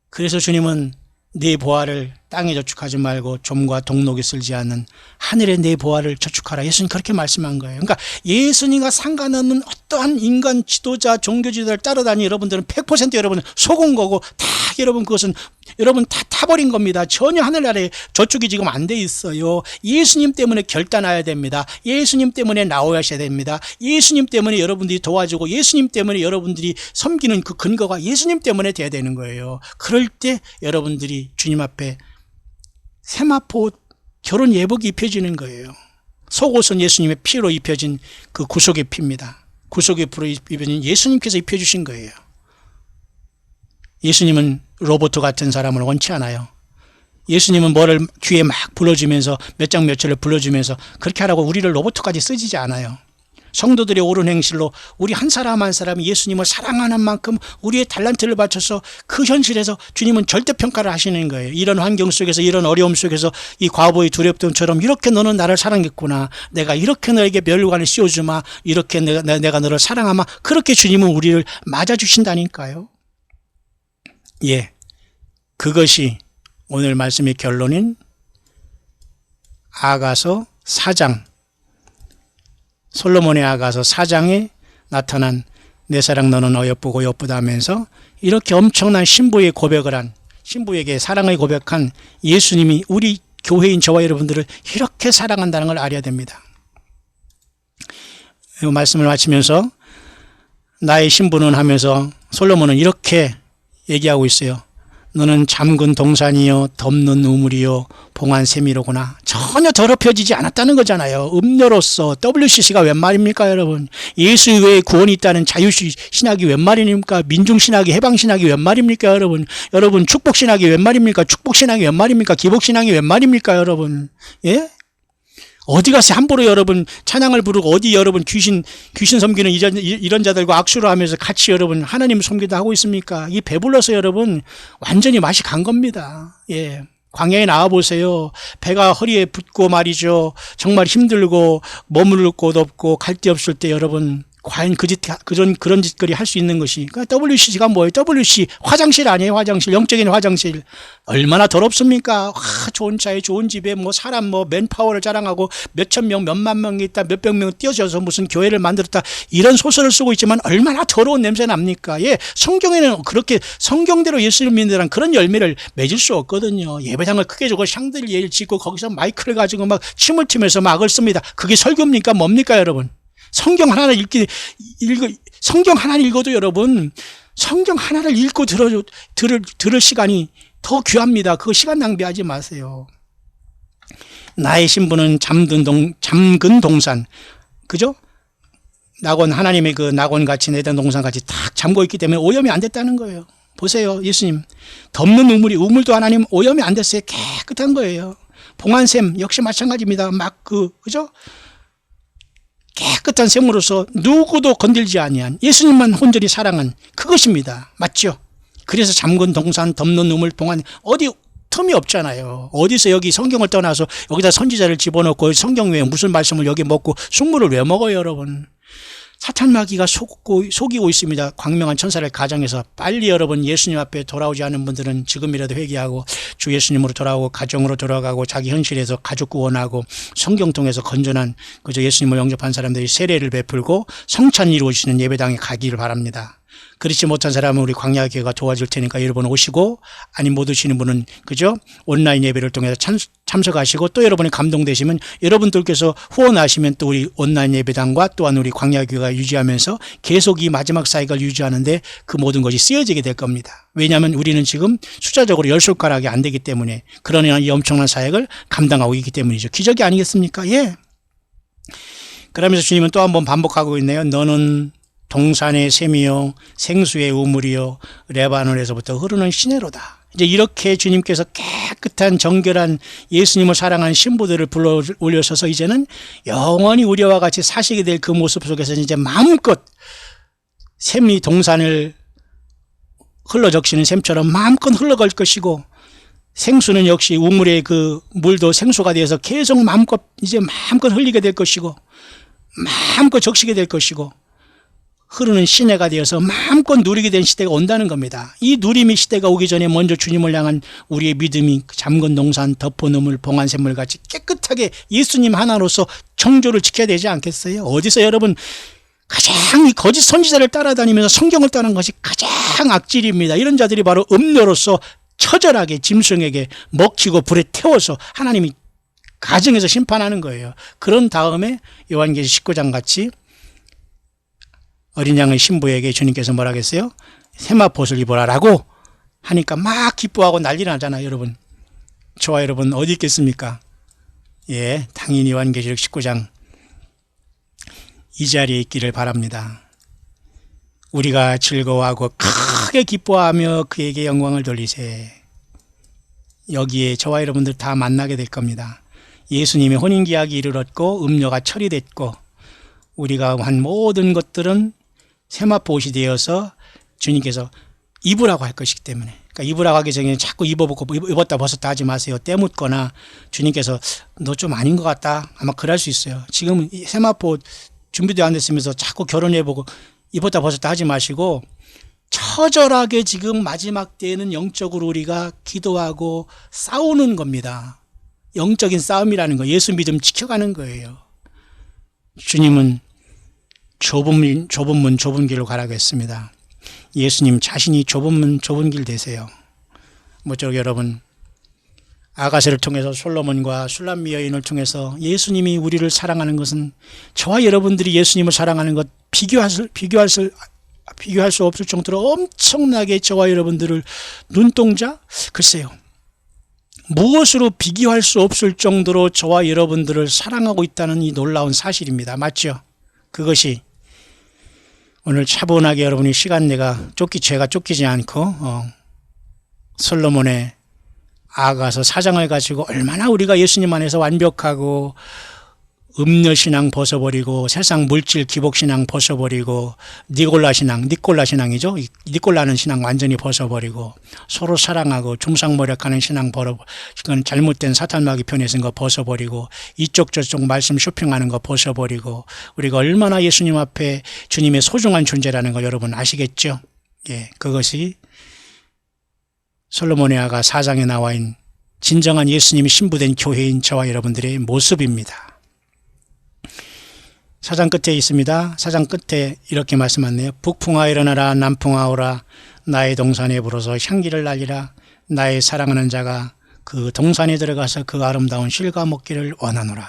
Speaker 1: 그래서 주님은 내 보화를 땅에 저축하지 말고 좀과 동록이 쓸지 않는 하늘에 내 보화를 저축하라. 예수님 그렇게 말씀한 거예요. 그러니까 예수님과 상관없는 어떠한 인간 지도자, 종교 지도자를 따라다니 여러분들은 100% 여러분 속은 거고 다 여러분 그것은 여러분 다 타버린 겁니다. 전혀 하늘나라에 저축이 지금 안 돼 있어요. 예수님 때문에 결단해야 됩니다. 예수님 때문에 나오셔야 됩니다. 예수님 때문에 여러분들이 도와주고 예수님 때문에 여러분들이 섬기는 그 근거가 예수님 때문에 돼야 되는 거예요. 그럴 때 여러분들이 주님 앞에 세마포 결혼 예복이 입혀지는 거예요. 속옷은 예수님의 피로 입혀진 그 구속의 피입니다. 구속의 피로 입혀진 예수님께서 입혀주신 거예요. 예수님은 로봇 같은 사람을 원치 않아요. 예수님은 뭐를 귀에 막 불러주면서 몇 장 몇 절을 불러주면서 그렇게 하라고 우리를 로봇까지 쓰지지 않아요. 성도들의 옳은 행실로 우리 한 사람 한 사람이 예수님을 사랑하는 만큼 우리의 달란트를 바쳐서 그 현실에서 주님은 절대평가를 하시는 거예요. 이런 환경 속에서 이런 어려움 속에서 이 과부의 두렵던처럼 이렇게 너는 나를 사랑했구나. 내가 이렇게 너에게 멸관을 씌워주마. 이렇게 내가 너를 사랑하마. 그렇게 주님은 우리를 맞아주신다니까요. 예, 그것이 오늘 말씀의 결론인 아가서 4장 솔로몬의 아가서 4장에 나타난 내 사랑 너는 어여쁘고 여쁘다 하면서 이렇게 엄청난 신부의 고백을 한 신부에게 사랑을 고백한 예수님이 우리 교회인 저와 여러분들을 이렇게 사랑한다는 걸 알아야 됩니다. 이 말씀을 마치면서 나의 신부는 하면서 솔로몬은 이렇게 얘기하고 있어요. 너는 잠근 동산이요 덮는 우물이요 봉한 샘이로구나. 전혀 더럽혀지지 않았다는 거잖아요. 음료로서 WCC가 웬 말입니까 여러분. 예수 외에 구원이 있다는 자유신학이 웬 말입니까. 민중신학이 해방신학이 웬 말입니까 여러분. 여러분 축복신학이 웬 말입니까. 축복신학이 웬 말입니까. 기복신학이 웬 말입니까 여러분. 예? 어디 가서 함부로 여러분 찬양을 부르고 어디 여러분 귀신 섬기는 이런 자들과 악수를 하면서 같이 여러분 하나님 섬기다 하고 있습니까? 이 배불러서 여러분 완전히 맛이 간 겁니다. 예. 광야에 나와 보세요. 배가 허리에 붙고 말이죠. 정말 힘들고 머무를 곳 없고 갈 데 없을 때 여러분 과연 그런 짓거리 할 수 있는 것이. 그러니까 WCC가 뭐예요? WC 화장실 아니에요? 화장실. 영적인 화장실. 얼마나 더럽습니까? 좋은 차에 좋은 집에 뭐 사람 뭐 맨파워를 자랑하고 몇천 명 몇만 명이 있다 몇백 명 뛰어져서 무슨 교회를 만들었다 이런 소설을 쓰고 있지만 얼마나 더러운 냄새 납니까? 예, 성경에는 그렇게 성경대로 예수를 믿는 그런 열매를 맺을 수 없거든요. 예배당을 크게 주고 샹들리에를 짓고 거기서 마이크를 가지고 막 춤을 추면서 막 악을 씁니다. 그게 설교입니까? 뭡니까 여러분? 성경 하나를 성경 하나를 읽어도 여러분, 성경 하나를 읽고 들을 시간이 더 귀합니다. 그거 시간 낭비하지 마세요. 나의 신부는 잠근 동산. 그죠? 낙원, 하나님의 그 낙원같이 내던 동산같이 딱 잠고 있기 때문에 오염이 안 됐다는 거예요. 보세요, 예수님. 덮는 우물도 하나님 오염이 안 됐어요. 깨끗한 거예요. 봉한샘 역시 마찬가지입니다. 그죠? 깨끗한 샘으로서 누구도 건들지 아니한 예수님만 혼절히 사랑한 그것입니다. 맞죠? 그래서 잠근 동산, 덮는 우물, 봉한 어디 틈이 없잖아요. 어디서 여기 성경을 떠나서 여기다 선지자를 집어넣고 성경 외에 무슨 말씀을 여기 먹고 숙물을 왜 먹어요 여러분. 사탄 마귀가 속이고 있습니다. 광명한 천사를 가정해서 빨리 여러분 예수님 앞에 돌아오지 않은 분들은 지금이라도 회개하고 주 예수님으로 돌아오고 가정으로 돌아가고 자기 현실에서 가족 구원하고 성경 통해서 건전한 그저 예수님을 영접한 사람들이 세례를 베풀고 성찬 이루어지는 예배당에 가기를 바랍니다. 그렇지 못한 사람은 우리 광야교회가 도와줄 테니까 여러분 오시고 아니 못 오시는 분은 그죠? 온라인 예배를 통해서 참석하시고 또 여러분이 감동되시면 여러분들께서 후원하시면 또 우리 온라인 예배당과 또한 우리 광야교회가 유지하면서 계속 이 마지막 사역을 유지하는데 그 모든 것이 쓰여지게 될 겁니다. 왜냐하면 우리는 지금 숫자적으로 10손가락이 안 되기 때문에 그러나 이 엄청난 사역을 감당하고 있기 때문이죠. 기적이 아니겠습니까? 예. 그러면서 주님은 또 한 번 반복하고 있네요. 너는 동산의 샘이요 생수의 우물이요 레바논에서부터 흐르는 시내로다. 이제 이렇게 주님께서 깨끗한 정결한 예수님을 사랑한 신부들을 불러 올려서서 이제는 영원히 우리와 같이 사시게 될 그 모습 속에서 이제 마음껏 샘이 동산을 흘러적시는 샘처럼 마음껏 흘러갈 것이고 생수는 역시 우물의 그 물도 생수가 되어서 계속 마음껏 흘리게 될 것이고 마음껏 적시게 될 것이고 흐르는 시내가 되어서 마음껏 누리게 된 시대가 온다는 겁니다. 이 누림의 시대가 오기 전에 먼저 주님을 향한 우리의 믿음이 잠근 동산, 덮어놓을 봉안샘물 같이 깨끗하게 예수님 하나로서 정조를 지켜야 되지 않겠어요? 어디서 여러분 가장 이 거짓 선지자를 따라다니면서 성경을 떠난 것이 가장 악질입니다. 이런 자들이 바로 음료로서 처절하게 짐승에게 먹히고 불에 태워서 하나님이 가정에서 심판하는 거예요. 그런 다음에 요한계시 19장 같이 어린 양의 신부에게 주님께서 뭐라 했어요? 세마포옷을 입어라라고 하니까 막 기뻐하고 난리 나잖아요, 여러분. 저와 여러분 어디 있겠습니까? 예, 당연히 요한계시록 19장 이 자리에 있기를 바랍니다. 우리가 즐거워하고 크게 기뻐하며 그에게 영광을 돌리세. 여기에 저와 여러분들 다 만나게 될 겁니다. 예수님의 혼인계약이 이르렀고 음료가 처리됐고 우리가 한 모든 것들은 세마포옷이 되어서 주님께서 입으라고 할 것이기 때문에, 그러니까 입으라고 하기 전에 자꾸 입었다 벗었다 하지 마세요. 때묻거나 주님께서 너 좀 아닌 것 같다 아마 그럴 수 있어요. 지금 세마포옷 준비도 안 됐으면서 자꾸 결혼해보고 입었다 벗었다 하지 마시고 처절하게 지금 마지막 때에는 영적으로 우리가 기도하고 싸우는 겁니다. 영적인 싸움이라는 거, 예수 믿음 지켜가는 거예요. 주님은 좁은 문 좁은 길로 가라고 했습니다. 예수님 자신이 좁은 문 좁은 길 되세요. 모쪼록 여러분 아가새를 통해서 솔로몬과 술람미 여인을 통해서 예수님이 우리를 사랑하는 것은 저와 여러분들이 예수님을 사랑하는 것 비교할 수 없을 정도로 엄청나게 저와 여러분들을 눈동자? 글쎄요. 무엇으로 비교할 수 없을 정도로 저와 여러분들을 사랑하고 있다는 이 놀라운 사실입니다. 맞죠? 그것이 오늘 차분하게 여러분이 시간 내가 제가 쫓기지 않고 솔로몬의 아가서 사장을 가지고 얼마나 우리가 예수님 안에서 완벽하고 음녀신앙 벗어버리고 세상 물질 기복신앙 벗어버리고 니콜라 신앙이죠. 니콜라는 신앙 완전히 벗어버리고 서로 사랑하고 중상모략하는 신앙 그건 잘못된 사탄마귀 편에 쓴 거 벗어버리고 이쪽 저쪽 말씀 쇼핑하는 거 벗어버리고 우리가 얼마나 예수님 앞에 주님의 소중한 존재라는 거 여러분 아시겠죠? 예, 그것이 솔로몬의 아가 4장에 나와 있는 진정한 예수님이 신부된 교회인 저와 여러분들의 모습입니다. 4장 끝에 있습니다. 4장 끝에 이렇게 말씀하네요. 북풍아 일어나라, 남풍아 오라, 나의 동산에 불어서 향기를 날리라. 나의 사랑하는 자가 그 동산에 들어가서 그 아름다운 실과 먹기를 원하노라.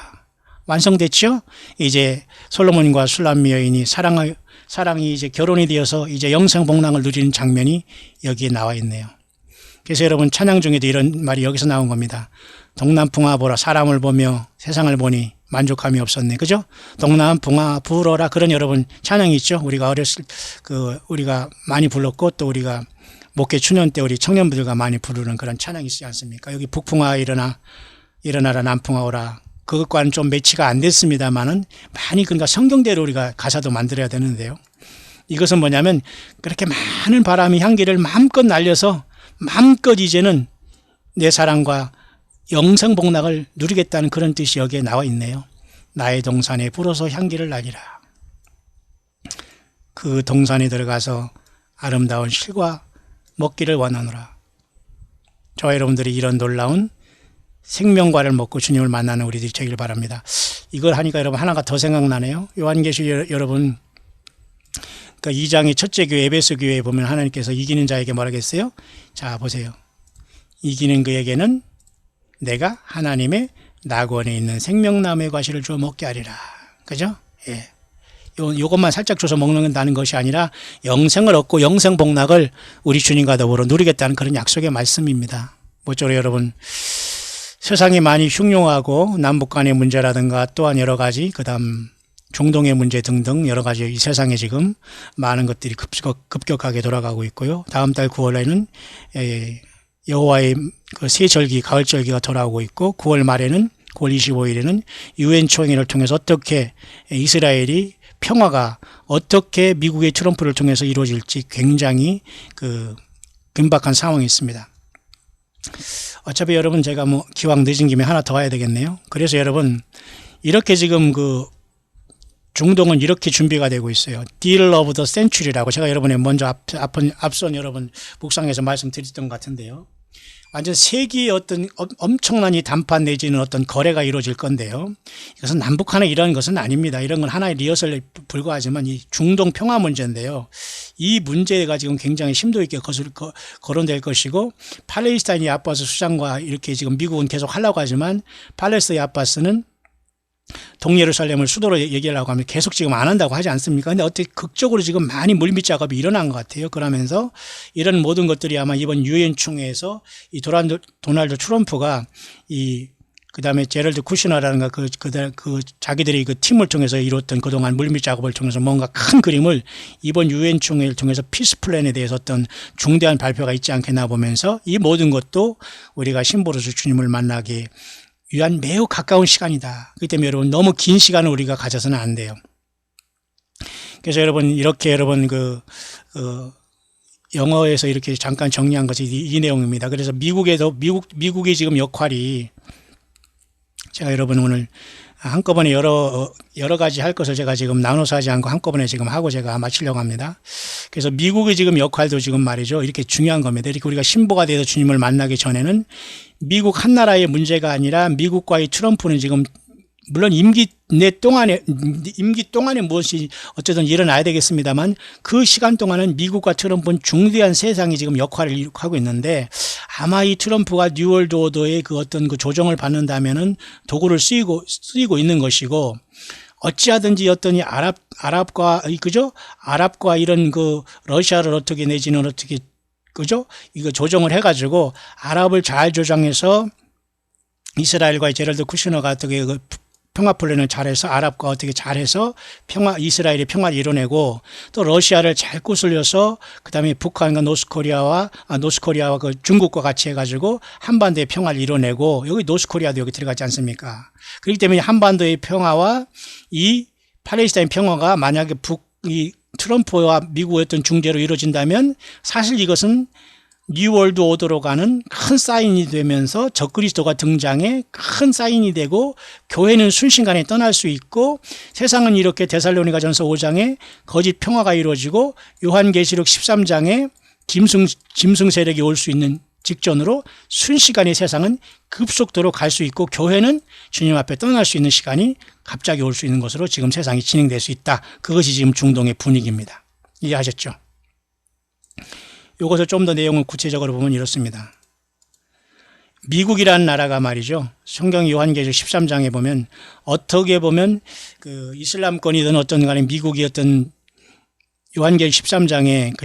Speaker 1: 완성됐죠? 이제 솔로몬과 술람미 여인이 사랑이 이제 결혼이 되어서 이제 영생복락을 누리는 장면이 여기에 나와 있네요. 그래서 여러분 찬양 중에도 이런 말이 여기서 나온 겁니다. 동남풍아 보라, 사람을 보며 세상을 보니 만족함이 없었네. 그죠? 동남풍아 불어라. 그런 여러분 찬양이 있죠. 우리가 우리가 많이 불렀고 또 우리가 목회 추년 때 우리 청년분들과 많이 부르는 그런 찬양이 있지 않습니까? 여기 북풍아 일어나라, 남풍아 오라. 그것과는 좀 매치가 안 됐습니다만은 많이 그러니까 성경대로 우리가 가사도 만들어야 되는데요. 이것은 뭐냐면 그렇게 많은 바람이 향기를 마음껏 날려서 마음껏 이제는 내 사랑과 영생복락을 누리겠다는 그런 뜻이 여기에 나와 있네요. 나의 동산에 불어서 향기를 날리라. 그 동산에 들어가서 아름다운 실과 먹기를 원하노라. 저와 여러분들이 이런 놀라운 생명과를 먹고 주님을 만나는 우리들이 되길 바랍니다. 이걸 하니까 여러분 하나가 더 생각나네요. 요한계시 여러분 그 2장의 첫째 교회 에베소 교회에 보면 하나님께서 이기는 자에게 뭐라겠어요? 자 보세요. 이기는 그에게는 내가 하나님의 낙원에 있는 생명나무의 과실을 주어 먹게 하리라. 그죠? 예. 요것만 살짝 줘서 먹는다는 것이 아니라 영생을 얻고 영생복락을 우리 주님과 더불어 누리겠다는 그런 약속의 말씀입니다. 모쪼록 여러분 세상이 많이 흉흉하고 남북 간의 문제라든가 또한 여러 가지 그다음 중동의 문제 등등 여러 가지 이 세상에 지금 많은 것들이 급격하게 돌아가고 있고요. 다음 달 9월에는 여호와의 그 새 절기, 가을 절기가 돌아오고 있고 9월 말에는 9월 25일에는 유엔 총회를 통해서 어떻게 이스라엘이 평화가 어떻게 미국의 트럼프를 통해서 이루어질지 굉장히 그 긴박한 상황이 있습니다. 어차피 여러분 제가 뭐 기왕 늦은 김에 하나 더 해야 되겠네요. 그래서 여러분 이렇게 지금 그 중동은 이렇게 준비가 되고 있어요. Deal of the Century라고 제가 여러분에 먼저 앞선 여러분 묵상에서 말씀드렸던 것 같은데요. 완전 세계의 어떤 엄청난 이 단판 내지는 어떤 거래가 이루어질 건데요. 이것은 남북한의 이런 것은 아닙니다. 이런 건 하나의 리허설에 불과하지만 이 중동 평화 문제인데요. 이 문제가 지금 굉장히 심도 있게 거론될 것이고, 팔레스타인이 아바스 수장과 이렇게 지금 미국은 계속 하려고 하지만 팔레스타인 아바스는 동예루살렘을 수도로 얘기하려고 하면 계속 지금 안 한다고 하지 않습니까? 근데 어떻게 극적으로 지금 많이 물밑 작업이 일어난 것 같아요. 그러면서 이런 모든 것들이 아마 이번 유엔 총회에서 이 도널드 트럼프가 그다음에 제럴드 쿠시너라든가 그 자기들이 그 팀을 통해서 이뤘던 그동안 물밑 작업을 통해서 뭔가 큰 그림을 이번 유엔 총회를 통해서 피스 플랜에 대해서 어떤 중대한 발표가 있지 않겠나 보면서 이 모든 것도 우리가 신보로서 주님을 만나기 위한 매우 가까운 시간이다. 그렇기 때문에 여러분 너무 긴 시간을 우리가 가져서는 안 돼요. 그래서 여러분 이렇게 여러분 영어에서 이렇게 잠깐 정리한 것이 이 내용입니다. 그래서 미국의 지금 역할이 제가 여러분 오늘 한꺼번에 여러 가지 할 것을 제가 지금 나눠서 하지 않고 한꺼번에 지금 하고 제가 마치려고 합니다. 그래서 미국의 지금 역할도 지금 말이죠. 이렇게 중요한 겁니다. 이렇게 우리가 신보가 되어서 주님을 만나기 전에는 미국 한 나라의 문제가 아니라 미국과의 트럼프는 지금 물론 임기 동안에 무엇이 어쨌든 일어나야 되겠습니다만 그 시간 동안은 미국과 트럼프는 중대한 세상이 지금 역할을 하고 있는데 아마 이 트럼프가 뉴월드 오더의 그 어떤 그 조정을 받는다면은 도구를 쓰이고 있는 것이고 어찌하든지 어떤 이 아랍과 이런 그 러시아를 어떻게 내지는 어떻게 이거 조정을 해가지고 아랍을 잘 조정해서 이스라엘과 제럴드 쿠시너가 어떻게 평화 플랜을 잘해서 아랍과 어떻게 잘해서 이스라엘의 평화를 이뤄내고 또 러시아를 잘 꼬슬려서 그다음에 북한과 노스코리아와 그 중국과 같이 해가지고 한반도의 평화를 이뤄내고 여기 노스코리아도 여기 들어가지 않습니까? 그렇기 때문에 한반도의 평화와 이 팔레스타인 평화가 만약에 이 트럼프와 미국의 어떤 중재로 이루어진다면 사실 이것은 뉴월드 오더로 가는 큰 사인이 되면서 적그리스도가 등장해 큰 사인이 되고 교회는 순식간에 떠날 수 있고 세상은 이렇게 데살로니가전서 5장에 거짓 평화가 이루어지고 요한계시록 13장에 짐승 세력이 올 수 있는 직전으로 순식간에 세상은 급속도로 갈 수 있고 교회는 주님 앞에 떠날 수 있는 시간이 갑자기 올 수 있는 것으로 지금 세상이 진행될 수 있다. 그것이 지금 중동의 분위기입니다. 이해하셨죠? 이것을 좀 더 내용을 구체적으로 보면 이렇습니다. 미국이라는 나라가 말이죠. 성경 요한계시록 13장에 보면 어떻게 보면 그 이슬람권이든 어떤 간에 미국이 어떤 요한계시록 13장에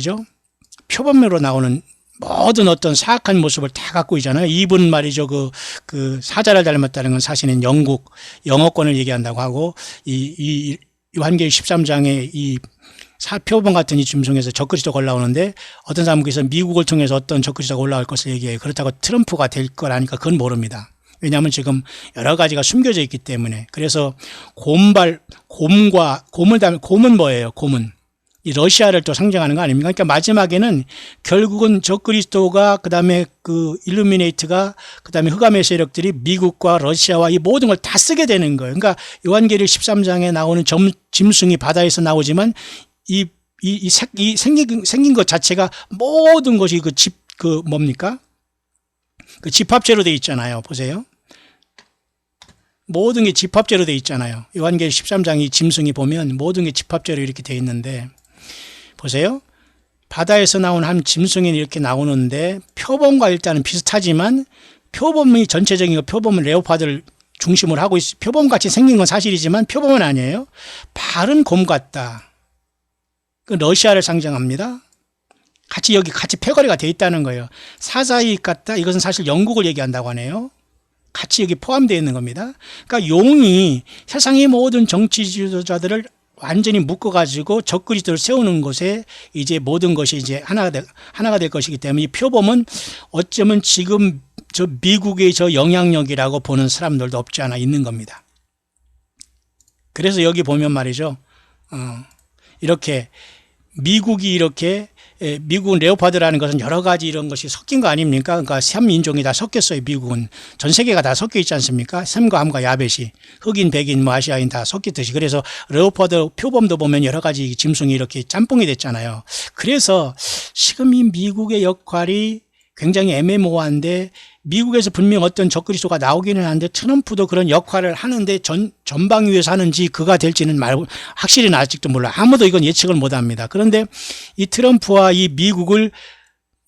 Speaker 1: 표범으로 나오는 모든 어떤 사악한 모습을 다 갖고 있잖아요. 이분 말이죠. 그 사자를 닮았다는 건 사실은 영어권을 얘기한다고 하고 이 요한계시록 13장에 이 표범 같은 이 짐승에서 적그리스도가 올라오는데 어떤 사람은 그래서 미국을 통해서 어떤 적그리스도가 올라올 것을 얘기해요. 그렇다고 트럼프가 될 거라니까 그건 모릅니다. 왜냐하면 지금 여러 가지가 숨겨져 있기 때문에. 그래서 곰은 뭐예요? 곰은 이 러시아를 또 상징하는 거 아닙니까? 그러니까 마지막에는 결국은 적그리스도가 그다음에 그 일루미네이트가 그다음에 흑암의 세력들이 미국과 러시아와 이 모든 걸 다 쓰게 되는 거예요. 그러니까 요한계시록 13장에 나오는 짐승이 바다에서 나오지만 생긴 것 자체가 모든 것이 뭡니까? 그 집합체로 되어 있잖아요. 보세요. 모든 게 집합체로 되어 있잖아요. 요한계시록 13장 이 짐승이 보면 모든 게 집합체로 이렇게 되어 있는데 보세요. 바다에서 나온 한 짐승이 이렇게 나오는데 표범과 일단은 비슷하지만 표범이 전체적인 표범은 레오파드를 중심으로 하고 있어요. 표범같이 생긴 건 사실이지만 표범은 아니에요. 발은 곰 같다. 그 러시아를 상징합니다. 같이 패거리가 되어 있다는 거예요. 사자이 같다. 이것은 사실 영국을 얘기한다고 하네요. 같이 여기 포함되어 있는 겁니다. 그러니까 용이 세상의 모든 정치 지도자들을 완전히 묶어가지고 적그리스도를 세우는 곳에 이제 모든 것이 이제 하나가 될 것이기 때문에 이 표범은 어쩌면 지금 저 미국의 저 영향력이라고 보는 사람들도 없지 않아 있는 겁니다. 그래서 여기 보면 말이죠. 이렇게 미국이 이렇게 미국은 레오파드라는 것은 여러 가지 이런 것이 섞인 거 아닙니까? 그러니까 3인종이 다 섞였어요. 미국은 전 세계가 다 섞여 있지 않습니까? 샘과 함과 야벳이 흑인, 백인, 뭐 아시아인 다 섞였듯이. 그래서 레오파드 표범도 보면 여러 가지 짐승이 이렇게 짬뽕이 됐잖아요. 그래서 지금 이 미국의 역할이 굉장히 애매모호한데, 미국에서 분명 어떤 적그리스도가 나오기는 하는데 트럼프도 그런 역할을 하는데 전방위에서 하는지 그가 될지는 확실히는 아직도 몰라. 아무도 이건 예측을 못합니다. 그런데 이 트럼프와 이 미국을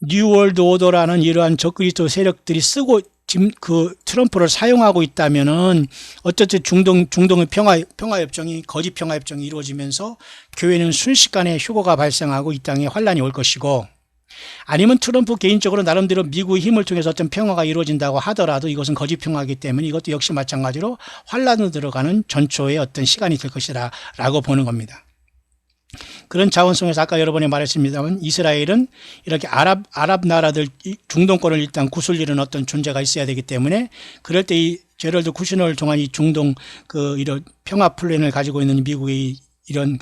Speaker 1: 뉴월드 오더라는 이러한 적그리스도 세력들이 쓰고 지금 그 트럼프를 사용하고 있다면은 어쨌든 중동의 평화협정이 거짓 평화협정이 이루어지면서 교회는 순식간에 휴거가 발생하고 이 땅에 환란이 올 것이고, 아니면 트럼프 개인적으로 나름대로 미국의 힘을 통해서 어떤 평화가 이루어진다고 하더라도 이것은 거짓 평화이기 때문에 이것도 역시 마찬가지로 환란으로 들어가는 전초의 어떤 시간이 될 것이다 라고 보는 겁니다. 그런 차원성에서 아까 여러분이 말했습니다만 이스라엘은 이렇게 아랍 나라들 중동권을 일단 구슬리는 어떤 존재가 있어야 되기 때문에, 그럴 때 이 제럴드 쿠시너를 통한 이 중동 이런 평화 플랜을 가지고 있는 미국의 이런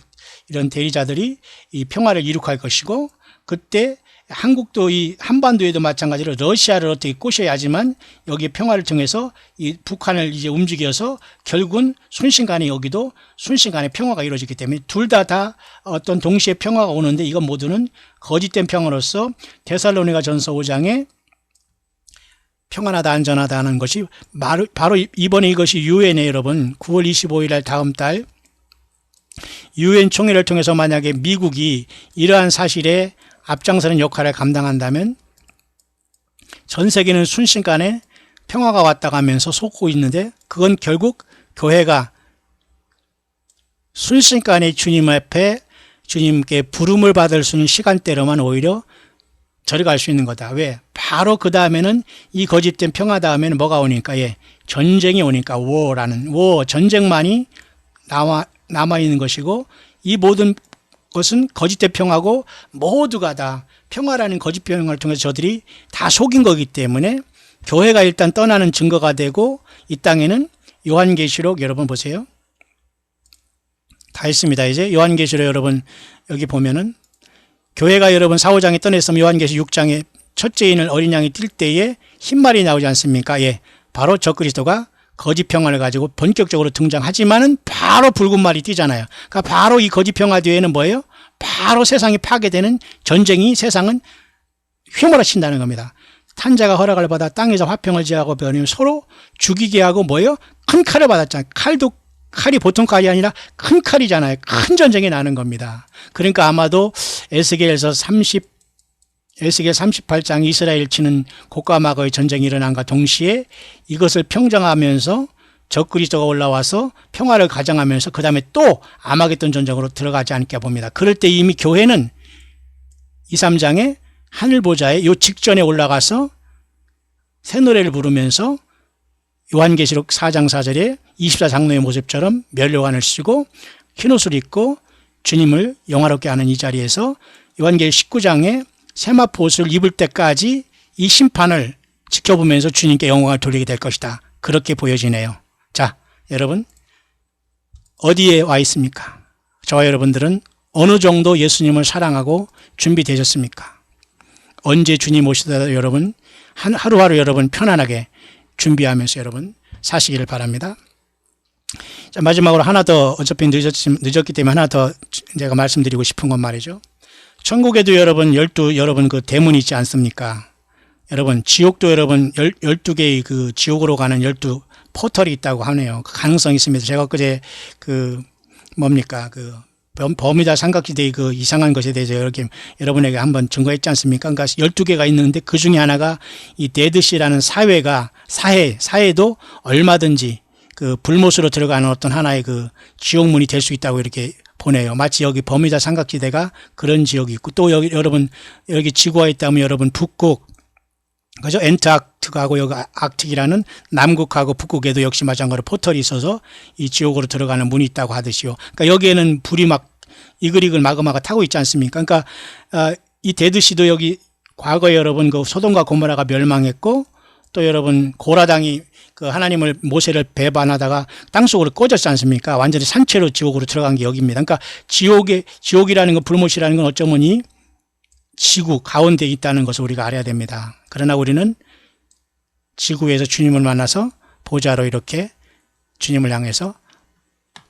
Speaker 1: 대리자들이 이 평화를 이룩할 것이고, 그때 한국도 이 한반도에도 마찬가지로 러시아를 어떻게 꼬셔야 하지만 여기 평화를 통해서 이 북한을 이제 움직여서 결국은 순식간에 여기도 순식간에 평화가 이루어지기 때문에 둘 다 어떤 동시에 평화가 오는데, 이건 모두는 거짓된 평화로서 데살로니가 전서 5장에 평안하다 안전하다 하는 것이 바로 이번에 이것이 유엔에 여러분 9월 25일 날 다음 달 유엔 총회를 통해서 만약에 미국이 이러한 사실에 앞장서는 역할을 감당한다면 전 세계는 순식간에 평화가 왔다 가면서 속고 있는데, 그건 결국 교회가 순식간에 주님 앞에 주님께 부름을 받을 수 있는 시간대로만 오히려 절여갈 수 있는 거다. 왜? 바로 그 다음에는 이 거짓된 평화 다음에는 뭐가 오니까, 전쟁이 오니까 전쟁만이 남아있는 것이고, 이 모든 것은 거짓된 평화고 모두가 다 평화라는 거짓 평화를 통해서 저들이 다 속인 거기 때문에 교회가 일단 떠나는 증거가 되고, 이 땅에는 요한계시록 여러분 보세요. 다 있습니다. 이제 요한계시록 여러분 여기 보면은 교회가 여러분 4, 5장에 떠냈으면 요한계시 6장에 첫째 인을 어린 양이 뛸 때에 흰말이 나오지 않습니까? 바로 적그리스도가 거짓 평화를 가지고 본격적으로 등장하지만은 바로 붉은 말이 띄잖아요. 그러니까 바로 이 거짓 평화 뒤에는 뭐예요? 바로 세상이 파괴되는 전쟁이 세상은 휘몰아친다는 겁니다. 탄자가 허락을 받아 땅에서 화평을 제하고 변하면 서로 죽이게 하고 큰 칼을 받았잖아요. 칼이 보통 칼이 아니라 큰 칼이잖아요. 큰 전쟁이 나는 겁니다. 그러니까 아마도 에스겔 38장 이스라엘 치는 곡과 마거의 전쟁이 일어난과 동시에 이것을 평정하면서 적그리스도가 올라와서 평화를 가정하면서 그 다음에 또 아마겟돈 전쟁으로 들어가지 않게 봅니다. 그럴 때 이미 교회는 2, 3장에 하늘보좌에 요 직전에 올라가서 새 노래를 부르면서 요한계시록 4장 4절에 24장로의 모습처럼 면류관을 쓰고 흰옷을 입고 주님을 영화롭게 하는 이 자리에서 요한계시록 19장에 세마포 옷을 입을 때까지 이 심판을 지켜보면서 주님께 영광을 돌리게 될 것이다. 그렇게 보여지네요. 자, 여러분 어디에 와 있습니까? 저와 여러분들은 어느 정도 예수님을 사랑하고 준비되셨습니까? 언제 주님 오시더라도 여러분 하루하루 여러분 편안하게 준비하면서 여러분 사시기를 바랍니다. 자, 마지막으로 하나 더, 어차피 늦었기 때문에 하나 더 제가 말씀드리고 싶은 건 말이죠. 천국에도 여러분 여러분 그 대문이 있지 않습니까? 여러분 지옥도 여러분 12개의 그 지옥으로 가는 12 포털이 있다고 하네요. 그 가능성이 있습니다. 제가 그제 버뮤다 삼각지대의 그 이상한 것에 대해서 이렇게 여러분에게 한번 증거했지 않습니까? 그러니까 12개가 있는데 그 중에 하나가 이 데드시라는 사해도 얼마든지 그 불못으로 들어가는 어떤 하나의 그 지옥문이 될 수 있다고 이렇게 보내요. 마치 여기 버뮤다 삼각지대가 그런 지역이 있고, 또 여러분 여기 지구가 있다면 여러분 북극, 그죠? 엔트아크틱하고 여기 아크틱이라는 남극하고 북극에도 역시 마찬가지로 포털이 있어서 이 지옥으로 들어가는 문이 있다고 하듯이요. 그러니까 여기에는 불이 막 이글이글 마그마가 타고 있지 않습니까? 그러니까 이 데드시도 여기 과거에 여러분 그 소돔과 고모라가 멸망했고, 또 여러분 고라당이 그 하나님을 모세를 배반하다가 땅속으로 꺼졌지 않습니까? 완전히 산채로 지옥으로 들어간 게 여기입니다. 그러니까 지옥이라는 건 불못이라는 건 어쩌면 지구 가운데 있다는 것을 우리가 알아야 됩니다. 그러나 우리는 지구에서 주님을 만나서 보좌로 이렇게 주님을 향해서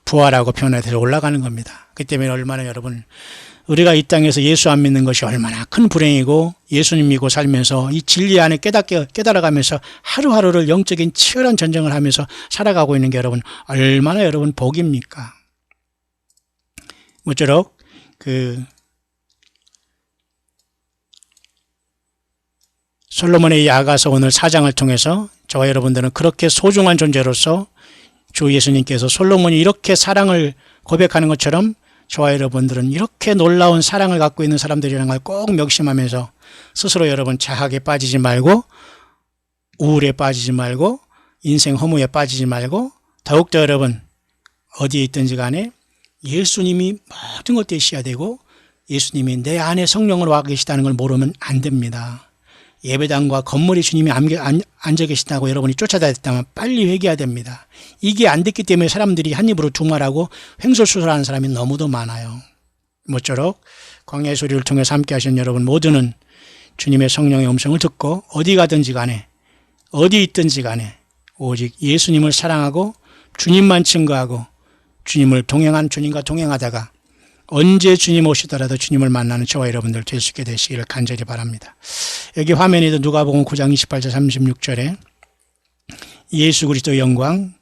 Speaker 1: 부활하고 변화돼서 올라가는 겁니다. 그 때문에 얼마나 여러분, 우리가 이 땅에서 예수 안 믿는 것이 얼마나 큰 불행이고 예수님 믿고 살면서 이 진리 안에 깨달아가면서 하루하루를 영적인 치열한 전쟁을 하면서 살아가고 있는 게 여러분 얼마나 여러분 복입니까? 모쪼록 솔로몬의 야가서 오늘 4장을 통해서 저와 여러분들은 그렇게 소중한 존재로서 주 예수님께서 솔로몬이 이렇게 사랑을 고백하는 것처럼 저와 여러분들은 이렇게 놀라운 사랑을 갖고 있는 사람들이라는 걸 꼭 명심하면서 스스로 여러분 자학에 빠지지 말고 우울에 빠지지 말고 인생 허무에 빠지지 말고 더욱더 여러분 어디에 있든지 간에 예수님이 모든 것 되셔야 되고 예수님이 내 안에 성령으로 와 계시다는 걸 모르면 안 됩니다. 예배당과 건물에 주님이 앉아 계시다고 여러분이 쫓아다녔다면 빨리 회개해야 됩니다. 이게 안 됐기 때문에 사람들이 한 입으로 두 말하고 횡설수설하는 사람이 너무도 많아요. 모쪼록 광야의 소리를 통해서 함께 하신 여러분 모두는 주님의 성령의 음성을 듣고 어디 가든지 간에 어디 있든지 간에 오직 예수님을 사랑하고 주님만 증거하고 주님과 동행하다가 언제 주님 오시더라도 주님을 만나는 저와 여러분들 될 수 있게 되시기를 간절히 바랍니다. 여기 화면에도 누가복음 9장 28절 36절에 예수 그리스도의 영광,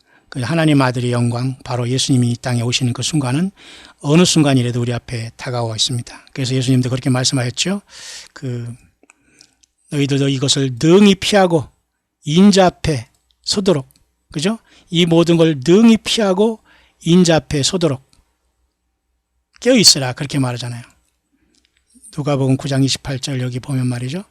Speaker 1: 하나님 아들의 영광, 바로 예수님이 이 땅에 오시는 그 순간은 어느 순간이라도 우리 앞에 다가와 있습니다. 그래서 예수님도 그렇게 말씀하셨죠. 너희들도 이것을 능히 피하고 인자 앞에 서도록, 그죠? 이 모든 걸 능히 피하고 인자 앞에 서도록 깨어있으라 그렇게 말하잖아요. 누가복음 9장 28절 여기 보면 말이죠.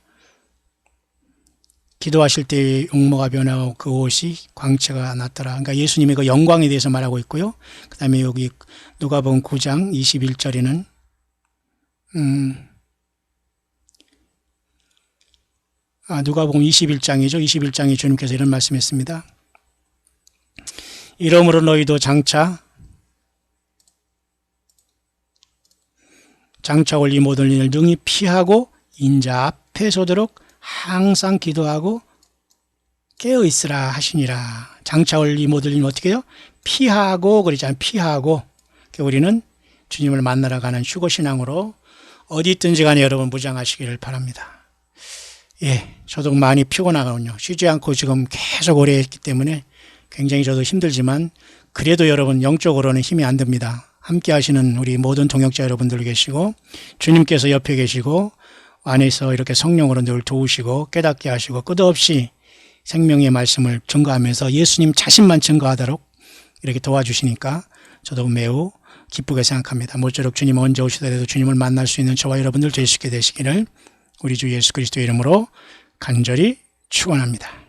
Speaker 1: 기도하실 때 용모가 변하고 그 옷이 광채가 났더라. 그러니까 예수님의 그 영광에 대해서 말하고 있고요. 그 다음에 여기 누가복음 9장 21절에는 누가복음 21장이죠. 21장에 주님께서 이런 말씀했습니다. 이러므로 너희도 장차 올리 모든 일을 능히 피하고 인자 앞에 서도록 항상 기도하고 깨어있으라 하시니라. 장차 올리 모든 일을 어떻게 해요? 피하고 그러잖아요. 피하고. 우리는 주님을 만나러 가는 휴거신앙으로 어디 있든지 간에 여러분 무장하시기를 바랍니다. 예, 저도 많이 피곤하거든요. 쉬지 않고 지금 계속 오래 했기 때문에 굉장히 저도 힘들지만 그래도 여러분 영적으로는 힘이 안 듭니다. 함께 하시는 우리 모든 동역자 여러분들 계시고 주님께서 옆에 계시고 안에서 이렇게 성령으로 늘 도우시고 깨닫게 하시고 끝없이 생명의 말씀을 증거하면서 예수님 자신만 증거하도록 이렇게 도와주시니까 저도 매우 기쁘게 생각합니다. 모쪼록 주님 언제 오시더라도 주님을 만날 수 있는 저와 여러분들 되시게 되시기를 우리 주 예수 그리스도의 이름으로 간절히 축원합니다.